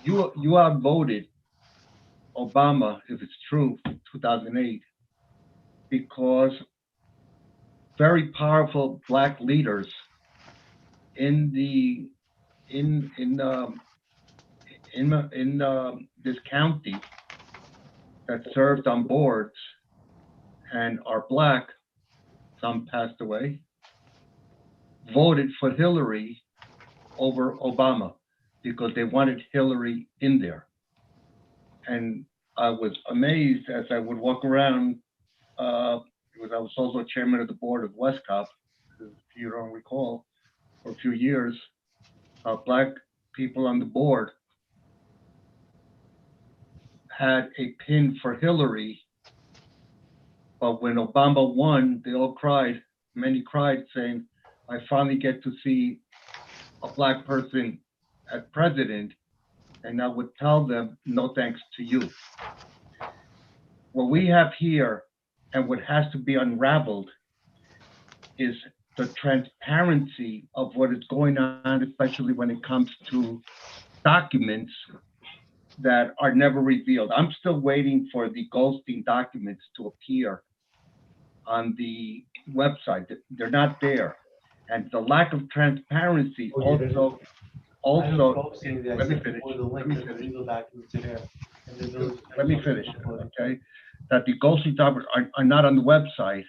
You outvoted Obama, if it's true, 2008, because very powerful Black leaders in this county that served on boards and are Black, some passed away, voted for Hillary over Obama because they wanted Hillary in there. And I was amazed as I would walk around, because I was also chairman of the board of Westcop, if you don't recall, for a few years, Black people on the board had a pin for Hillary, but when Obama won, they all cried, many cried saying, I finally get to see a Black person as president, and I would tell them, no thanks to you. What we have here and what has to be unraveled is the transparency of what is going on, especially when it comes to documents that are never revealed. I'm still waiting for the Goldstein documents to appear on the website. They're not there. And the lack of transparency also, let me finish. Let me finish, okay? That the Goldstein documents are not on the website,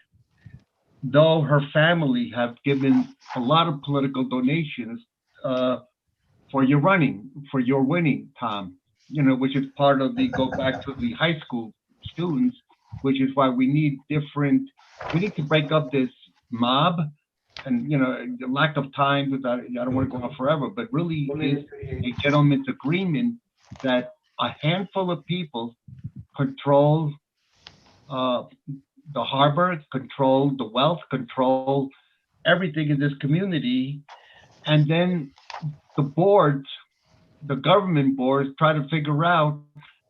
though her family have given a lot of political donations for your winning, Tom, which is part of the go back to the high school students, which is why we need to break up this mob and, the lack of time, because I don't want to go on forever, but really is a gentleman's agreement that a handful of people control the harbor, control the wealth, control everything in this community. And then the boards, the government boards, try to figure out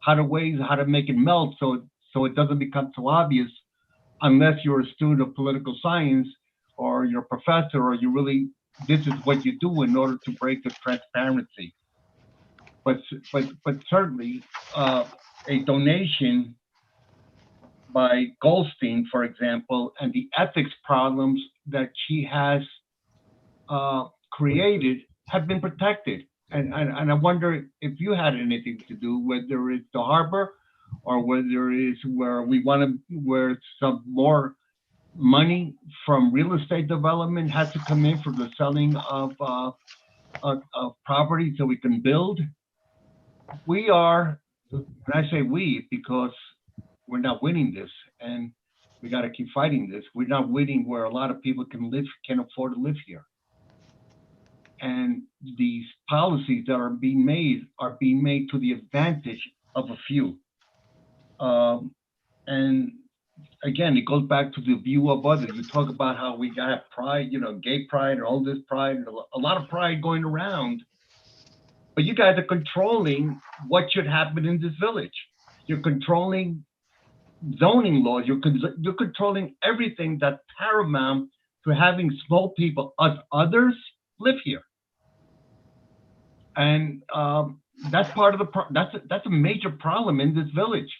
how to make it melt so it doesn't become so obvious, unless you're a student of political science or you're a professor or this is what you do in order to break the transparency. But certainly a donation by Goldstein, for example, and the ethics problems that she has created have been protected. And I wonder if you had anything to do, whether it's the harbor or whether it's where some more money from real estate development has to come in for the selling of property so we can build. We are, and I say we because we're not winning this, and we got to keep fighting this. We're not winning where a lot of people can afford to live here. And these policies that are being made to the advantage of a few. And again, it goes back to the view of others. You talk about how we got pride, gay pride and all this pride, and a lot of pride going around. But you guys are controlling what should happen in this village. You're controlling zoning laws. You're controlling everything that's paramount to having small people, us others, live here. And that's part of that's a major problem in this village.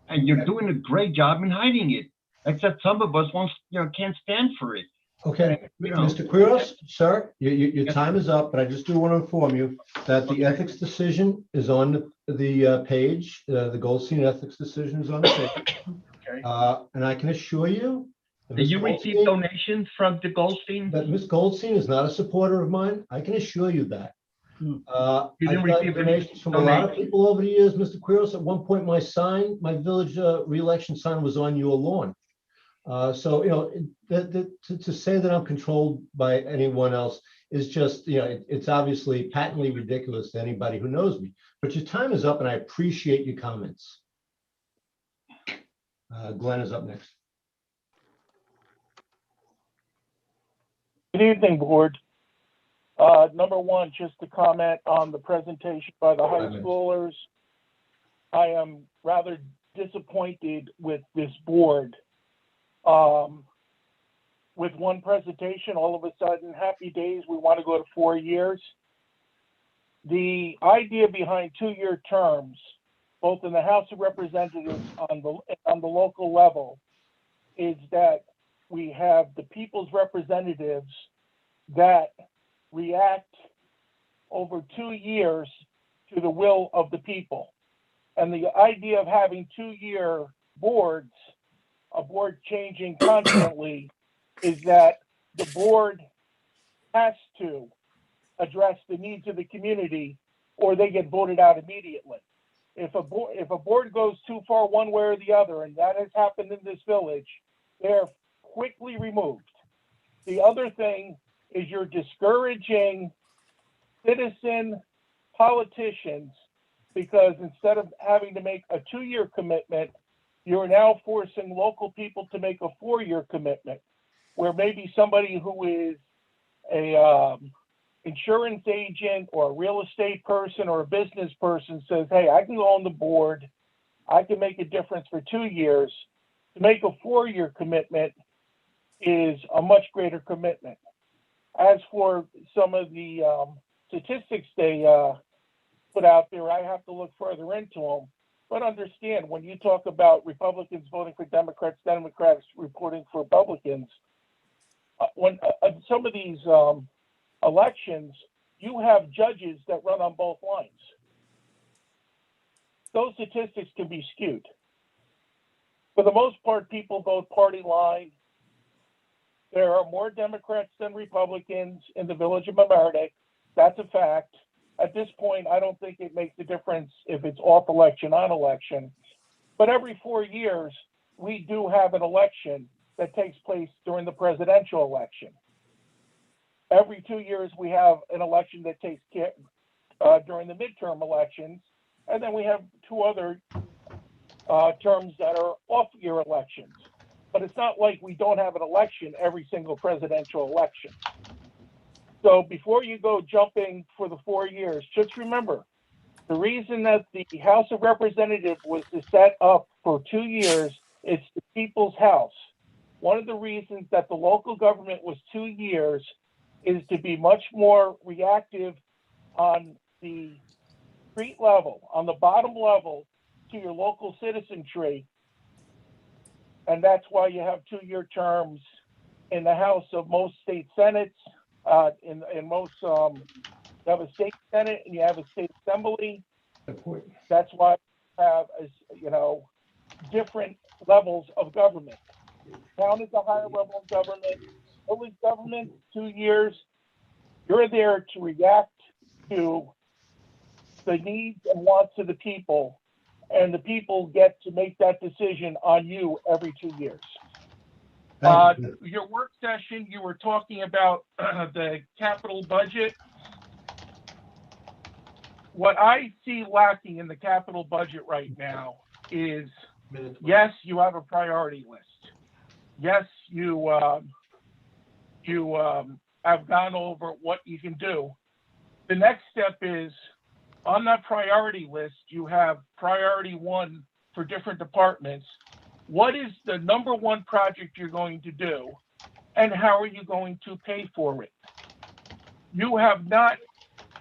And you're doing a great job in hiding it. Except some of us can't stand for it.
Okay, Mr. Quiros, sir, your time is up, but I just do want to inform you that the ethics decision is on the page. The Goldstein ethics decision is on the page.
Okay.
And I can assure you.
Did you receive donations from the Goldstein?
That Ms. Goldstein is not a supporter of mine. I can assure you that.
You
I've
didn't
got
receive
donations from a lot of people over the years, Mr. Quiros. At one point, my village re-election sign was on your lawn. So, to say that I'm controlled by anyone else is just, it's obviously patently ridiculous to anybody who knows me. But your time is up, and I appreciate your comments. Glenn is up next.
Good evening, board. Number one, just to comment on the presentation by the high schoolers. I am rather disappointed with this board. With one presentation, all of a sudden, happy days, we want to go to 4 years. The idea behind 2-year terms, both in the House of Representatives on the local level, is that we have the people's representatives that react over 2 years to the will of the people. And the idea of having 2-year boards, a board changing constantly, is that the board has to address the needs of the community or they get voted out immediately. If a board goes too far one way or the other, and that has happened in this village, they're quickly removed. The other thing is you're discouraging citizen politicians because instead of having to make a 2-year commitment, you're now forcing local people to make a 4-year commitment, where maybe somebody who is a insurance agent or a real estate person or a business person says, hey, I can go on the board, I can make a difference for 2 years. To make a 4-year commitment is a much greater commitment. As for some of the statistics they put out there, I have to look further into them. But understand, when you talk about Republicans voting for Democrats, Democrats reporting for Republicans, when some of these elections, you have judges that run on both lines. Those statistics can be skewed. For the most part, people vote party line. There are more Democrats than Republicans in the village of Mamaroneck. That's a fact. At this point, I don't think it makes a difference if it's off election, on election. But every 4 years, we do have an election that takes place during the presidential election. Every 2 years, we have an election that takes place during the midterm elections. And then we have 2 other terms that are off-year elections. But it's not like we don't have an election every single presidential election. So before you go jumping for the 4 years, just remember, the reason that the House of Representatives was set up for 2 years, it's the people's house. One of the reasons that the local government was 2 years is to be much more reactive on the street level, on the bottom level to your local citizenry. And that's why you have 2-year terms in the House of most state senates. In most, you have a state senate and you have a state assembly. That's why you have, different levels of government. Town is a higher level of government. Village government, 2 years. You're there to react to the needs and wants of the people, and the people get to make that decision on you every 2 years. Your work session, you were talking about the capital budget. What I see lacking in the capital budget right now is, yes, you have a priority list. Yes, you have gone over what you can do. The next step is, on that priority list, you have priority 1 for different departments. What is the number 1 project you're going to do, and how are you going to pay for it? You have not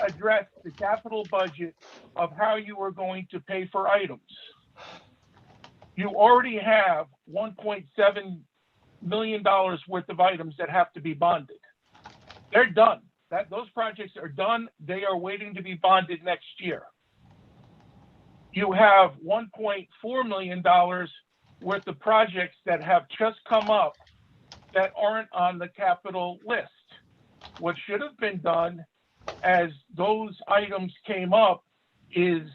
addressed the capital budget of how you are going to pay for items. You already have $1.7 million worth of items that have to be bonded. They're done. Those projects are done. They are waiting to be bonded next year. You have $1.4 million worth of projects that have just come up that aren't on the capital list. What should have been done as those items came up is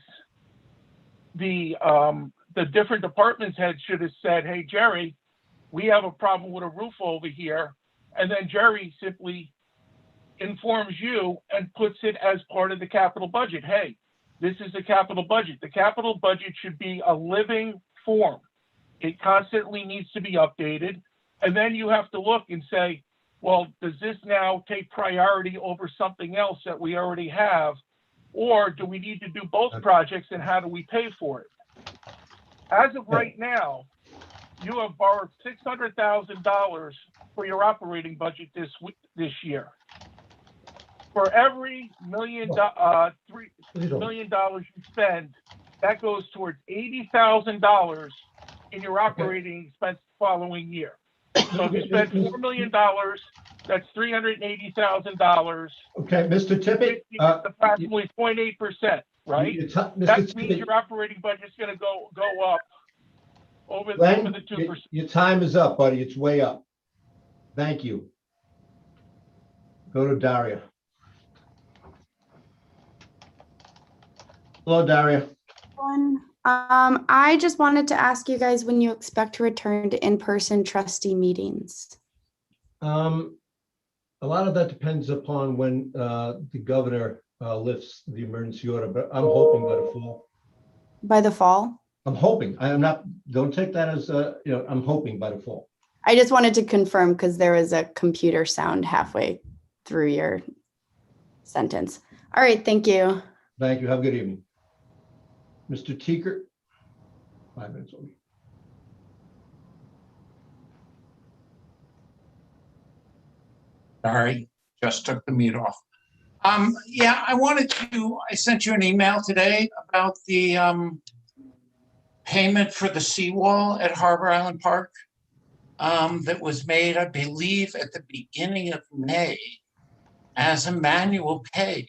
the different departments heads should have said, hey, Jerry, we have a problem with a roof over here. And then Jerry simply informs you and puts it as part of the capital budget. Hey, this is the capital budget. The capital budget should be a living form. It constantly needs to be updated. And then you have to look and say, well, does this now take priority over something else that we already have? Or do we need to do both projects, and how do we pay for it? As of right now, you have borrowed $600,000 for your operating budget this year. For every $3 million you spend, that goes towards $80,000 in your operating expense the following year. So if you spend $4 million, that's $380,000.
Okay, Mr. Tippett.
Approximately 0.8%, right?
Mr.
That means
Tippett,
your operating budget's going to go up over
Glenn,
the 2%.
your time is up, buddy. It's way up. Thank you. Go to Daria. Hello, Daria.
I just wanted to ask you guys when you expect to return to in-person trustee meetings.
A lot of that depends upon when the governor lifts the emergency order, but I'm hoping by the fall.
By the fall?
I'm hoping. I am not, don't take that as, I'm hoping by the fall.
I just wanted to confirm because there was a computer sound halfway through your sentence. All right, thank you.
Thank you. Have a good evening. Mr. Teeker, 5 minutes only.
Sorry, just took the mute off. Yeah, I sent you an email today about the payment for the seawall at Harbor Island Park that was made, I believe, at the beginning of May as a manual pay,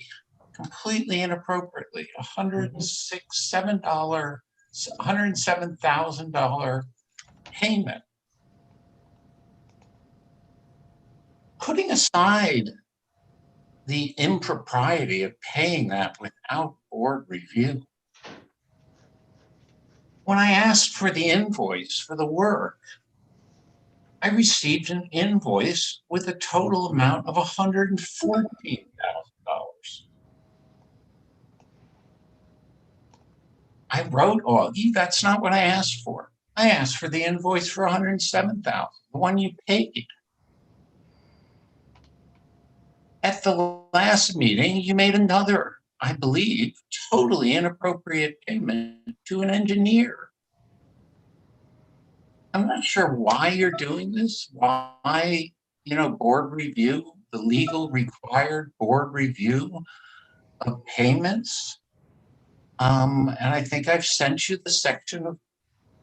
completely inappropriately, $107,000 payment. Putting aside the impropriety of paying that without board review, when I asked for the invoice for the work, I received an invoice with a total amount of $114,000. I wrote Augie, that's not what I asked for. I asked for the invoice for $107,000, the one you paid. At the last meeting, you made another, I believe, totally inappropriate payment to an engineer. I'm not sure why you're doing this, why, board review, the legal required board review of payments. And I think I've sent you the section of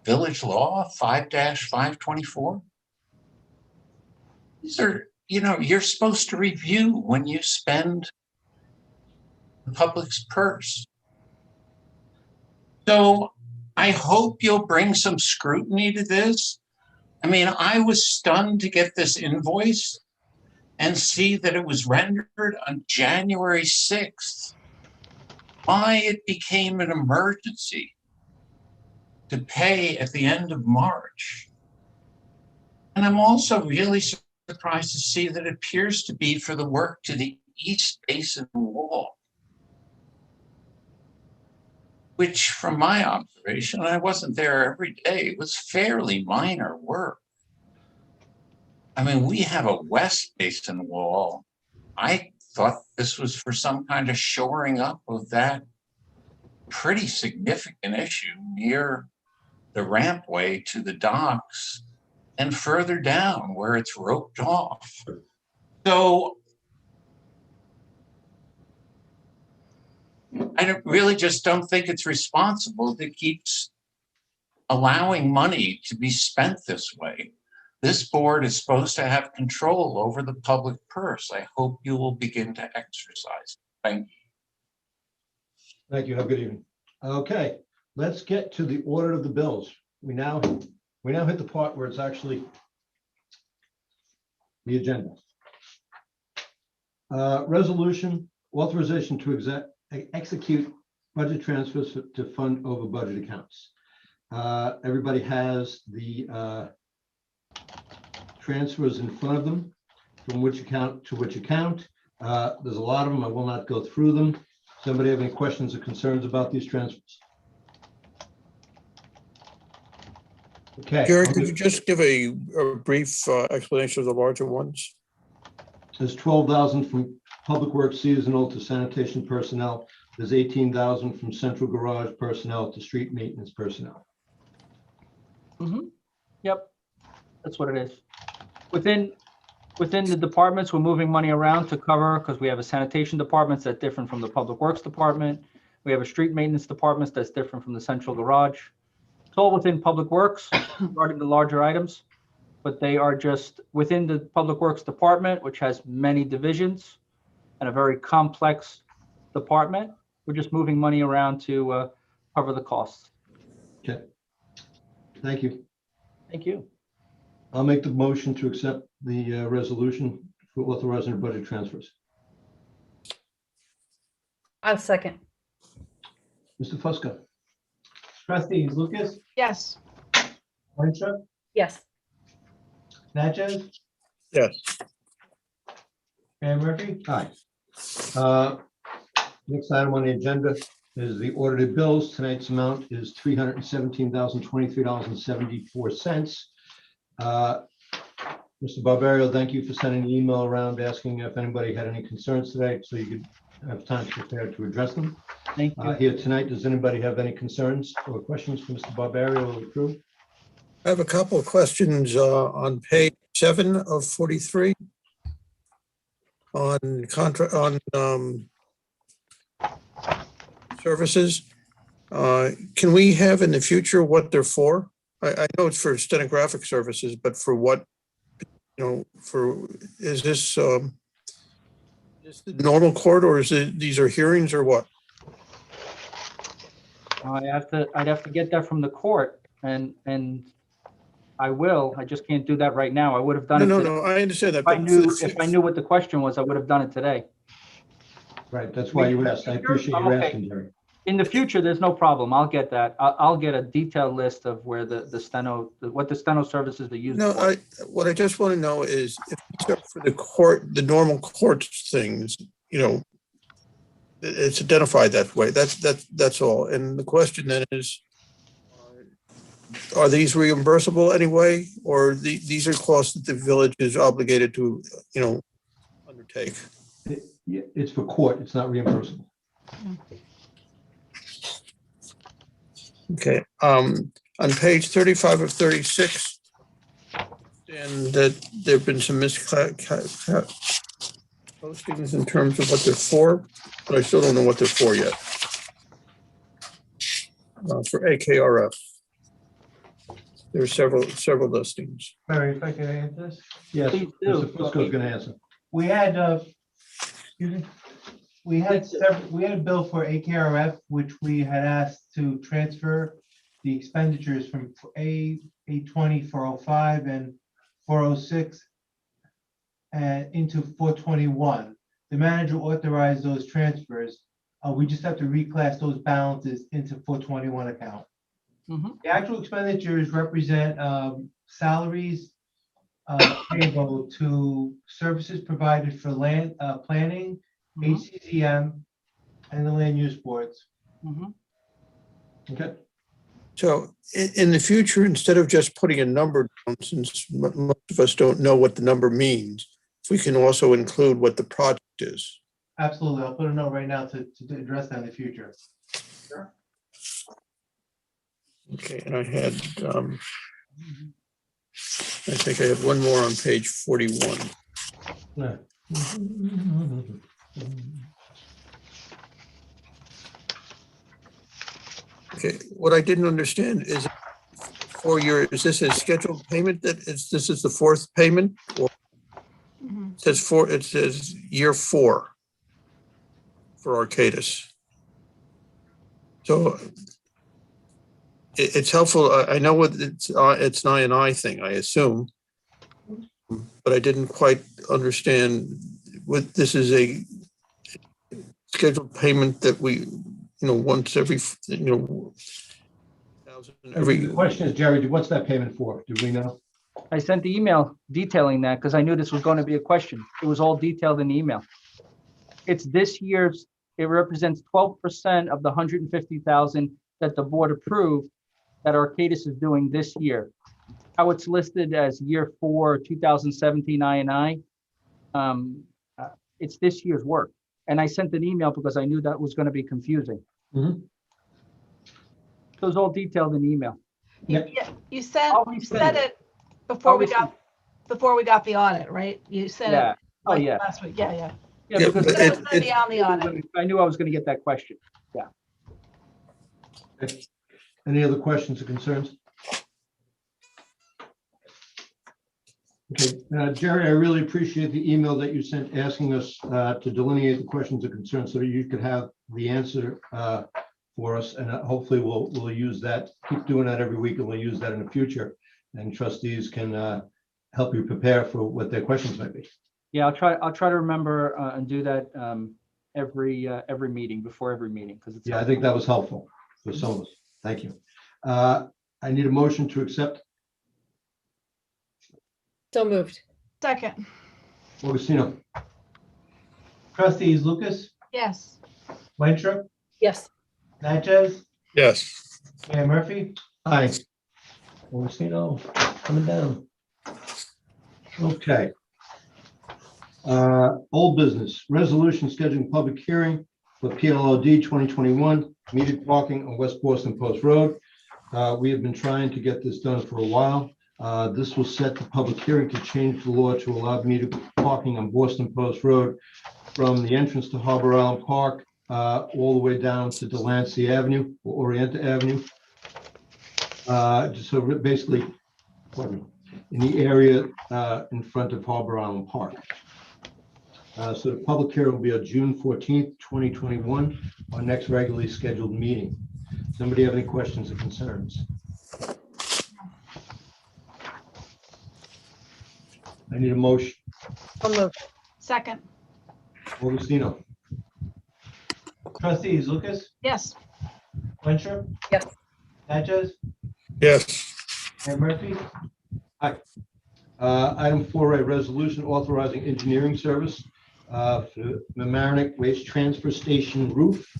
Village Law 5-524. These are, you're supposed to review when you spend the public's purse. So I hope you'll bring some scrutiny to this. I mean, I was stunned to get this invoice and see that it was rendered on January 6th. Why it became an emergency to pay at the end of March. And I'm also really surprised to see that it appears to be for the work to the east basin wall, which from my observation, I wasn't there every day, was fairly minor work. I mean, we have a west basin wall. I thought this was for some kind of shoring up of that pretty significant issue near the rampway to the docks and further down where it's roped off. So I really just don't think it's responsible to keep allowing money to be spent this way. This board is supposed to have control over the public purse. I hope you will begin to exercise. Thank you.
Thank you. Have a good evening. Okay, let's get to the order of the bills. We now hit the part where it's actually the agenda. Resolution, authorization to execute budget transfers to fund over budget accounts. Everybody has the transfers in front of them, from which account to which account. There's a lot of them. I will not go through them. Somebody have any questions or concerns about these transfers? Okay.
Gary, could you just give a brief explanation of the larger ones?
There's 12,000 from Public Works seasonal to sanitation personnel. There's 18,000 from central garage personnel to street maintenance personnel.
Yep, that's what it is. Within the departments, we're moving money around to cover, because we have a sanitation department that's different from the public works department. We have a street maintenance department that's different from the central garage. It's all within public works regarding the larger items, but they are just within the public works department, which has many divisions and a very complex department. We're just moving money around to cover the costs.
Okay. Thank you.
Thank you.
I'll make the motion to accept the resolution for authorizing the budget transfers.
I'll second.
Mr. Fusco.
Trustees Lucas,
Yes.
Winstrup,
Yes.
Natchez,
Yes.
Mayor Murphy.
Aye. Next item on the agenda is the audited bills. Tonight's amount is $317,023.74. Mr. Barbario, thank you for sending an email around asking if anybody had any concerns today, so you could have time to prepare to address them.
Thank you.
Here tonight, does anybody have any concerns or questions for Mr. Barbario or the crew?
I have a couple of questions on page 7 of 43 on contract on services. Can we have in the future what they're for? I know it's for stenographic services, but for what, is this the normal court, or is it, these are hearings, or what?
I'd have to get that from the court, and I will. I just can't do that right now. I would have done it.
No,
today.
I understand that.
If I knew what the question was, I would have done it today.
Right, that's why you asked. I appreciate you asking, Jerry.
In the future, there's no problem. I'll get that. I'll get a detailed list of where the steno, what the steno services are used
No,
for.
what I just want to know is if these are for the court, the normal court things, it's identified that way. That's all. And the question then is, are these reimbursable anyway, or these are costs that the village is obligated to, undertake?
It's for court, it's not reimbursable.
Okay, on page 35 of 36, and that there've been some postings in terms of what they're for, but I still don't know what they're for yet. For AKRF, there are several listings.
Barry, if I could answer this.
Yes,
Please do.
Mr. Fusco's going to answer.
We had, we had a bill for AKRF, which we had asked to transfer the expenditures from A20 405 and 406 into 421. The manager authorized those transfers. We just have to reclass those balances into 421 account. The actual expenditures represent salaries payable to services provided for land planning, HCCM, and the land use boards.
Okay.
So in the future, instead of just putting a number down, since most of us don't know what the number means, if we can also include what the project is.
Absolutely. I'll put a note right now to address that in the future. Sure.
Okay, and I had, I think I have one more on page 41.
Yeah.
Okay, what I didn't understand is is this a scheduled payment this is the fourth payment? Or it says year 4 for Arcadis. So it's helpful. I know what it's an I&I thing, I assume, but I didn't quite understand what this is a scheduled payment that we, once every,
The question is, Jerry, what's that payment for? Do we know?
I sent the email detailing that because I knew this was going to be a question. It was all detailed in the email. It's this year's, it represents 12% of the 150,000 that the board approved that Arcadis is doing this year. How it's listed as year 4, 2017 I&I, it's this year's work. And I sent an email because I knew that was going to be confusing. So it was all detailed in the email.
Yep.
Yeah, you
I'll
said
resend
it before we
I'll
got the audit, right? You said
Yeah.
it
Oh,
like
yeah.
last week. Yeah, yeah.
Yeah,
Yeah,
because
but
That was gonna be on the
I
audit.
knew I was going to get that question. Yeah.
Okay. Any other questions or concerns? Okay, Jerry, I really appreciate the email that you sent asking us to delineate the questions or concerns so that you could have the answer for us, and hopefully we'll use that, keep doing that every week, and we'll use that in the future, and trustees can help you prepare for what their questions might be.
Yeah, I'll try to remember and do that every meeting, before every meeting, because it's
Yeah, I think that was helpful for some of us. Thank you. I need a motion to accept.
So moved.
Second,
Augustino.
Trustees Lucas,
yes.
Winthrop,
Yes.
Natchez,
Yes.
Mayor Murphy.
Aye. Augustino, coming down. Okay. Old business, resolution scheduling public hearing for PLOD 2021, metered parking on West Boston Post Road. We have been trying to get this done for a while. This will set the public hearing to change the law to allow metered parking on Boston Post Road from the entrance to Harbor Island Park all the way down to Delancey Avenue or Orienta Avenue. So basically, in the area in front of Harbor Island Park. So the public hearing will be on June 14th, 2021, our next regularly scheduled meeting. Somebody have any questions or concerns? I need a motion.
So moved.
Second,
Augustino.
Trustees Lucas,
yes.
Winthrop,
Yes.
Natchez,
Yes.
Mayor Murphy.
Item 4A, resolution authorizing engineering service for Mamaroneck Waste Transfer Station roof.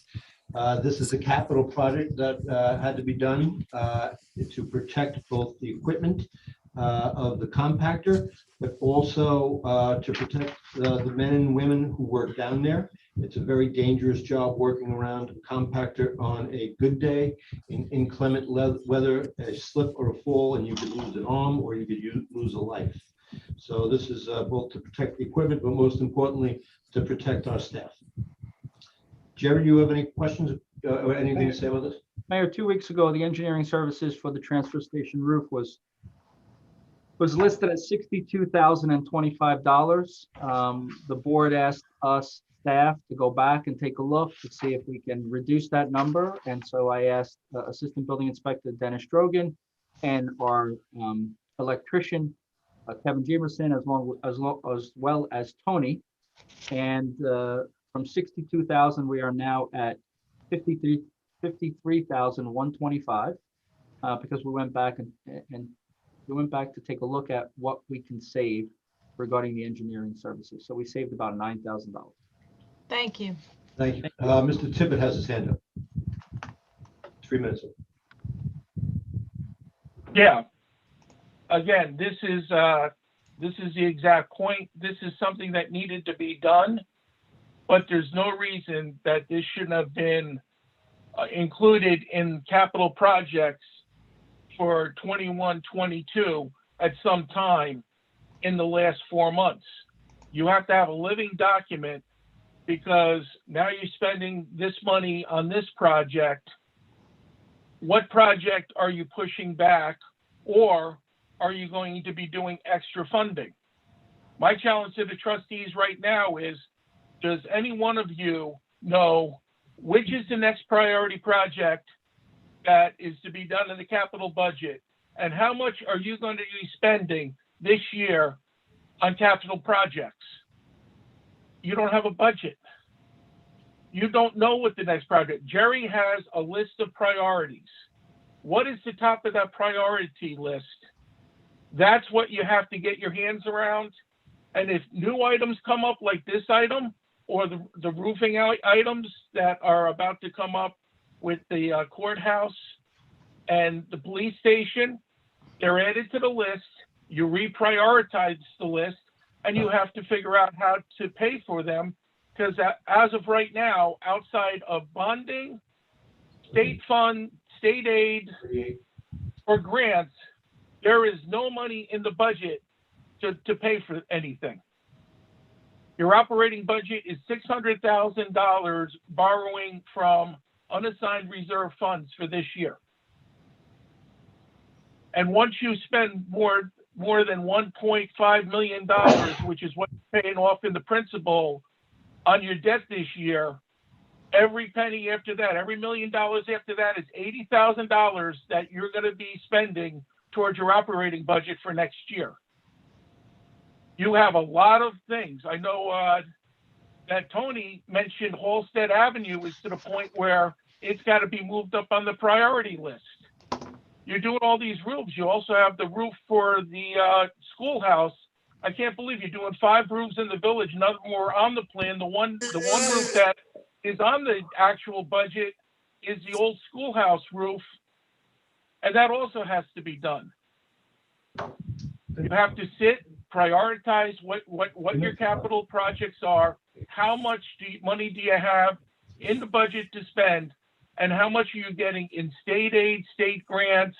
This is a capital project that had to be done to protect both the equipment of the compactor, but also to protect the men and women who work down there. It's a very dangerous job working around a compactor on a good day in inclement weather, a slip or a fall, and you could lose an arm or you could lose a life. So this is both to protect the equipment, but most importantly, to protect our staff. Jerry, do you have any questions or anything to say about this?
Mayor, 2 weeks ago, the engineering services for the transfer station roof was listed at $62,025. The board asked us staff to go back and take a look to see if we can reduce that number. And so I asked Assistant Building Inspector Dennis Strogan and our electrician, Kevin Jamerson, as well as Tony. And from 62,000, we are now at 53,125 because we went back and we went back to take a look at what we can save regarding the engineering services. So we saved about $9,000.
Thank you.
Thank you. Mr. Tippett has his hand up. 3 minutes.
Yeah. Again, this is the exact point. This is something that needed to be done, but there's no reason that this shouldn't have been included in capital projects for 21-22 at some time in the last 4 months. You have to have a living document because now you're spending this money on this project. What project are you pushing back, or are you going to be doing extra funding? My challenge to the trustees right now is, does any one of you know which is the next priority project that is to be done in the capital budget? And how much are you going to be spending this year on capital projects? You don't have a budget. You don't know what the next project. Jerry has a list of priorities. What is the top of that priority list? That's what you have to get your hands around. And if new items come up like this item or the roofing items that are about to come up with the courthouse and the police station, they're added to the list. You reprioritize the list and you have to figure out how to pay for them, because as of right now, outside of bonding, state fund, state aid, for grants, there is no money in the budget to pay for anything. Your operating budget is $600,000 borrowing from unassigned reserve funds for this year. And once you spend more than $1.5 million, which is what you're paying off in the principal on your debt this year, every penny after that, every $1 million after that is $80,000 that you're going to be spending towards your operating budget for next year. You have a lot of things. I know that Tony mentioned Halsted Avenue is to the point where it's got to be moved up on the priority list. You're doing all these roofs. You also have the roof for the schoolhouse. I can't believe you're doing 5 roofs in the village. None more on the plan. The one roof that is on the actual budget is the old schoolhouse roof, and that also has to be done. You have to sit, prioritize what your capital projects are, how much money do you have in the budget to spend, and how much are you getting in state aid, state grants,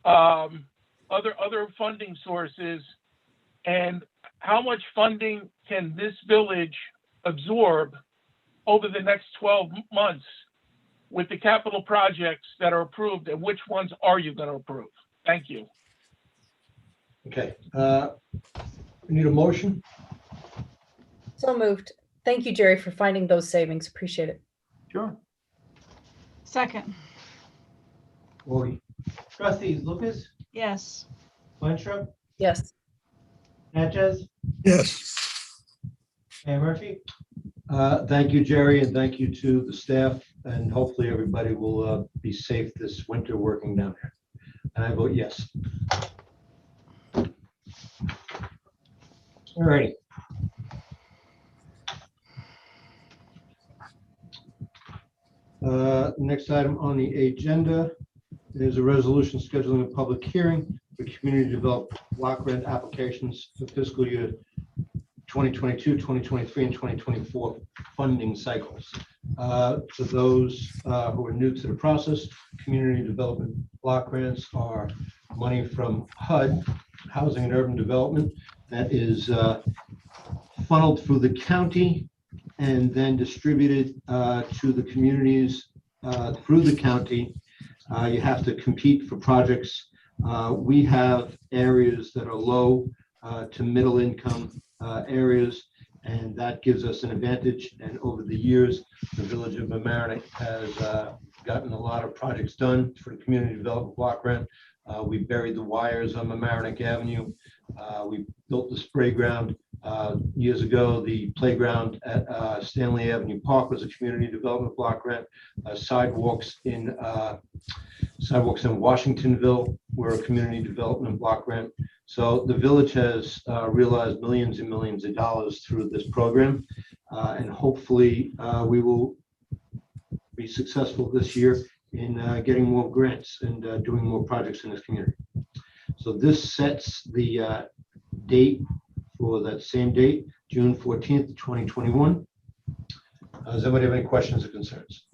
other funding sources, and how much funding can this village absorb over the next 12 months with the capital projects that are approved, and which ones are you going to approve? Thank you.
Okay, we need a motion.
So moved. Thank you, Jerry, for finding those savings. Appreciate it.
Sure.
Second.
Augie.
Trustees Lucas,
Yes.
Winstrup,
Yes.
Natchez,
Yes.
Mayor Murphy.
Thank you, Jerry, and thank you to the staff, and hopefully everybody will be safe this winter working down there. And I vote yes. All righty. Next item on the agenda is a resolution scheduling a public hearing for community development block grant applications for fiscal year 2022, 2023, and 2024 funding cycles. For those who are new to the process, community development block grants are money from HUD, Housing and Urban Development, that is funneled through the county and then distributed to the communities through the county. You have to compete for projects. We have areas that are low to middle income areas, and that gives us an advantage. And over the years, the village of Mamaroneck has gotten a lot of projects done for the community development block grant. We buried the wires on Mamaroneck Avenue. We built the spray ground. Years ago, the playground at Stanley Avenue Park was a community development block grant. Sidewalks in Washingtonville were a community development block grant. So the village has realized millions and millions of dollars through this program, and hopefully we will be successful this year in getting more grants and doing more projects in this community. So this sets the date for that same date, June 14th, 2021. Does anybody have any questions or concerns?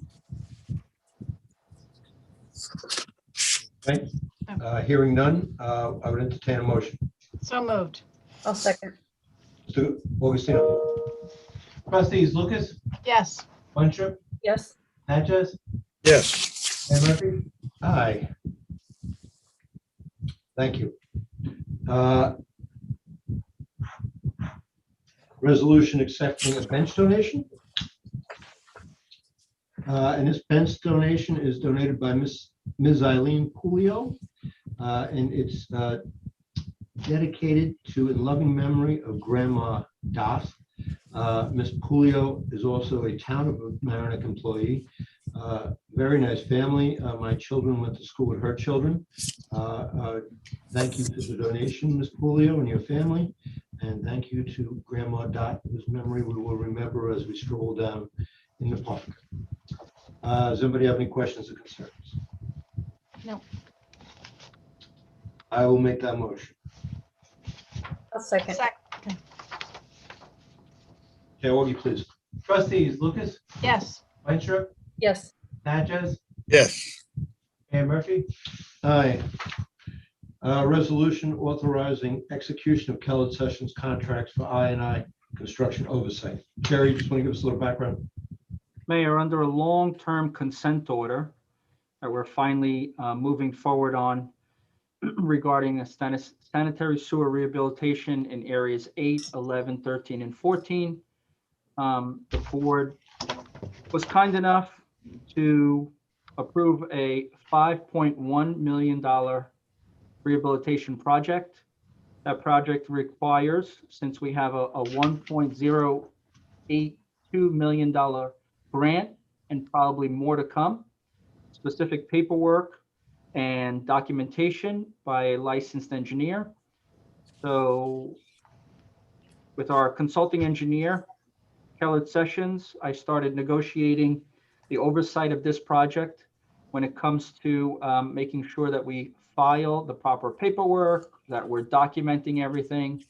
Okay. Hearing none, I would entertain a motion.
So moved.
I'll second.
Mr. Augustino.
Trustees Lucas,
Yes.
Winstrup,
Yes.
Natchez,
Yes.
Mayor Murphy.
Aye. Thank you. Resolution accepting a bench donation. And this bench donation is donated by Ms. Eileen Pulio, and it's dedicated to in loving memory of Grandma Dot. Ms. Pulio is also a town of Mamaroneck employee. Very nice family. My children went to school with her children. Thank you for the donation, Ms. Pulio, and your family. And thank you to Grandma Dot, whose memory we will remember as we stroll down in the park. Does anybody have any questions or concerns?
No.
I will make that motion.
I'll second.
Second.
Okay, Augie, please.
Trustees Lucas,
Yes.
Winstrup,
Yes.
Natchez,
Yes.
Mayor Murphy?
Aye. Resolution authorizing execution of Kellett Sessions contracts for I&I construction oversight. Jerry, just want to give us a little background?
Mayor, under a long-term consent order that we're finally moving forward on regarding a sanitary sewer rehabilitation in areas 8, 11, 13, and 14. The board was kind enough to approve a $5.1 million rehabilitation project. That project requires, since we have a $1.082 million grant and probably more to come, specific paperwork and documentation by a licensed engineer. So with our consulting engineer, Kellett Sessions, I started negotiating the oversight of this project when it comes to making sure that we file the proper paperwork, that we're documenting everything.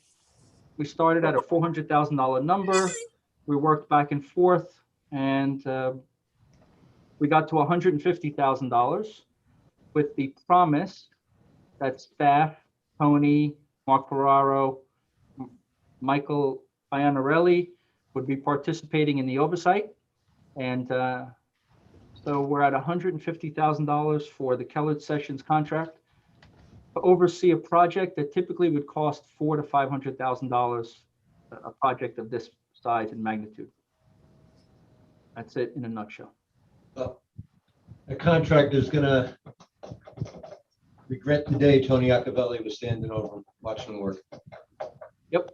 We started at a $400,000 number. We worked back and forth, and we got to $150,000 with the promise that staff, Tony, Mark Ferraro, Michael Iannarelli would be participating in the oversight. And so we're at $150,000 for the Kellett Sessions contract to oversee a project that typically would cost $400,000 to $500,000, a project of this size and magnitude. That's it in a nutshell.
Well, a contractor is gonna regret the day Tony Iacovelli was standing over him, watching him work.
Yep.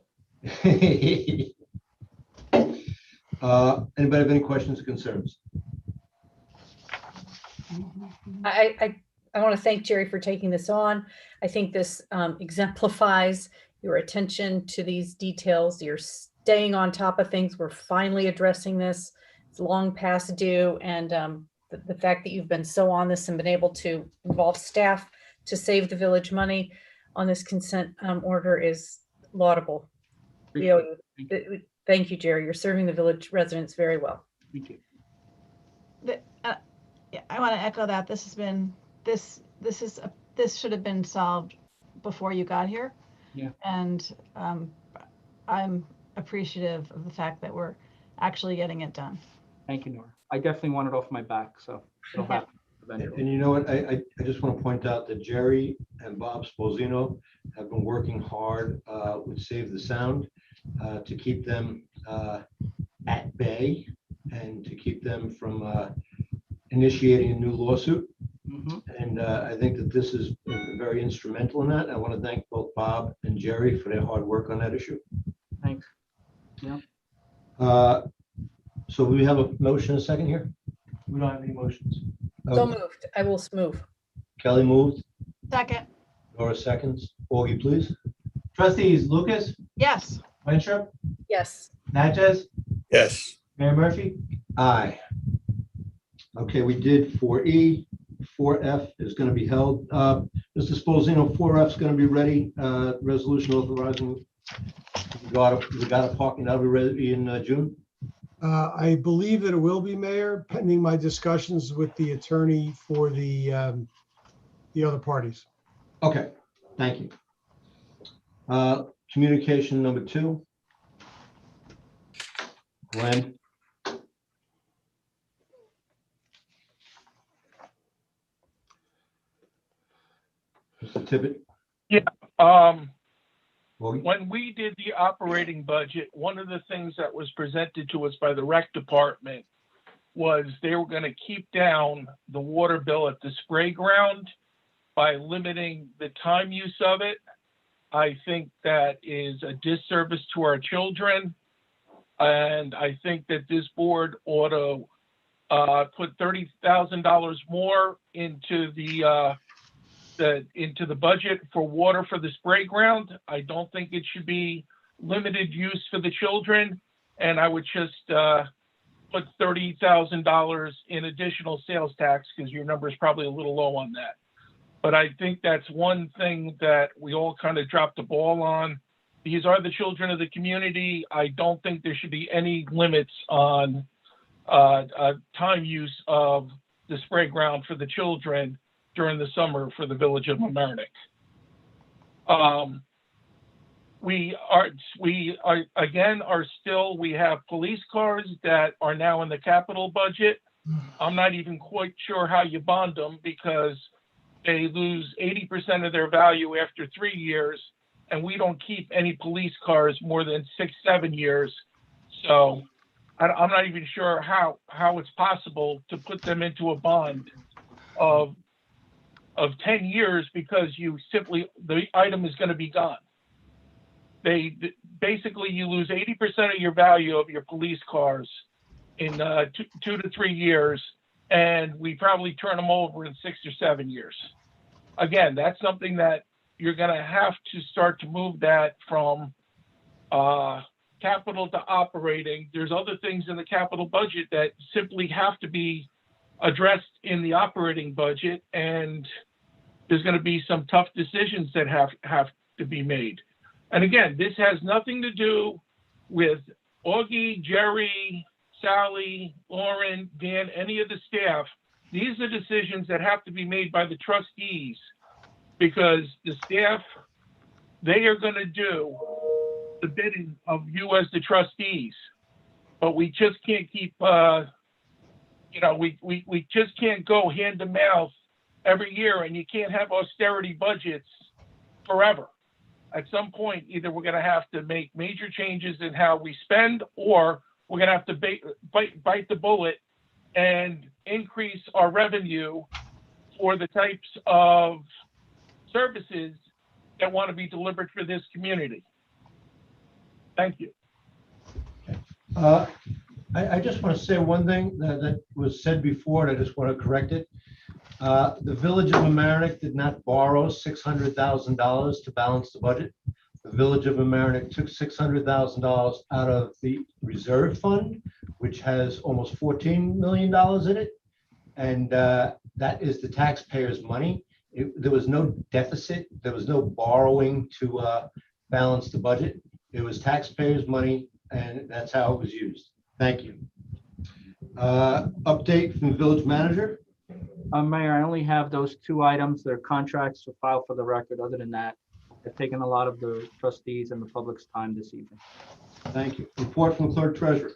Anybody have any questions or concerns?
I want to thank Jerry for taking this on. I think this exemplifies your attention to these details. You're staying on top of things. We're finally addressing this. It's long past due. And the fact that you've been so on this and been able to involve staff to save the village money on this consent order is laudable. We owe you. Thank you, Jerry. You're serving the village residents very well.
Thank you.
Yeah, I want to echo that. This has been this should have been solved before you got here.
Yeah.
And I'm appreciative of the fact that we're actually getting it done.
Thank you, Nora. I definitely want it off my back, so it'll happen eventually.
And you know what? I just want to point out that Jerry and Bob Sposino have been working hard with Save the Sound to keep them at bay and to keep them from initiating a new lawsuit.
Mhm.
And I think that this is very instrumental in that. I want to thank both Bob and Jerry for their hard work on that issue.
Thanks. Yeah.
So we have a motion, a second here?
We don't have any motions.
So moved. I will move.
Kelly moved,
Second.
Nora seconds. Augie, please.
Trustees Lucas,
Yes.
Winthrop,
Yes.
Natchez,
Yes.
Mayor Murphy?
Aye. Okay, we did 4E. 4F is going to be held. Mr. Sposino, 4F is going to be ready. Resolution authorizing the parking. That'll be ready in June.
I believe that it will be, Mayor, pending my discussions with the attorney for the other parties.
Okay, thank you. Communication number 2. Glenn. Mr. Tippett.
Yeah,
Augie?
when we did the operating budget, one of the things that was presented to us by the rec department was they were going to keep down the water bill at the spray ground by limiting the time use of it. I think that is a disservice to our children. And I think that this board ought to put $30,000 more into the budget for water for the spray ground. I don't think it should be limited use for the children. And I would just put $30,000 in additional sales tax, because your number is probably a little low on that. But I think that's one thing that we all kind of dropped the ball on. These are the children of the community. I don't think there should be any limits on time use of the spray ground for the children. during the summer for the village of Mamaroneck. We have police cars that are now in the capital budget. I'm not even quite sure how you bond them because they lose 80% of their value after 3 years, and we don't keep any police cars more than 6-7 years. So I'm not even sure how it's possible to put them into a bond of 10 years because the item is going to be gone. Basically you lose 80% of your value of your police cars in 2 to 3 years, and we probably turn them over in 6 or 7 years. Again, that's something that you're going to have to start to move that from capital to operating. There's other things in the capital budget that simply have to be addressed in the operating budget, and there's going to be some tough decisions that have to be made. And again, this has nothing to do with Augie, Jerry, Sally, Lauren, Dan, any of the staff. These are decisions that have to be made by the trustees, because the staff, they are going to do the bidding of you as the trustees. But we just can't keep, we just can't go hand to mouth every year, and you can't have austerity budgets forever. At some point, either we're going to have to make major changes in how we spend, or we're going to have to bite the bullet and increase our revenue for the types of services that want to be delivered for this community. Thank you.
I just want to say one thing that was said before, and I just want to correct it. The village of Mamaroneck did not borrow $600,000 to balance the budget. The village of Mamaroneck took $600,000 out of the reserve fund, which has almost $14 million in it. And that is the taxpayers' money. There was no deficit. There was no borrowing to balance the budget. It was taxpayers' money, and that's how it was used. Thank you. Update from the village manager.
Mayor, I only have those 2 items. They're contracts to file for the record. Other than that, I've taken a lot of the trustees and the public's time this evening.
Thank you. Report from the clerk treasurer.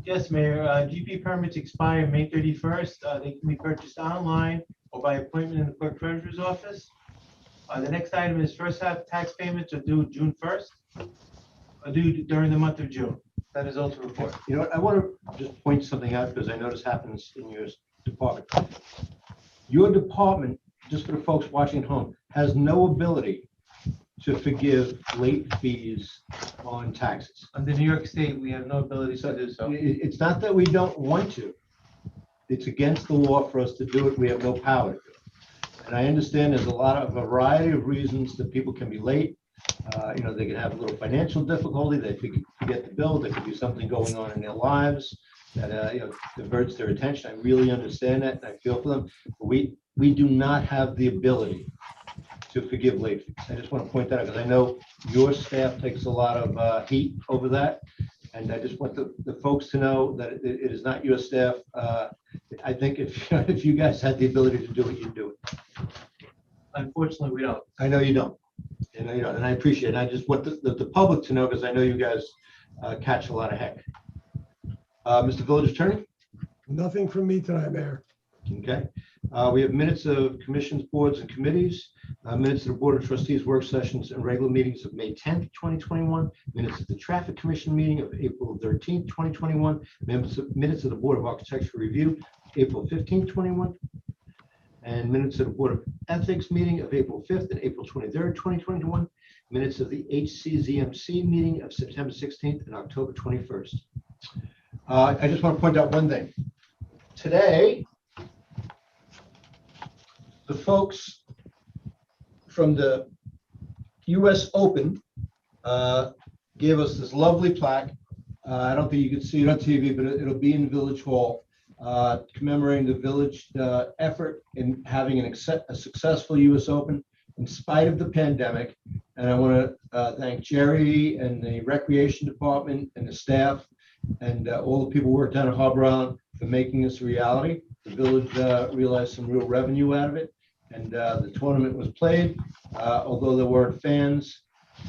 Yes, Mayor. GP permits expire May 31st. They can be purchased online or by appointment in the clerk treasurer's office. The next item is first half tax payments are due June 1st, due during the month of June. That is also a report.
You know what? I want to just point something out because I know this happens in your department. Your department, just for the folks watching at home, has no ability to forgive late fees on taxes.
Under New York State, we have no ability to do so.
It's not that we don't want to. It's against the law for us to do it. We have no power to do it. And I understand there's a variety of reasons that people can be late. They can have a little financial difficulty. They forget the bill. There could be something going on in their lives that diverts their attention. I really understand that, and I feel for them. But we do not have the ability to forgive late fees. I just want to point that out because I know your staff takes a lot of heat over that, and I just want the folks to know that it is not your staff. I think if you guys had the ability to do it, you'd do it.
Unfortunately, we don't.
I know you don't. And I appreciate it. I just want the public to know because I know you guys catch a lot of heck. Mr. Village Attorney?
Nothing from me tonight, Mayor.
Okay. We have minutes of commissions, boards, and committees, minutes of the Board of Trustees work sessions and regular meetings of May 10th, 2021, minutes of the Traffic Commission meeting of April 13th, 2021, minutes of the Board of Architectural Review, April 15th, 2021, and minutes of the Board of Ethics meeting of April 5th and April 23rd, 2021, minutes of the HCZMC meeting of September 16th and October 21st. I just want to point out one thing. Today, the folks from the US Open gave us this lovely plaque. I don't think you can see it on TV, but it'll be in Village Hall, commemorating the village effort in having a successful US Open in spite of the pandemic. And I want to thank Jerry and the Recreation Department and the staff and all the people who worked down at Harbor Island for making this a reality. The village realized some real revenue out of it. and the tournament was played. Although there weren't fans,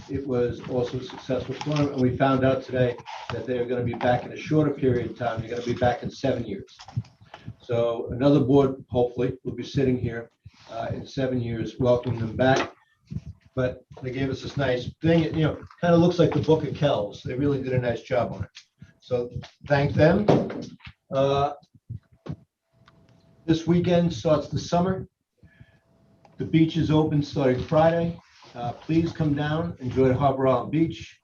it was also a successful tournament. And we found out today that they are going to be back in a shorter period of time. They're going to be back in 7 years. So another board, hopefully, will be sitting here in 7 years, welcoming them back. But they gave us this nice thing. It, kind of looks like the Book of Kells. They really did a nice job on it. So thank them. This weekend starts the summer. The beach is open starting Friday. Please come down, enjoy Harbor Island Beach.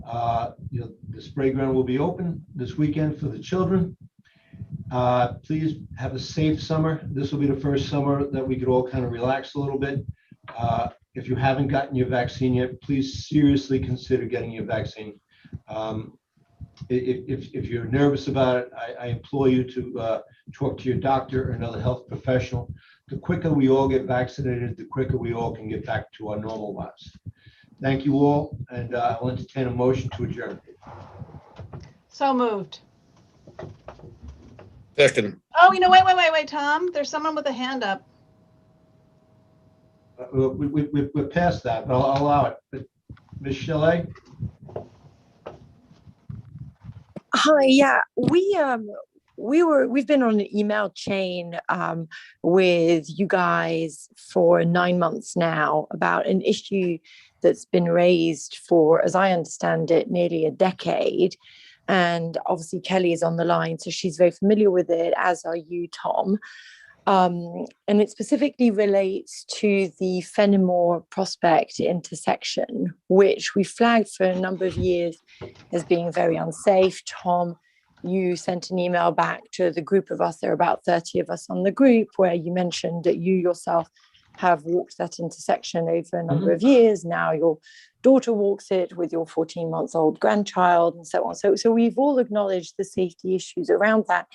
The spray ground will be open this weekend for the children. Please have a safe summer. This will be the first summer that we could all kind of relax a little bit. If you haven't gotten your vaccine yet, please seriously consider getting your vaccine. If you're nervous about it, I implore you to talk to your doctor or another health professional. The quicker we all get vaccinated, the quicker we all can get back to our normal lives. Thank you all, and I'll entertain a motion to adjourn.
So moved.
Second.
Oh, wait, Tom. There's someone with a hand up.
We're past that, but I'll allow it. But Ms. Chalet?
Hi, yeah, we've been on an email chain with you guys for 9 months now about an issue that's been raised for, as I understand it, nearly a decade. And obviously Kelly is on the line, so she's very familiar with it, as are you, Tom. And it specifically relates to the Fenimore Prospect intersection, which we flagged for a number of years as being very unsafe. Tom, you sent an email back to the group of us, there are about 30 of us on the group, where you mentioned that you yourself have walked that intersection over a number of years. Now your daughter walks it with your 14-month-old grandchild and so on. So we've all acknowledged the safety issues around that.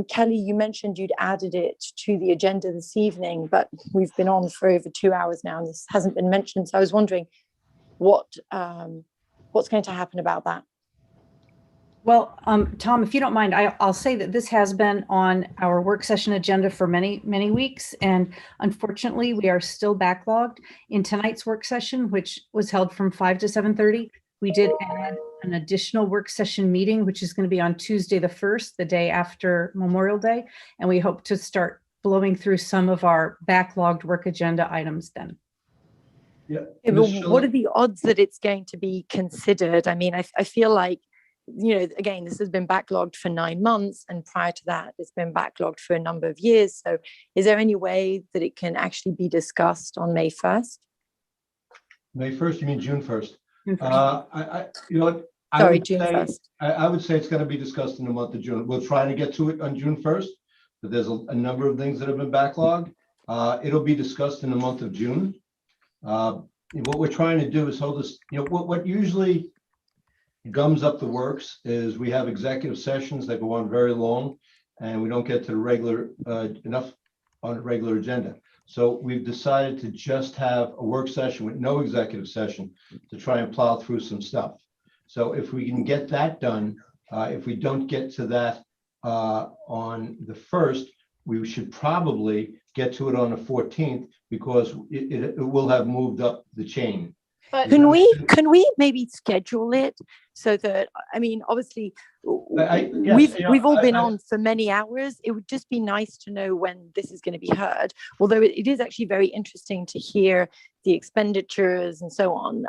Kelly, you mentioned you'd added it to the agenda this evening, but we've been on for over 2 hours now and this hasn't been mentioned. So I was wondering what's going to happen about that?
Well, Tom, if you don't mind, I'll say that this has been on our work session agenda for many, many weeks. And unfortunately, we are still backlogged. In tonight's work session, which was held from 5 to 7:30, we did add an additional work session meeting, which is going to be on Tuesday the 1st, the day after Memorial Day. And we hope to start blowing through some of our backlogged work agenda items then.
Yeah.
What are the odds that it's going to be considered? I mean, I feel like, again, this has been backlogged for 9 months, and prior to that, it's been backlogged for a number of years. So is there any way that it can actually be discussed on May 1st?
May 1st, you mean June 1st?
June
1st.
Sorry, June 1st.
I would say it's going to be discussed in the month of June. We'll try to get to it on June 1st, but there's a number of things that have been backlogged. It'll be discussed in the month of June. What we're trying to do is hold this, what usually gums up the works is we have executive sessions that go on very long and we don't get to the regular enough on a regular agenda. So we've decided to just have a work session with no executive session to try and plow through some stuff. So if we can get that done, if we don't get to that on the 1st, we should probably get to it on the 14th because it will have moved up the chain.
But can we maybe schedule it so that, I mean, obviously we've all been on for many hours. It would just be nice to know when this is going to be heard. Although it is actually very interesting to hear the expenditures and so on.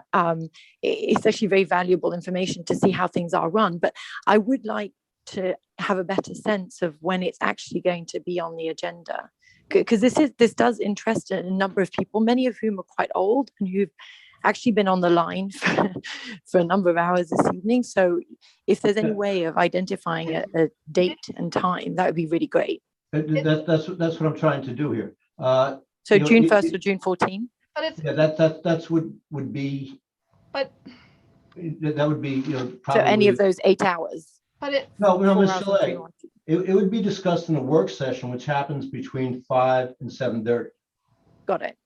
It's actually very valuable information to see how things are run. But I would like to have a better sense of when it's actually going to be on the agenda, because this does interest a number of people, many of whom are quite old and who've actually been on the line for a number of hours this evening. So if there's any way of identifying a date and time, that would be really great.
That's what I'm trying to do here.
So June 1st or June 14th?
But it's,
yeah, that's would be.
But
that would be probably.
So any of those 8 hours?
But it.
No, Ms. Chalet, it would be discussed in a work session, which happens between 5 and 7:30.
Got it.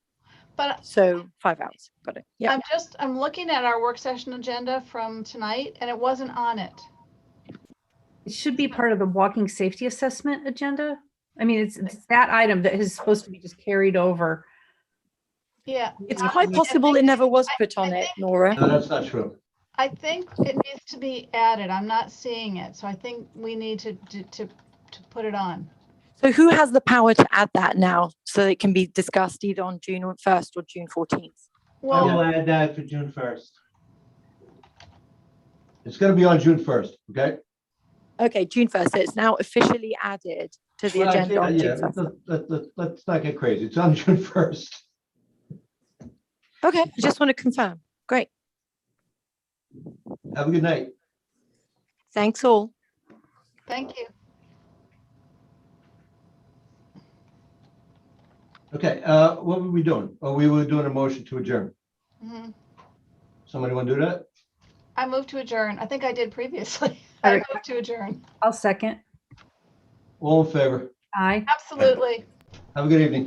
But
so 5 hours. Got it. Yeah.
I'm looking at our work session agenda from tonight and it wasn't on it.
It should be part of the walking safety assessment agenda. I mean, it's that item that is supposed to be just carried over.
Yeah.
It's quite possible it never was put on it, Nora.
No, that's not true.
I think it needs to be added. I'm not seeing it, so I think we need to put it on.
So who has the power to add that now so it can be discussed either on June 1st or June 14th?
I will add that for June 1st.
It's going to be on June 1st, okay?
Okay, June 1st. So it's now officially added to the
Well,
agenda on
yeah,
June 1st.
let's not get crazy. It's on June 1st.
Okay, I just want to confirm. Great.
Have a good night.
Thanks all.
Thank you.
Okay, what were we doing? Oh, we were doing a motion to adjourn.
Mhm.
Somebody want to do that?
I moved to adjourn. I think I did previously. I moved to adjourn.
I'll second.
All in favor?
Aye.
Absolutely.
Have a good evening.